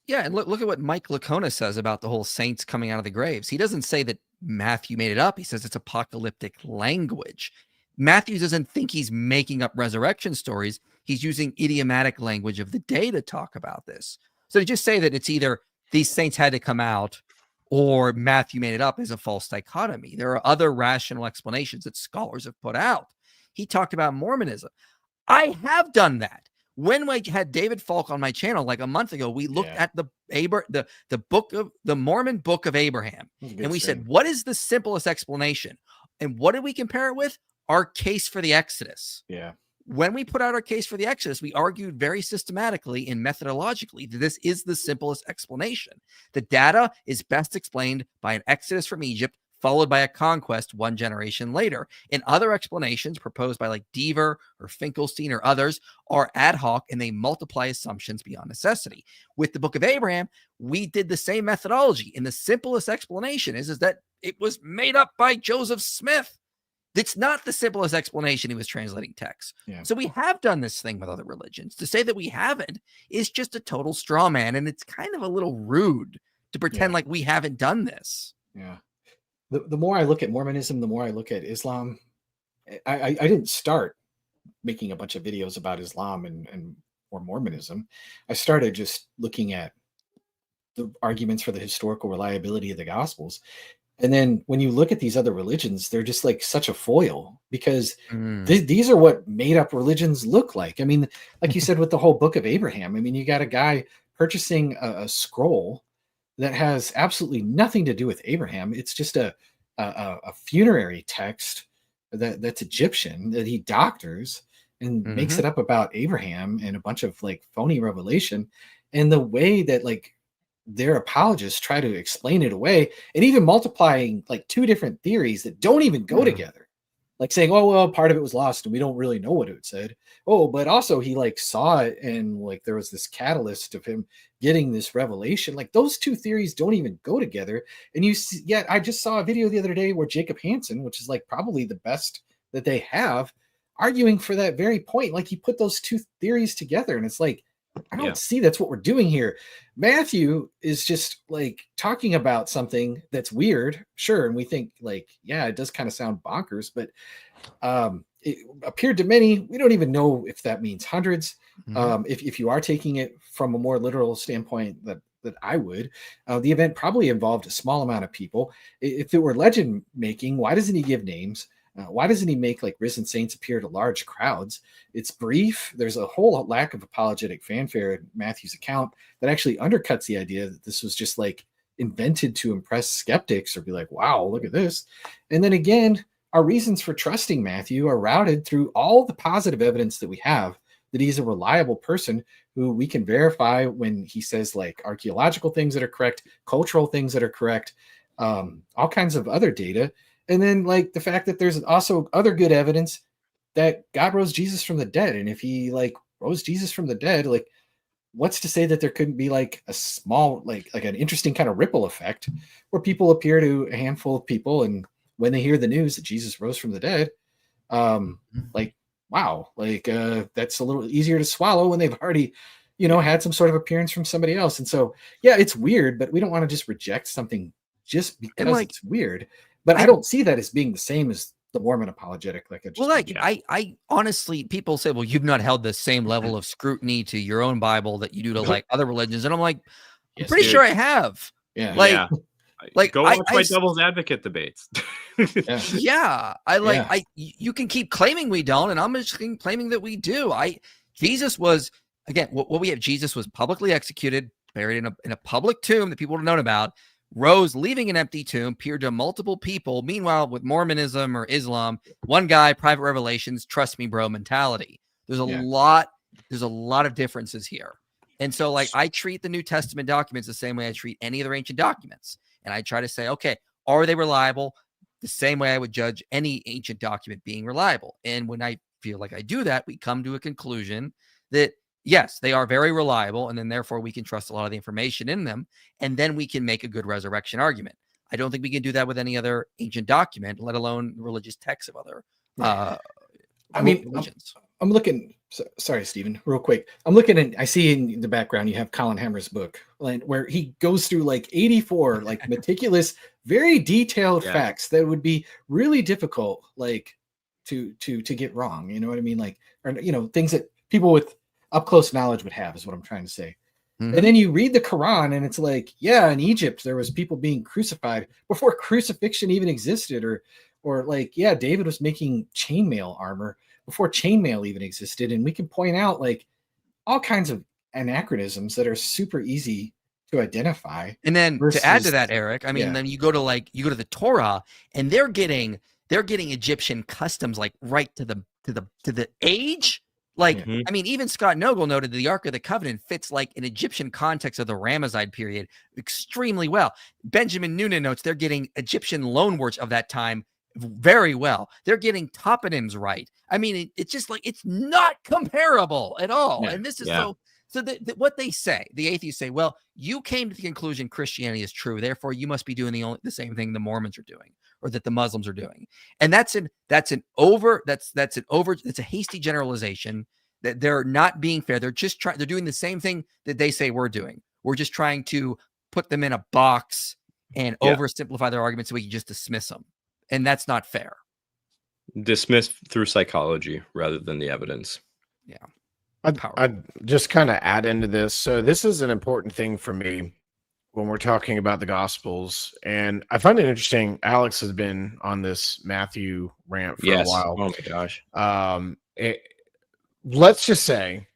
yeah, and look at what Mike Lacona says about the whole saints coming out of the graves. He doesn't say that Matthew made it up. He says it's apocalyptic language. Matthew doesn't think he's making up resurrection stories. He's using idiomatic language of the day to talk about this. So to just say that it's either these saints had to come out or Matthew made it up is a false dichotomy. There are other rational explanations that scholars have put out. He talked about Mormonism. I have done that. When I had David Falk on my channel like a month ago, we looked at the book of the Mormon Book of Abraham, and we said, what is the simplest explanation? And what did we compare it with? Our case for the Exodus. Yeah. When we put out our case for the Exodus, we argued very systematically and methodologically that this is the simplest explanation. The data is best explained by an Exodus from Egypt, followed by a conquest 1 generation later. And other explanations proposed by like Deaver or Finkelstein or others are ad hoc, and they multiply assumptions beyond necessity. With the Book of Abraham, we did the same methodology. And the simplest explanation is that it was made up by Joseph Smith. It's not the simplest explanation. He was translating text. Yeah. So we have done this thing with other religions. To say that we haven't is just a total straw man. And it's kind of a little rude to pretend like we haven't done this. Yeah. The more I look at Mormonism, the more I look at Islam. I didn't start making a bunch of videos about Islam or Mormonism. I started just looking at the arguments for the historical reliability of the Gospels. And then when you look at these other religions, they're just like such a foil because these are what made up religions look like. I mean, like you said, with the whole Book of Abraham, I mean, you got a guy purchasing a scroll that has absolutely nothing to do with Abraham. It's just a funerary text that's Egyptian that he doctors and makes it up about Abraham and a bunch of like phony revelation. And the way that like their apologists try to explain it away, and even multiplying like two different theories that don't even go together. Like saying, oh, well, part of it was lost and we don't really know what it said. Oh, but also he like saw it and like there was this catalyst of him getting this revelation. Like those two theories don't even go together. And you see, yet I just saw a video the other day where Jacob Hansen, which is like probably the best that they have, arguing for that very point. Like he put those two theories together, and it's like, I don't see that's what we're doing here. Matthew is just like talking about something that's weird, sure, and we think like, yeah, it does kind of sound bonkers, but it appeared to many. We don't even know if that means hundreds. If you are taking it from a more literal standpoint that I would, the event probably involved a small amount of people. If it were legend making, why doesn't he give names? Why doesn't he make like risen saints appear to large crowds? It's brief. There's a whole lack of apologetic fanfare in Matthew's account that actually undercuts the idea that this was just like invented to impress skeptics or be like, wow, look at this. And then again, our reasons for trusting Matthew are routed through all the positive evidence that we have that he's a reliable person who we can verify when he says like archaeological things that are correct, cultural things that are correct, all kinds of other data. And then like the fact that there's also other good evidence that God rose Jesus from the dead. And if he like rose Jesus from the dead, like what's to say that there couldn't be like a small, like an interesting kind of ripple effect where people appear to a handful of people. And when they hear the news that Jesus rose from the dead, like, wow, like that's a little easier to swallow when they've already, had some sort of appearance from somebody else. And so, yeah, it's weird, but we don't want to just reject something just because it's weird. But I don't see that as being the same as the Mormon apologetic. I honestly, people say, well, you've not held the same level of scrutiny to your own Bible that you do to like other religions. And I'm like, I'm pretty sure I have. Yeah. Like go watch my devil's advocate debates. You can keep claiming we don't, and I'm just claiming that we do. Jesus was, again, what we have, Jesus was publicly executed, buried in a public tomb that people would have known about, rose, leaving an empty tomb, appeared to multiple people. Meanwhile, with Mormonism or Islam, one guy, private revelations, trust me, bro mentality. There's a lot of differences here. And so like I treat the New Testament documents the same way I treat any other ancient documents. And I try to say, okay, are they reliable? The same way I would judge any ancient document being reliable. And when I feel like I do that, we come to a conclusion that yes, they are very reliable, and then therefore we can trust a lot of the information in them, and then we can make a good resurrection argument. I don't think we can do that with any other ancient document, let alone religious texts of other religions. I'm looking, sorry, Stephen, real quick. I'm looking at, I see in the background you have Colin Hammer's book, where he goes through like 84 like meticulous, very detailed facts that would be really difficult like to get wrong. You know what I mean? Like, or things that people with up close knowledge would have, is what I'm trying to say. And then you read the Quran and it's like, yeah, in Egypt there was people being crucified before crucifixion even existed, or like, yeah, David was making chainmail armor before chainmail even existed. And we can point out like all kinds of anachronisms that are super easy to identify. And then to add to that, Eric, I mean, then you go to the Torah, and they're getting Egyptian customs like right to the age. Like, I mean, even Scott Nogle noted that the Ark of the Covenant fits like an Egyptian context of the Ramesside period extremely well. Benjamin Noonan notes they're getting Egyptian loanwords of that time very well. They're getting toponyms right. I mean, it's just like, it's not comparable at all. Yeah. And this is so what they say, the atheists say, well, you came to the conclusion Christianity is true, therefore you must be doing the same thing the Mormons are doing, or that the Muslims are doing. And that's a hasty generalization, that they're not being fair. They're just they're doing the same thing that they say we're doing. We're just trying to put them in a box and oversimplify their arguments so we can just dismiss them. And that's not fair. Dismiss through psychology rather than the evidence. Yeah. I'd just kind of add into this. So this is an important thing for me when we're talking about the Gospels. And I find it interesting. Alex has been on this Matthew rant for a while. Oh my gosh. Let's say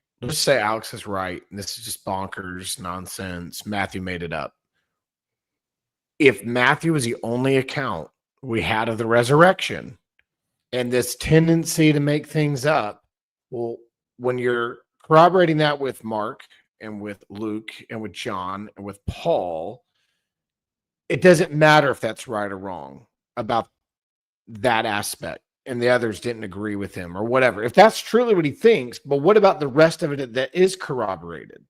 Alex is right. And this is just bonkers nonsense. Matthew made it up. If Matthew was the only account we had of the resurrection and this tendency to make things up, well, when you're corroborating that with Mark and with Luke and with John and with Paul, it doesn't matter if that's right or wrong about that aspect, and the others didn't agree with him or whatever. If that's truly what he thinks, but what about the rest of it that is corroborated?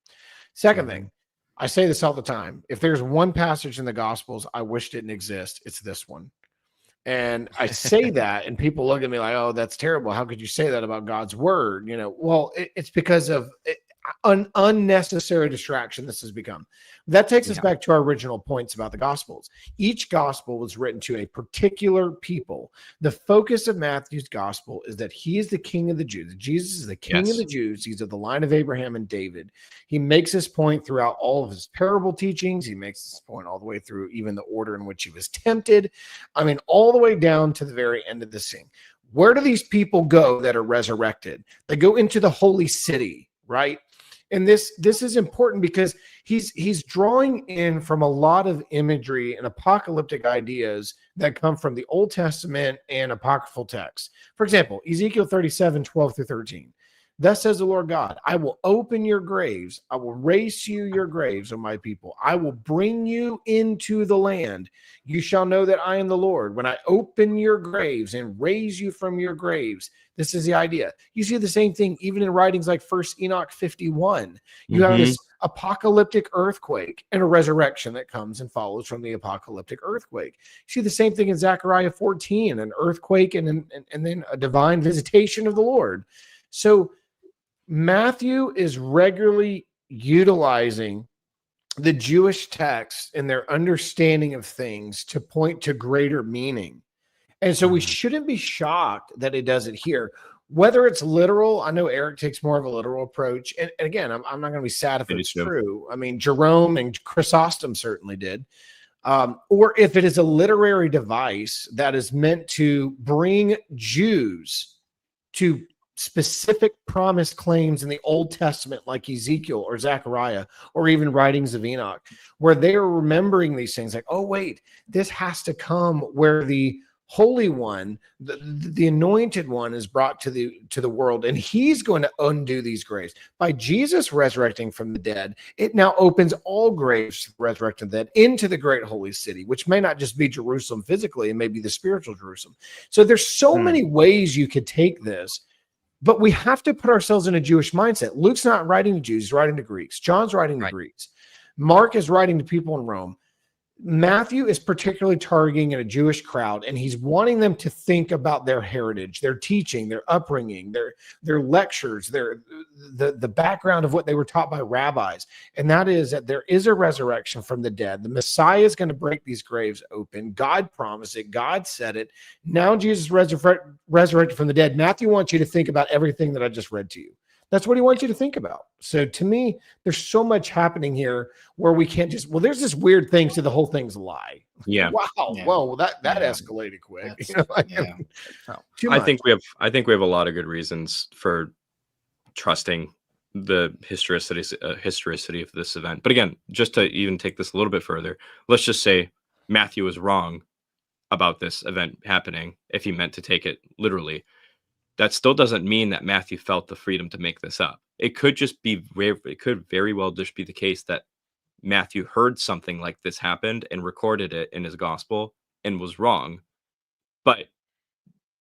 Second thing, I say this all the time. If there's one passage in the Gospels I wish didn't exist, it's this one. And I say that, and people look at me like, oh, that's terrible. How could you say that about God's word? Well, it's because of an unnecessary distraction this has become. That takes us back to our original points about the Gospels. Each Gospel was written to a particular people. The focus of Matthew's Gospel is that he is the King of the Jews. Jesus is the King of the Jews. He's of the line of Abraham and David. He makes this point throughout all of his parable teachings. He makes this point all the way through even the order in which he was tempted. I mean, all the way down to the very end of the scene. Where do these people go that are resurrected? They go into the holy city, right? And this is important because he's drawing in from a lot of imagery and apocalyptic ideas that come from the Old Testament and apocryphal texts. For example, Ezekiel 37:12-13. Thus says the Lord God, I will open your graves. I will raise you your graves, O my people. I will bring you into the land. You shall know that I am the Lord. When I open your graves and raise you from your graves. This is the idea. You see the same thing even in writings like 1 Enoch 51. You have this apocalyptic earthquake and a resurrection that comes and follows from the apocalyptic earthquake. You see the same thing in Zechariah 14, an earthquake and then a divine visitation of the Lord. So Matthew is regularly utilizing the Jewish text and their understanding of things to point to greater meaning. And so we shouldn't be shocked that it does it here. Whether it's literal, I know Eric takes more of a literal approach. And again, I'm not going to be sad if it's true. I mean, Jerome and Chrysostom certainly did. Or if it is a literary device that is meant to bring Jews to specific promise claims in the Old Testament, like Ezekiel or Zechariah, or even writings of Enoch, where they are remembering these things like, oh, wait, this has to come where the Holy One, the anointed one, is brought to the world, and he's going to undo these graves. By Jesus resurrecting from the dead, it now opens all graves resurrected dead into the great holy city, which may not just be Jerusalem physically, it may be the spiritual Jerusalem. So there's so many ways you could take this. But we have to put ourselves in a Jewish mindset. Luke's not writing to Jews, he's writing to Greeks. John's writing to Greeks. Mark is writing to people in Rome. Matthew is particularly targeting a Jewish crowd, and he's wanting them to think about their heritage, their teaching, their upbringing, their lectures, the background of what they were taught by rabbis. And that is that there is a resurrection from the dead. The Messiah is going to break these graves open. God promised it. God said it. Now Jesus resurrected from the dead. Matthew wants you to think about everything that I just read to you. That's what he wants you to think about. So to me, there's so much happening here where we can't just, well, there's this weird thing, so the whole thing's a lie. Yeah. Wow. Yeah. Well, that escalated quick. I think we have a lot of good reasons for trusting the historicity of this event. But again, just to even take this a little bit further, let's just say Matthew was wrong about this event happening if he meant to take it literally. That still doesn't mean that Matthew felt the freedom to make this up. It could very well just be the case that Matthew heard something like this happened and recorded it in his gospel and was wrong, but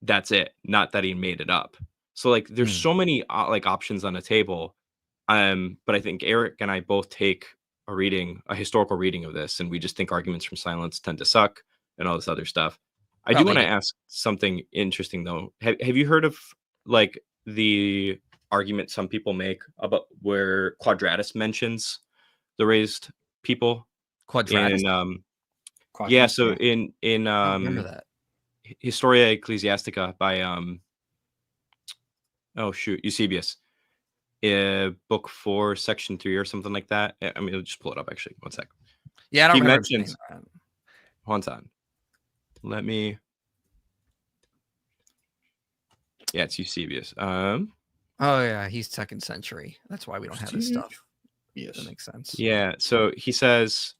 that's it. Not that he made it up. So like, there's so many options on the table. But I think Eric and I both take a historical reading of this, and we just think arguments from silence tend to suck and all this other stuff. I do want to ask something interesting though. Have you heard of like the argument some people make about where Quadratus mentions the raised people? Quadratus. Yeah, so in I remember that. Historia Ecclesiastica by Eusebius, book 4, section 3 or something like that. I mean, I'll just pull it up actually. One sec. Yeah, I don't remember. Hold on. Let me. Yeah, it's Eusebius. Oh yeah, he's 2nd century. That's why we don't have his stuff. Yes, that makes sense. Yeah, so he says,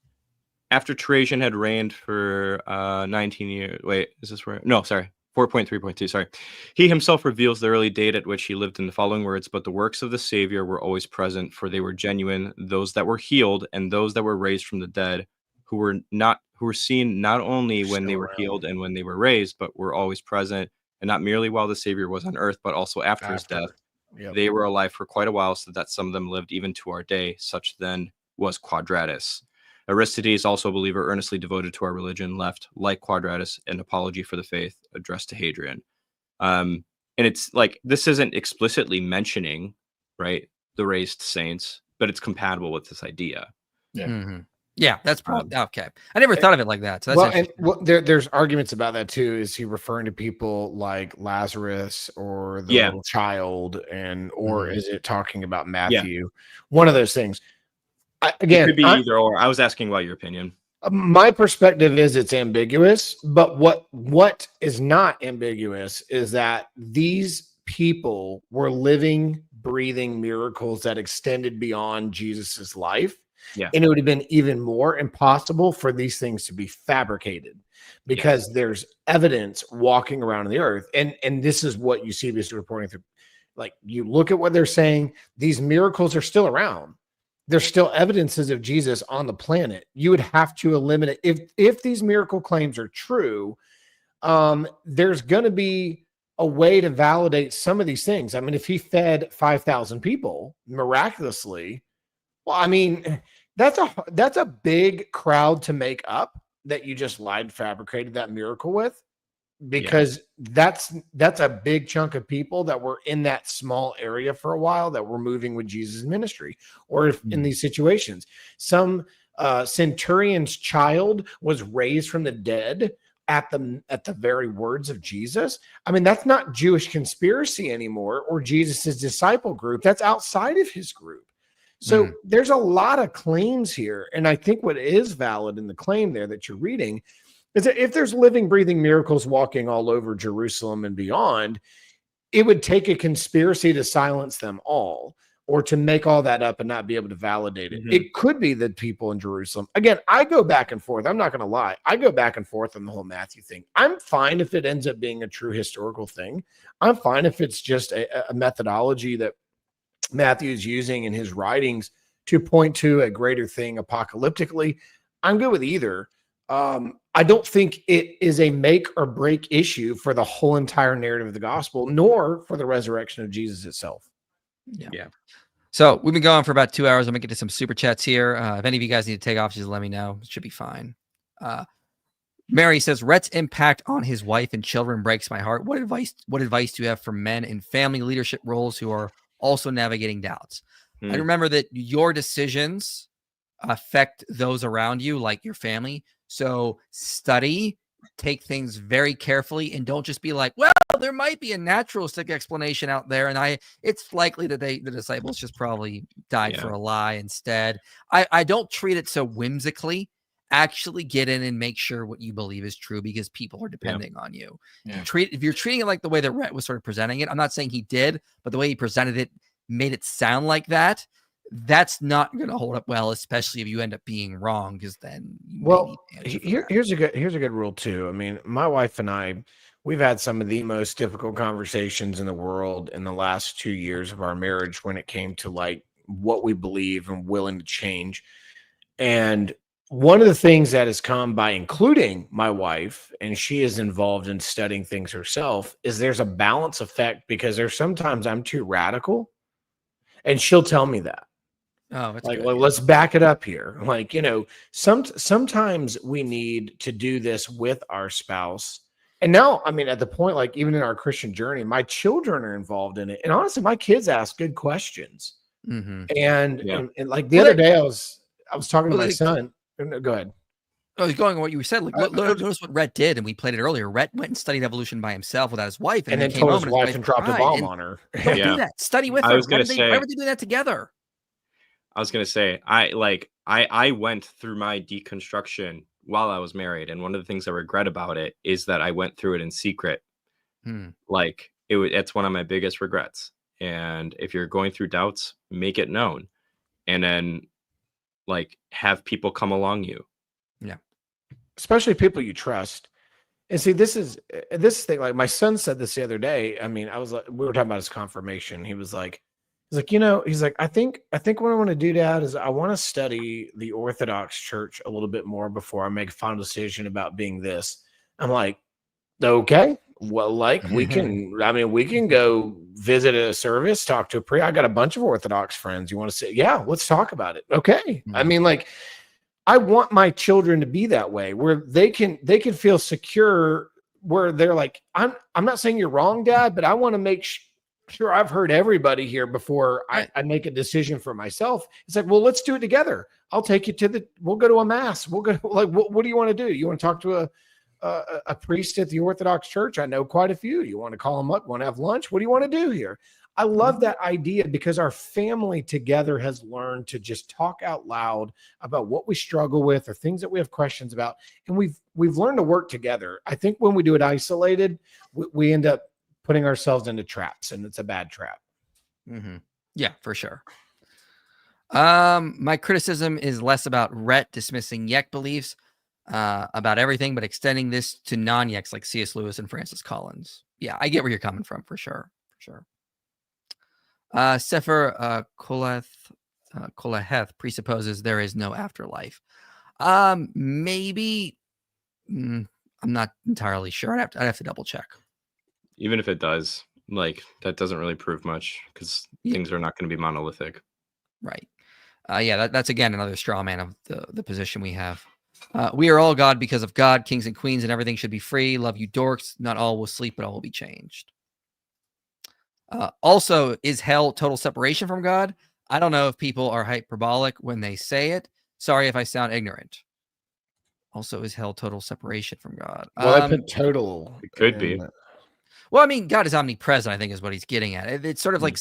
after Trajan had reigned for 19 years. Wait, is this right? No, sorry, 4.3.2, sorry. He himself reveals the early date at which he lived in the following words, but the works of the Savior were always present, for they were genuine, those that were healed and those that were raised from the dead, who were seen not only when they Still were around. healed and when they were raised, but were always present, and not merely while the Savior was on earth, but also after his death. Yep. They were alive for quite a while, so that some of them lived even to our day. Such then was Quadratus. Aristides, also a believer earnestly devoted to our religion, left, like Quadratus, an apology for the faith addressed to Hadrian. And it's like, this isn't explicitly mentioning, right, the raised saints, but it's compatible with this idea. Yeah. Mhm. Yeah, that's probably okay. I never thought of it like that. So that's Well, and interesting. there's arguments about that too. Is he referring to people like Lazarus or the Yeah. little child, or Mhm. is it talking about Matthew? One of those things. It Again, could be either or. I was asking about your opinion. my perspective is it's ambiguous, but what is not ambiguous is that these people were living, breathing miracles that extended beyond Jesus's life. Yeah. And it would have been even more impossible for these things to be fabricated because there's evidence walking around in the earth. And this is what Eusebius is reporting through. Like, you look at what they're saying, these miracles are still around. There's still evidences of Jesus on the planet. You would have to eliminate, if these miracle claims are true, there's going to be a way to validate some of these things. I mean, if he fed 5,000 people miraculously, well, I mean, that's a big crowd to make up that you just lied, fabricated that miracle with, because that's a big chunk of people that were in that small area for a while that were moving with Jesus' ministry, or if in these situations, some centurion's child was raised from the dead at the very words of Jesus. I mean, that's not Jewish conspiracy anymore, or Jesus's disciple group. That's outside of his group. So there's a lot of claims here. And I think what is valid in the claim there that you're reading is that if there's living, breathing miracles walking all over Jerusalem and beyond, it would take a conspiracy to silence them all, or to make all that up and not be able to validate it. It could be that people in Jerusalem, again, I go back and forth. I'm not going to lie. I go back and forth on the whole Matthew thing. I'm fine if it ends up being a true historical thing. I'm fine if it's just a methodology that Matthew is using in his writings to point to a greater thing apocalyptically. I'm good with either. I don't think it is a make or break issue for the whole entire narrative of the gospel, nor for the resurrection of Jesus itself. Yeah. So we've been going for about 2 hours. I'm gonna get to some super chats here. If any of you guys need to take off, just let me know. It should be fine. Mary says, Rhett's impact on his wife and children breaks my heart. What advice do you have for men in family leadership roles who are also navigating doubts? I remember that your decisions affect those around you, like your family. So study, take things very carefully, and don't just be like, well, there might be a naturalistic explanation out there, and it's likely that the disciples just probably died for a lie instead. I don't treat it so whimsically. Actually get in and make sure what you believe is true, because people are depending on you. If you're treating it like the way that Rhett was sort of presenting it, I'm not saying he did, but the way he presented it made it sound like that. That's not going to hold up well, especially if you end up being wrong, because then here's a good rule too. I mean, my wife and I, we've had some of the most difficult conversations in the world in the last 2 years of our marriage when it came to like what we believe and willing to change. And one of the things that has come by including my wife, and she is involved in studying things herself, is there's a balance effect, because there's sometimes I'm too radical, and she'll tell me that. Oh, that's like, good, well, let's back it up here. Like, sometimes we need to do this with our spouse. And now, I mean, at the point, like even in our Christian journey, my children are involved in it. And honestly, my kids ask good questions. And like the other day, I was talking to my son. Go ahead. I was going on what you said. Like, notice what Rhett did, and we played it earlier. Rhett went and studied evolution by himself without his wife, and then came told home his wife and dropped a bomb on her. Don't do that. Study with her. Why would they do that together? I was gonna say, I went through my deconstruction while I was married, and one of the things I regret about it is that I went through it in secret. Like it's one of my biggest regrets. And if you're going through doubts, make it known, and then like have people come along you. Especially people you trust. And see, this thing, like my son said this the other day. I mean, I was like, we were talking about his confirmation. He's like, he's like, I think what I want to do, Dad, is I want to study the Orthodox Church a little bit more before I make a final decision about being this. I'm like, okay, well, like we can go visit a service, talk to a priest. I got a bunch of Orthodox friends. You want to say, yeah, let's talk about it. Okay. I mean, like, I want my children to be that way, where they can feel secure, where they're like, I'm not saying you're wrong, Dad, but I want to make sure I've heard everybody here before I make a decision for myself. It's like, well, let's do it together. I'll take you we'll go to a mass. We'll go, like, what do you want to do? You want to talk to a priest at the Orthodox Church? I know quite a few. You want to call them up? Want to have lunch? What do you want to do here? I love that idea, because our family together has learned to just talk out loud about what we struggle with or things that we have questions about. And we've learned to work together. I think when we do it isolated, we end up putting ourselves into traps, and it's a bad trap. Mm-hmm. Yeah, for sure. My criticism is less about Rhett dismissing Yek beliefs about everything, but extending this to non-Yeks like C.S. Lewis and Francis Collins. Yeah, I get where you're coming from, for sure. Sefer Kolaheth presupposes there is no afterlife. Maybe. I'm not entirely sure. I'd have to double check. Even if it does, like, that doesn't really prove much, because things are not going to be monolithic. Right. That's again another straw man of the position we have. We are all God because of God, kings and queens, and everything should be free. Love you, dorks. Not all will sleep, but all will be changed. Also, is hell total separation from God? I don't know if people are hyperbolic when they say it. Sorry if I sound ignorant. Also, is hell total separation from God? Well, I put total. It could be. Well, I mean, God is omnipresent, I think, is what he's getting at. It's sort of like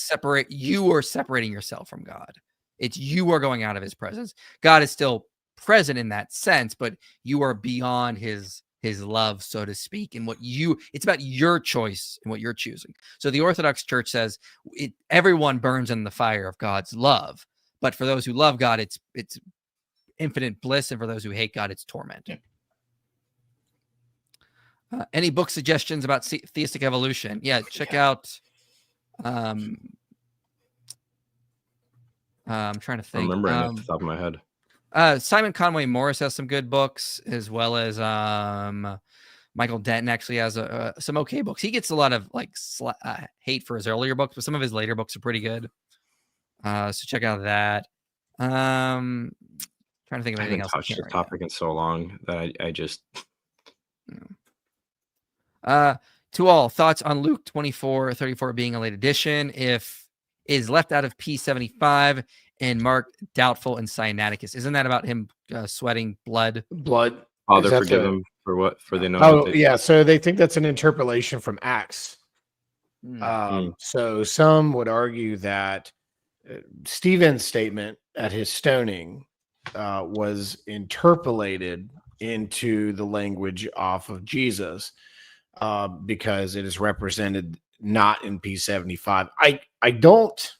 you are separating yourself from God. It's you are going out of his presence. God is still present in that sense, but you are beyond his love, so to speak, and it's about your choice and what you're choosing. So the Orthodox Church says everyone burns in the fire of God's love, but for those who love God, it's infinite bliss, and for those who hate God, it's torment. Any book suggestions about theistic evolution? Yeah, check out. I'm trying to think. I'm remembering off the top of my head. Simon Conway Morris has some good books, as well as Michael Denton actually has some okay books. He gets a lot of hate for his earlier books, but some of his later books are pretty good. So check out that. Trying to think of anything else. I haven't touched this topic in so long that I just. To all, thoughts on Luke 24:34 being a late addition? If is left out of P75 and marked doubtful in Sinaiticus. Isn't that about him sweating blood? Father, forgive them for what? For they know. Oh, yeah. So they think that's an interpolation from Acts. So some would argue that Stephen's statement at his stoning was interpolated into the language off of Jesus because it is represented not in P75. I don't.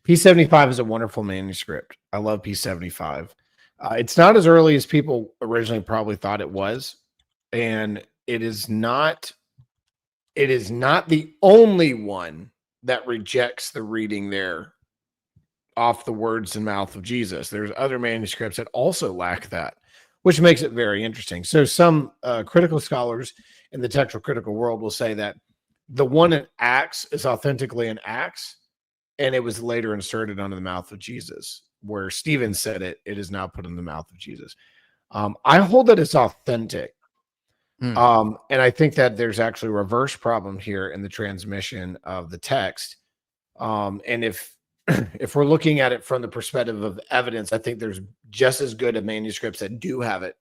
P75 is a wonderful manuscript. I love P75. It's not as early as people originally probably thought it was, and it is not the only one that rejects the reading there off the words and mouth of Jesus. There's other manuscripts that also lack that, which makes it very interesting. So some critical scholars in the textual critical world will say that the one in Acts is authentically in Acts, and it was later inserted onto the mouth of Jesus. Where Stephen said it is now put in the mouth of Jesus. I hold that it's authentic. And I think that there's actually a reverse problem here in the transmission of the text. And if we're looking at it from the perspective of evidence, I think there's just as good of manuscripts that do have it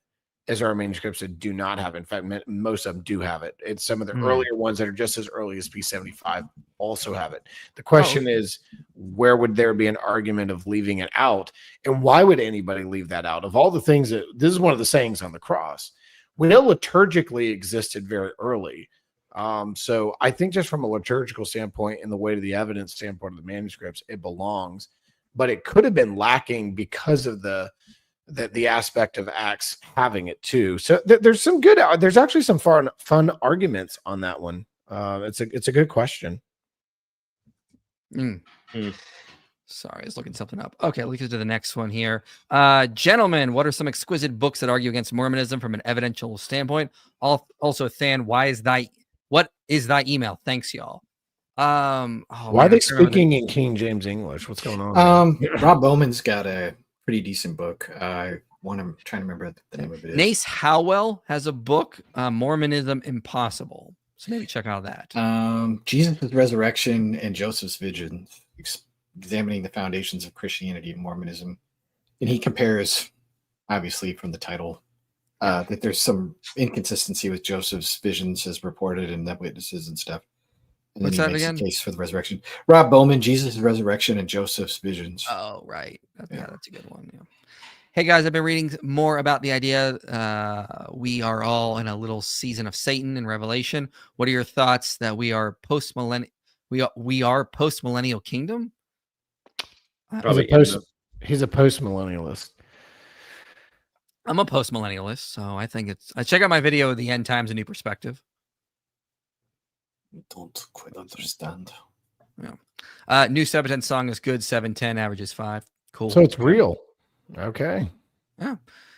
as our manuscripts that do not have it. In fact, most of them do have it. It's some of the earlier ones that are just as early as P75 also have it. The question is, where would there be an argument of leaving it out? And why would anybody leave that out? Of all the things that, this is one of the sayings on the cross. We know liturgically existed very early. So I think just from a liturgical standpoint and the weight of the evidence standpoint of the manuscripts, it belongs. But it could have been lacking because of the the aspect of Acts having it too. So there's some good. There's actually some fun arguments on that one. It's a good question. Sorry, I was looking something up. Okay, let's get to the next one here. Gentlemen, what are some exquisite books that argue against Mormonism from an evidential standpoint? Also, Than, what is thy email? Thanks, y'all. Why are they speaking in King James English? What's going on? Rob Bowman's got a pretty decent book. I'm trying to remember the name of it. Nace Howell has a book, Mormonism Impossible. So maybe check out that. Jesus' Resurrection and Joseph's Visions, examining the foundations of Christianity and Mormonism. And he compares, obviously from the title, that there's some inconsistency with Joseph's visions as reported in the witnesses and stuff. And What's then that he makes again? a case for the resurrection. Rob Bowman, Jesus' Resurrection and Joseph's Visions. Oh, right. Yeah, that's a good one. Yeah. Hey guys, I've been reading more about the idea we are all in a little season of Satan in Revelation. What are your thoughts that we are post-millennial? We are post-millennial kingdom. He's a post-millennialist. I'm a post-millennialist, so I think I check out my video, The End Times: A New Perspective. Don't quite understand. Yeah. New 710 song is good. 710 averages 5. Cool. So it's real. Okay. Yeah.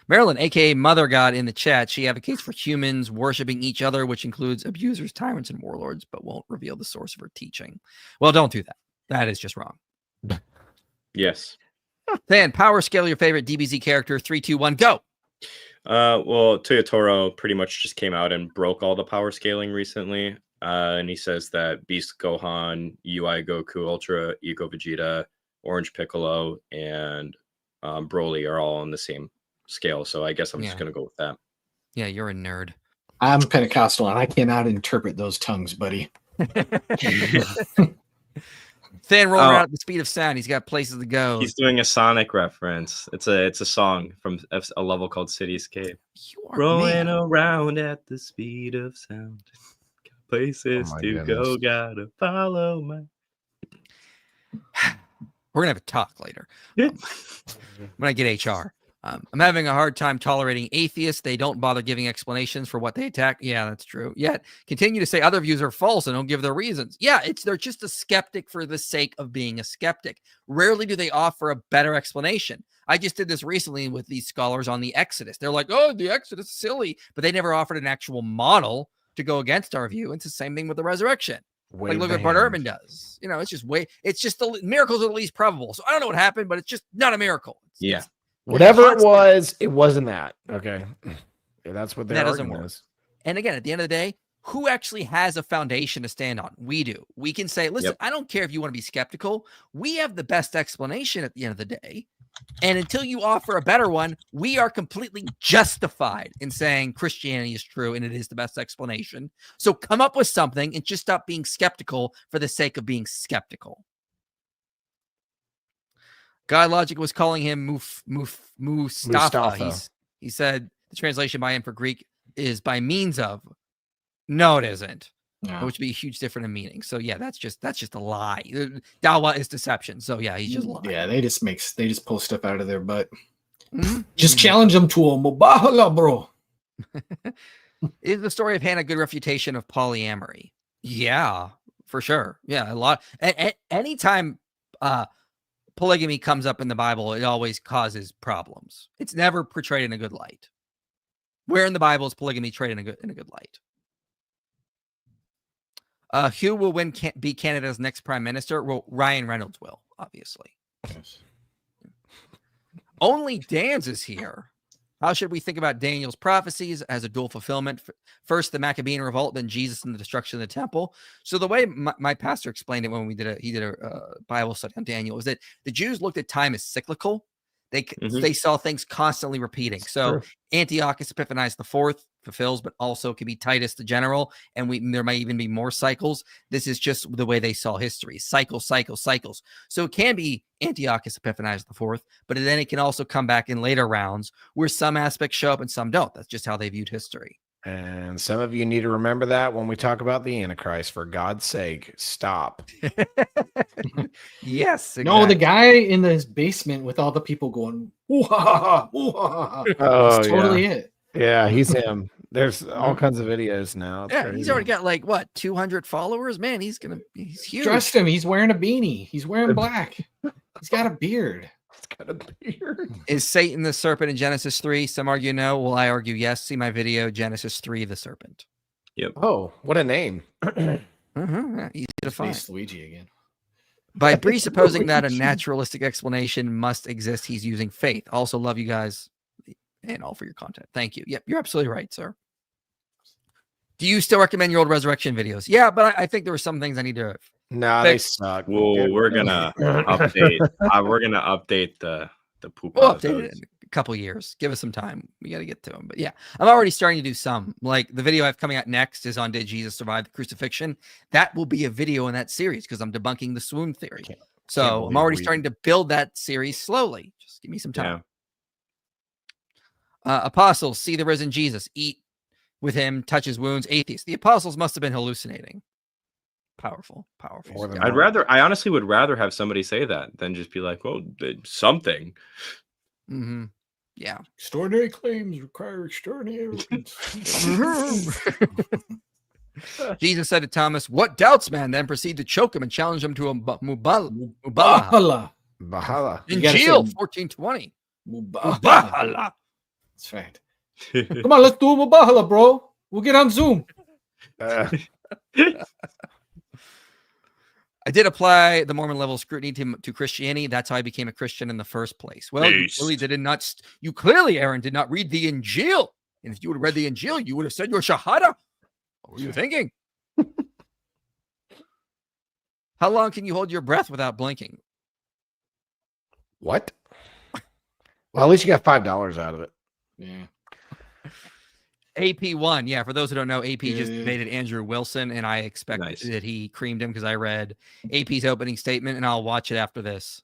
Marilyn, aka Mother God, in the chat. She advocates for humans worshiping each other, which includes abusers, tyrants, and warlords, but won't reveal the source of her teaching. Well, don't do that. That is just wrong. Yes. Then power scale your favorite DBZ character. 3, 2, 1, go. Well, Toyotoro pretty much just came out and broke all the power scaling recently. And he says that Beast Gohan, UI Goku, Ultra Ego Vegeta, Orange Piccolo, and Broly are all on the same scale. So I guess I'm just going to go with that. Yeah, you're a nerd. I'm Pentecostal and I cannot interpret those tongues, buddy. Than rolling out at the speed of sound. He's got places to go. He's doing a Sonic reference. It's a song from a level called Cityscape. Rolling around at the speed of sound. Places to go, gotta follow my. We're gonna have a talk later. When I get HR. I'm having a hard time tolerating atheists. They don't bother giving explanations for what they attack. Yeah, that's true. Yet continue to say other views are false and don't give their reasons. Yeah, they're just a skeptic for the sake of being a skeptic. Rarely do they offer a better explanation. I just did this recently with these scholars on the Exodus. They're like, oh, the Exodus is silly, but they never offered an actual model to go against our view. It's the same thing with the resurrection. Like look at what Urban does. It's just the miracles are the least probable. So I don't know what happened, but it's just not a miracle. It's whatever it was, it wasn't that. Okay. Yeah, that's what their argument is. And again, at the end of the day, who actually has a foundation to stand on? We do. We can say, listen, I don't care if you want to be skeptical. We have the best explanation at the end of the day. And until you offer a better one, we are completely justified in saying Christianity is true and it is the best explanation. So come up with something and just stop being skeptical for the sake of being skeptical. Guy Logic was calling him Mustafa. He said the translation by him for Greek is by means of. No, it isn't. Yeah. Which would be a huge difference in meaning. So yeah, that's just a lie. Dawa is deception. So yeah, he's just lying. Yeah, they just pull stuff out of their butt. Mm-hmm. Just challenge them to a mubahala, bro. Is the story of Hannah a good refutation of polyamory? Yeah, for sure. Yeah, a lot. Anytime polygamy comes up in the Bible, it always causes problems. It's never portrayed in a good light. Where in the Bible is polygamy portrayed in a good light? Who will be Canada's next prime minister? Well, Ryan Reynolds will, obviously. Yes. Only Dan's is here. How should we think about Daniel's prophecies as a dual fulfillment? First, the Maccabean revolt, then Jesus and the destruction of the temple. So the way my pastor explained it when he did a Bible study on Daniel was that the Jews looked at time as cyclical. They saw things constantly repeating. So Antiochus Epiphanes IV fulfills, but also could be Titus the general, and there might even be more cycles. This is just the way they saw history: cycles. So it can be Antiochus Epiphanes IV, but then it can also come back in later rounds where some aspects show up and some don't. That's just how they viewed history. And some of you need to remember that when we talk about the Antichrist. For God's sake, stop. Yes. No, the exactly. guy in his basement with all the people going, "Ooh-ha-ha, ooh-ha-ha." Oh, That's totally it. Yeah, he's him. There's all kinds of videos now. It's Yeah, he's crazy. already got like what 200 followers. Man, he's huge. Trust him. He's wearing a beanie. He's wearing black. He's got a beard. It's got a beard. Is Satan the serpent in Genesis 3? Some argue no. Well, I argue yes. See my video, Genesis 3, the serpent. Oh, what a name. Yeah, easy to find. Space Luigi again. By presupposing that a naturalistic explanation must exist, he's using faith. Also, love you guys and all for your content. Thank you. Yep, you're absolutely right, sir. Do you still recommend your old resurrection videos? Yeah, but I think there were some things I need to. Nah, they suck. Well, we're gonna update. We're gonna update the poop. We'll update it in a couple years. Give us some time. We got to get to them. But yeah, I'm already starting to do some. Like the video I have coming out next is on Did Jesus Survive the Crucifixion? That will be a video in that series because I'm debunking the swoon theory. So I'm already starting to build that series slowly. Just give me some time. Apostles see the risen Jesus, eat with him, touch his wounds. Atheists. The apostles must have been hallucinating. Powerful. More than I honestly would rather have somebody say that than just be like, well, something. Mm-hmm. Yeah. Extraordinary claims require extraordinary evidence. Jesus said to Thomas, "What doubts, man?" Then proceed to choke him and challenge him to a mubala. Bahala. Bahala. You gotta Injil say 1420. Mubahala. That's right. Come on, let's do a Mubahala, bro. We'll get on Zoom. I did apply the Mormon level of scrutiny to Christianity. That's how I became a Christian in the first place. Well, you clearly, Aaron, did not read the Injil. And if you would have read the Injil, you would have said your Shahada. What were you thinking? How long can you hold your breath without blinking? What? Well, at least you got $5 out of it. Yeah. AP won. Yeah, for those who don't know, AP just debated Andrew Wilson, and I expect that he creamed him because I read AP's opening statement, and I'll watch it after this.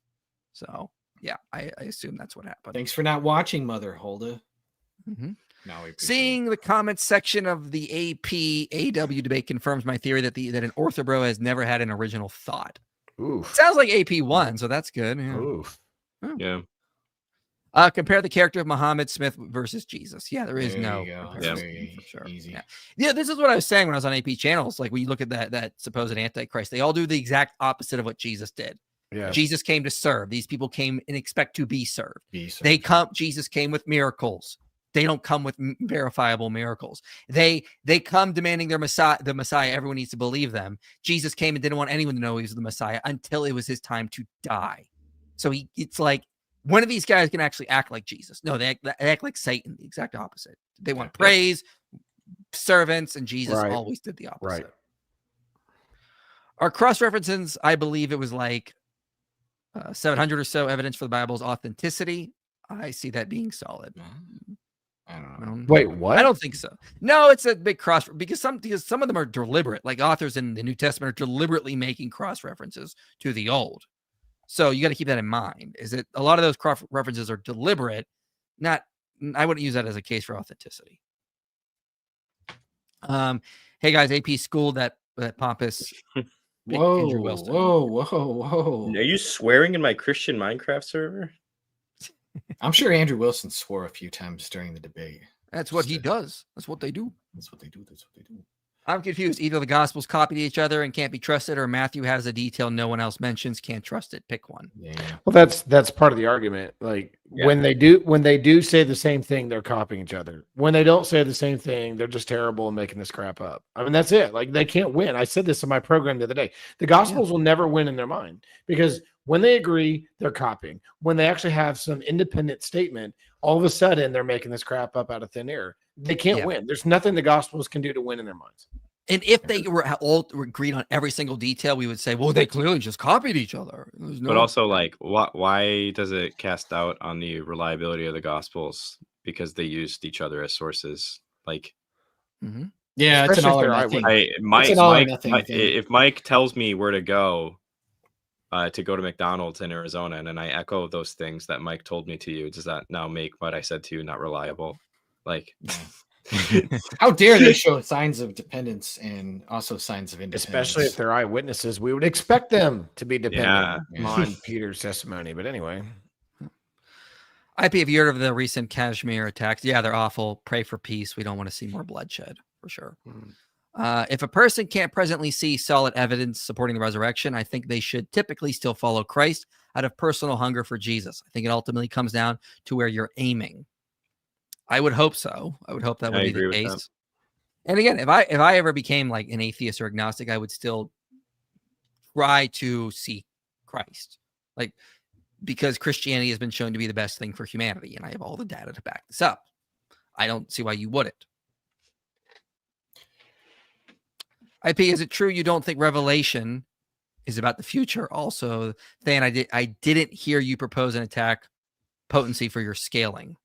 So, yeah, I assume that's what happened. Thanks for not watching, Mother Hulda. Mm-hmm. No, Seeing the comments section of the AP-AW debate confirms my theory that an orthobro has never had an original thought. Oof. Sounds like AP won, so that's good. Yeah. Oof. Yeah. Compare the character of Muhammad Smith versus Jesus. Yeah, there is no comparison, for sure. Easy. Yeah, this is what I was saying when I was on AP channels. Like when you look at that supposed Antichrist, they all do the exact opposite of what Jesus did. Yeah. Jesus came to serve. These people came and expect to be served. Jesus came with miracles. They don't come with verifiable miracles. They come demanding the Messiah. Everyone needs to believe them. Jesus came and didn't want anyone to know he was the Messiah until it was his time to die. So it's like, when are these guys going to actually act like Jesus? No, they act like Satan, the exact opposite. They want praise, servants, and Jesus always did the opposite. Right. Our cross-references, I believe it was like 700 or so evidence for the Bible's authenticity. I see that being solid. I don't know. Wait, what? I don't think so. No, it's a big cross because some of them are deliberate. Like authors in the New Testament are deliberately making cross-references to the Old. So you got to keep that in mind. Is that a lot of those cross references are deliberate? I wouldn't use that as a case for authenticity. Hey guys, AP schooled that pompous. Andrew Wilson. Whoa. Are you swearing in my Christian Minecraft server? I'm sure Andrew Wilson swore a few times during the debate. That's what he does. That's what they do. That's what they do. I'm confused. Either the Gospels copied each other and can't be trusted, or Matthew has a detail no one else mentions. Can't trust it. Pick one. Yeah. Well, that's part of the argument. Like when they do say the same thing, they're copying each other. When they don't say the same thing, they're just terrible and making this crap up. I mean, that's it. Like they can't win. I said this in my program the other day. The Gospels will never win in their mind because when they agree, they're copying. When they actually have some independent statement, all of a sudden they're making this crap up out of thin air. They can't win. There's nothing the Gospels can do to win in their minds. And if they were all agreed on every single detail, we would say, well, they clearly just copied each other. But also, like, why does it cast doubt on the reliability of the Gospels? Because they used each other as sources. Like, yeah, it's an all or nothing. If Mike tells me where to go to McDonald's in Arizona, and then I echo those things that Mike told me to you, does that now make what I said to you not reliable? Like, How dare they show signs of dependence and also signs of independence? Especially if they're eyewitnesses, we would expect them to be dependent Yeah. on Peter's testimony. But anyway, IP, have you heard of the recent Kashmir attacks? Yeah, they're awful. Pray for peace. We don't want to see more bloodshed, for sure. If a person can't presently see solid evidence supporting the resurrection, I think they should typically still follow Christ out of personal hunger for Jesus. I think it ultimately comes down to where you're aiming. I would hope so. I would hope that would be the case. And again, if I ever became like an atheist or agnostic, I would still try to see Christ, like, because Christianity has been shown to be the best thing for humanity, and I have all the data to back this up. I don't see why you wouldn't. IP, is it true you don't think Revelation is about the future? Also, Than, I didn't hear you propose an attack potency for your scaling.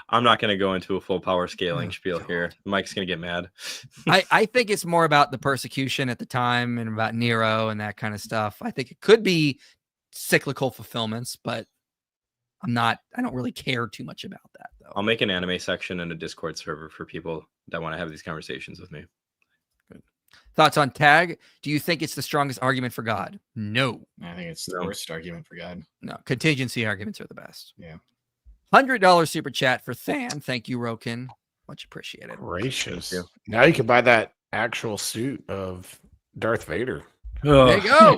I'm not going to go into a full power scaling spiel here. Mike's going to get mad. I think it's more about the persecution at the time and about Nero and that kind of stuff. I think it could be cyclical fulfillments, but I don't really care too much about that, though. I'll make an anime section and a Discord server for people that want to have these conversations with me. Good. Thoughts on tag? Do you think it's the strongest argument for God? No. I think it's the worst argument for God. No. Contingency arguments are the best. Yeah. $100 super chat for Than. Thank you, Rokin. Much appreciated. Gracious. Now you can buy that actual suit of Darth Vader. There you go.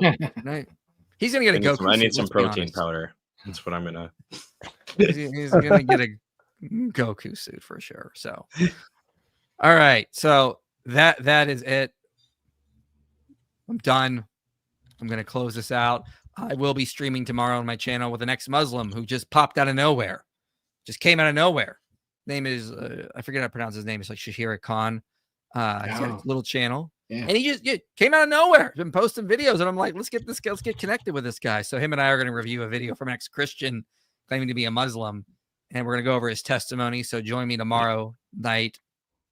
He's going to get a Goku suit. I need some protein powder. That's what I'm going to. He's going to get a Goku suit for sure. So, all right. So that is it. I'm done. I'm going to close this out. I will be streaming tomorrow on my channel with an ex-Muslim who just popped out of nowhere. Just came out of nowhere. Name is, I forget how to pronounce his name. It's like Shahira Khan. He's got a little channel. Yeah. And he just came out of nowhere. Been posting videos. And I'm like, let's get connected with this guy. So him and I are going to review a video from an ex-Christian claiming to be a Muslim. And we're going to go over his testimony. So join me tomorrow night,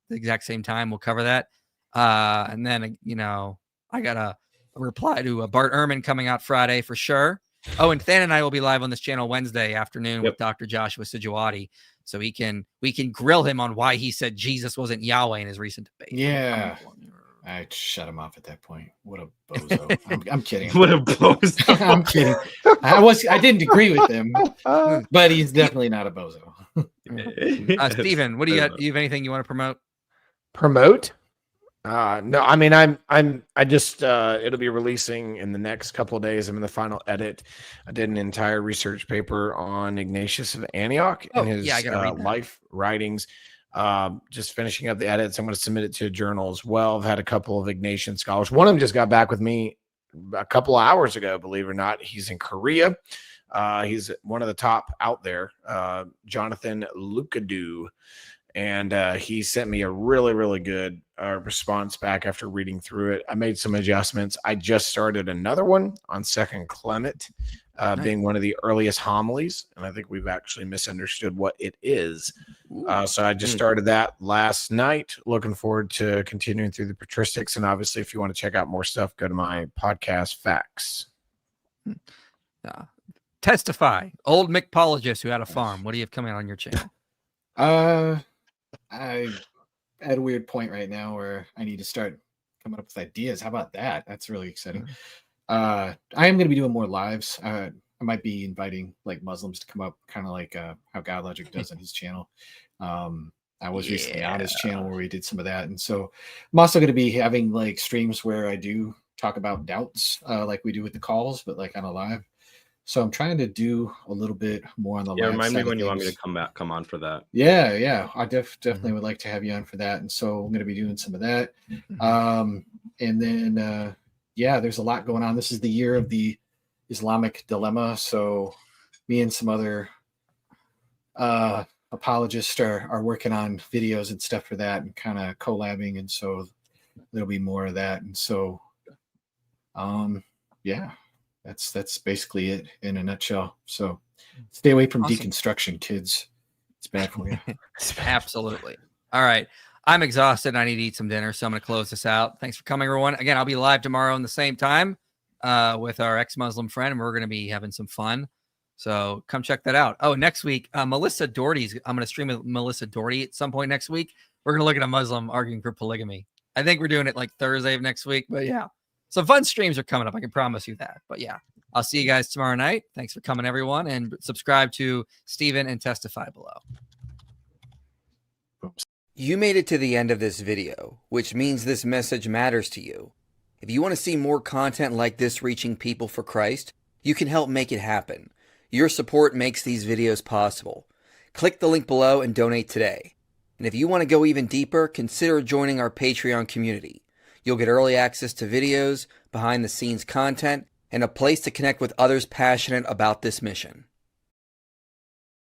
the exact same time. We'll cover that. And then, I got a reply to Bart Ehrman coming out Friday for sure. Oh, and Than and I will be live on this channel Wednesday afternoon with Dr. Joshua Sijuwati. So we can grill him on why he said Jesus wasn't Yahweh in his recent debate. Yeah. I shut him off at that point. What a bozo. I'm kidding. What a bozo. I'm kidding. I didn't agree with him, but he's definitely not a bozo. Steven, what do you got? Do you have anything you want to promote? Promote? No, I mean, I just, it'll be releasing in the next couple of days. I'm in the final edit. I did an entire research paper on Ignatius of Antioch and his life writings. Just finishing up the edits. I'm going to submit it to a journal as well. I've had a couple of Ignatian scholars. One of them just got back with me a couple of hours ago, believe it or not. He's in Korea. He's one of the top out there, Jonathan Lukadu. And he sent me a really, really good response back after reading through it. I made some adjustments. I just started another one on Second Clement, being one of the earliest homilies. And I think we've actually misunderstood what it is. So I just started that last night. Looking forward to continuing through the patristics. And obviously, if you want to check out more stuff, go to my podcast, Facts. Testify. Old mixologist who had a farm. What do you have coming out on your channel? I at a weird point right now where I need to start coming up with ideas. How about that? That's really exciting. I am going to be doing more lives. I might be inviting like Muslims to come up, kind of like how God Logic does on his channel. I was recently on his channel where we did some of that. And so I'm also going to be having like streams where I do talk about doubts like we do with the calls, but like on a live. So I'm trying to do a little bit more on the live remind me side when you of want me things. to come on for that. Yeah. I definitely would like to have you on for that. And so I'm going to be doing some of that. And then, there's a lot going on. This is the year of the Islamic dilemma. So me and some other apologists are working on videos and stuff for that and kind of collabing. And so there'll be more of that. And so, that's basically it in a nutshell. So stay away from deconstruction, kids. It's bad for you. Absolutely. All right. I'm exhausted. I need to eat some dinner, so I'm going to close this out. Thanks for coming, everyone. Again, I'll be live tomorrow in the same time with our ex-Muslim friend, and we're going to be having some fun. So come check that out. Oh, next week, I'm going to stream with Melissa Doherty at some point next week. We're going to look at a Muslim arguing for polygamy. I think we're doing it like Thursday of next week, but yeah. Some fun streams are coming up. I can promise you that. But yeah, I'll see you guys tomorrow night. Thanks for coming, everyone. And subscribe to Stephen and Testify below. You made it to the end of this video, which means this message matters to you. If you want to see more content like this reaching people for Christ, you can help make it happen. Your support makes these videos possible. Click the link below and donate today. And if you want to go even deeper, consider joining our Patreon community. You'll get early access to videos, behind-the-scenes content, and a place to connect with others passionate about this mission.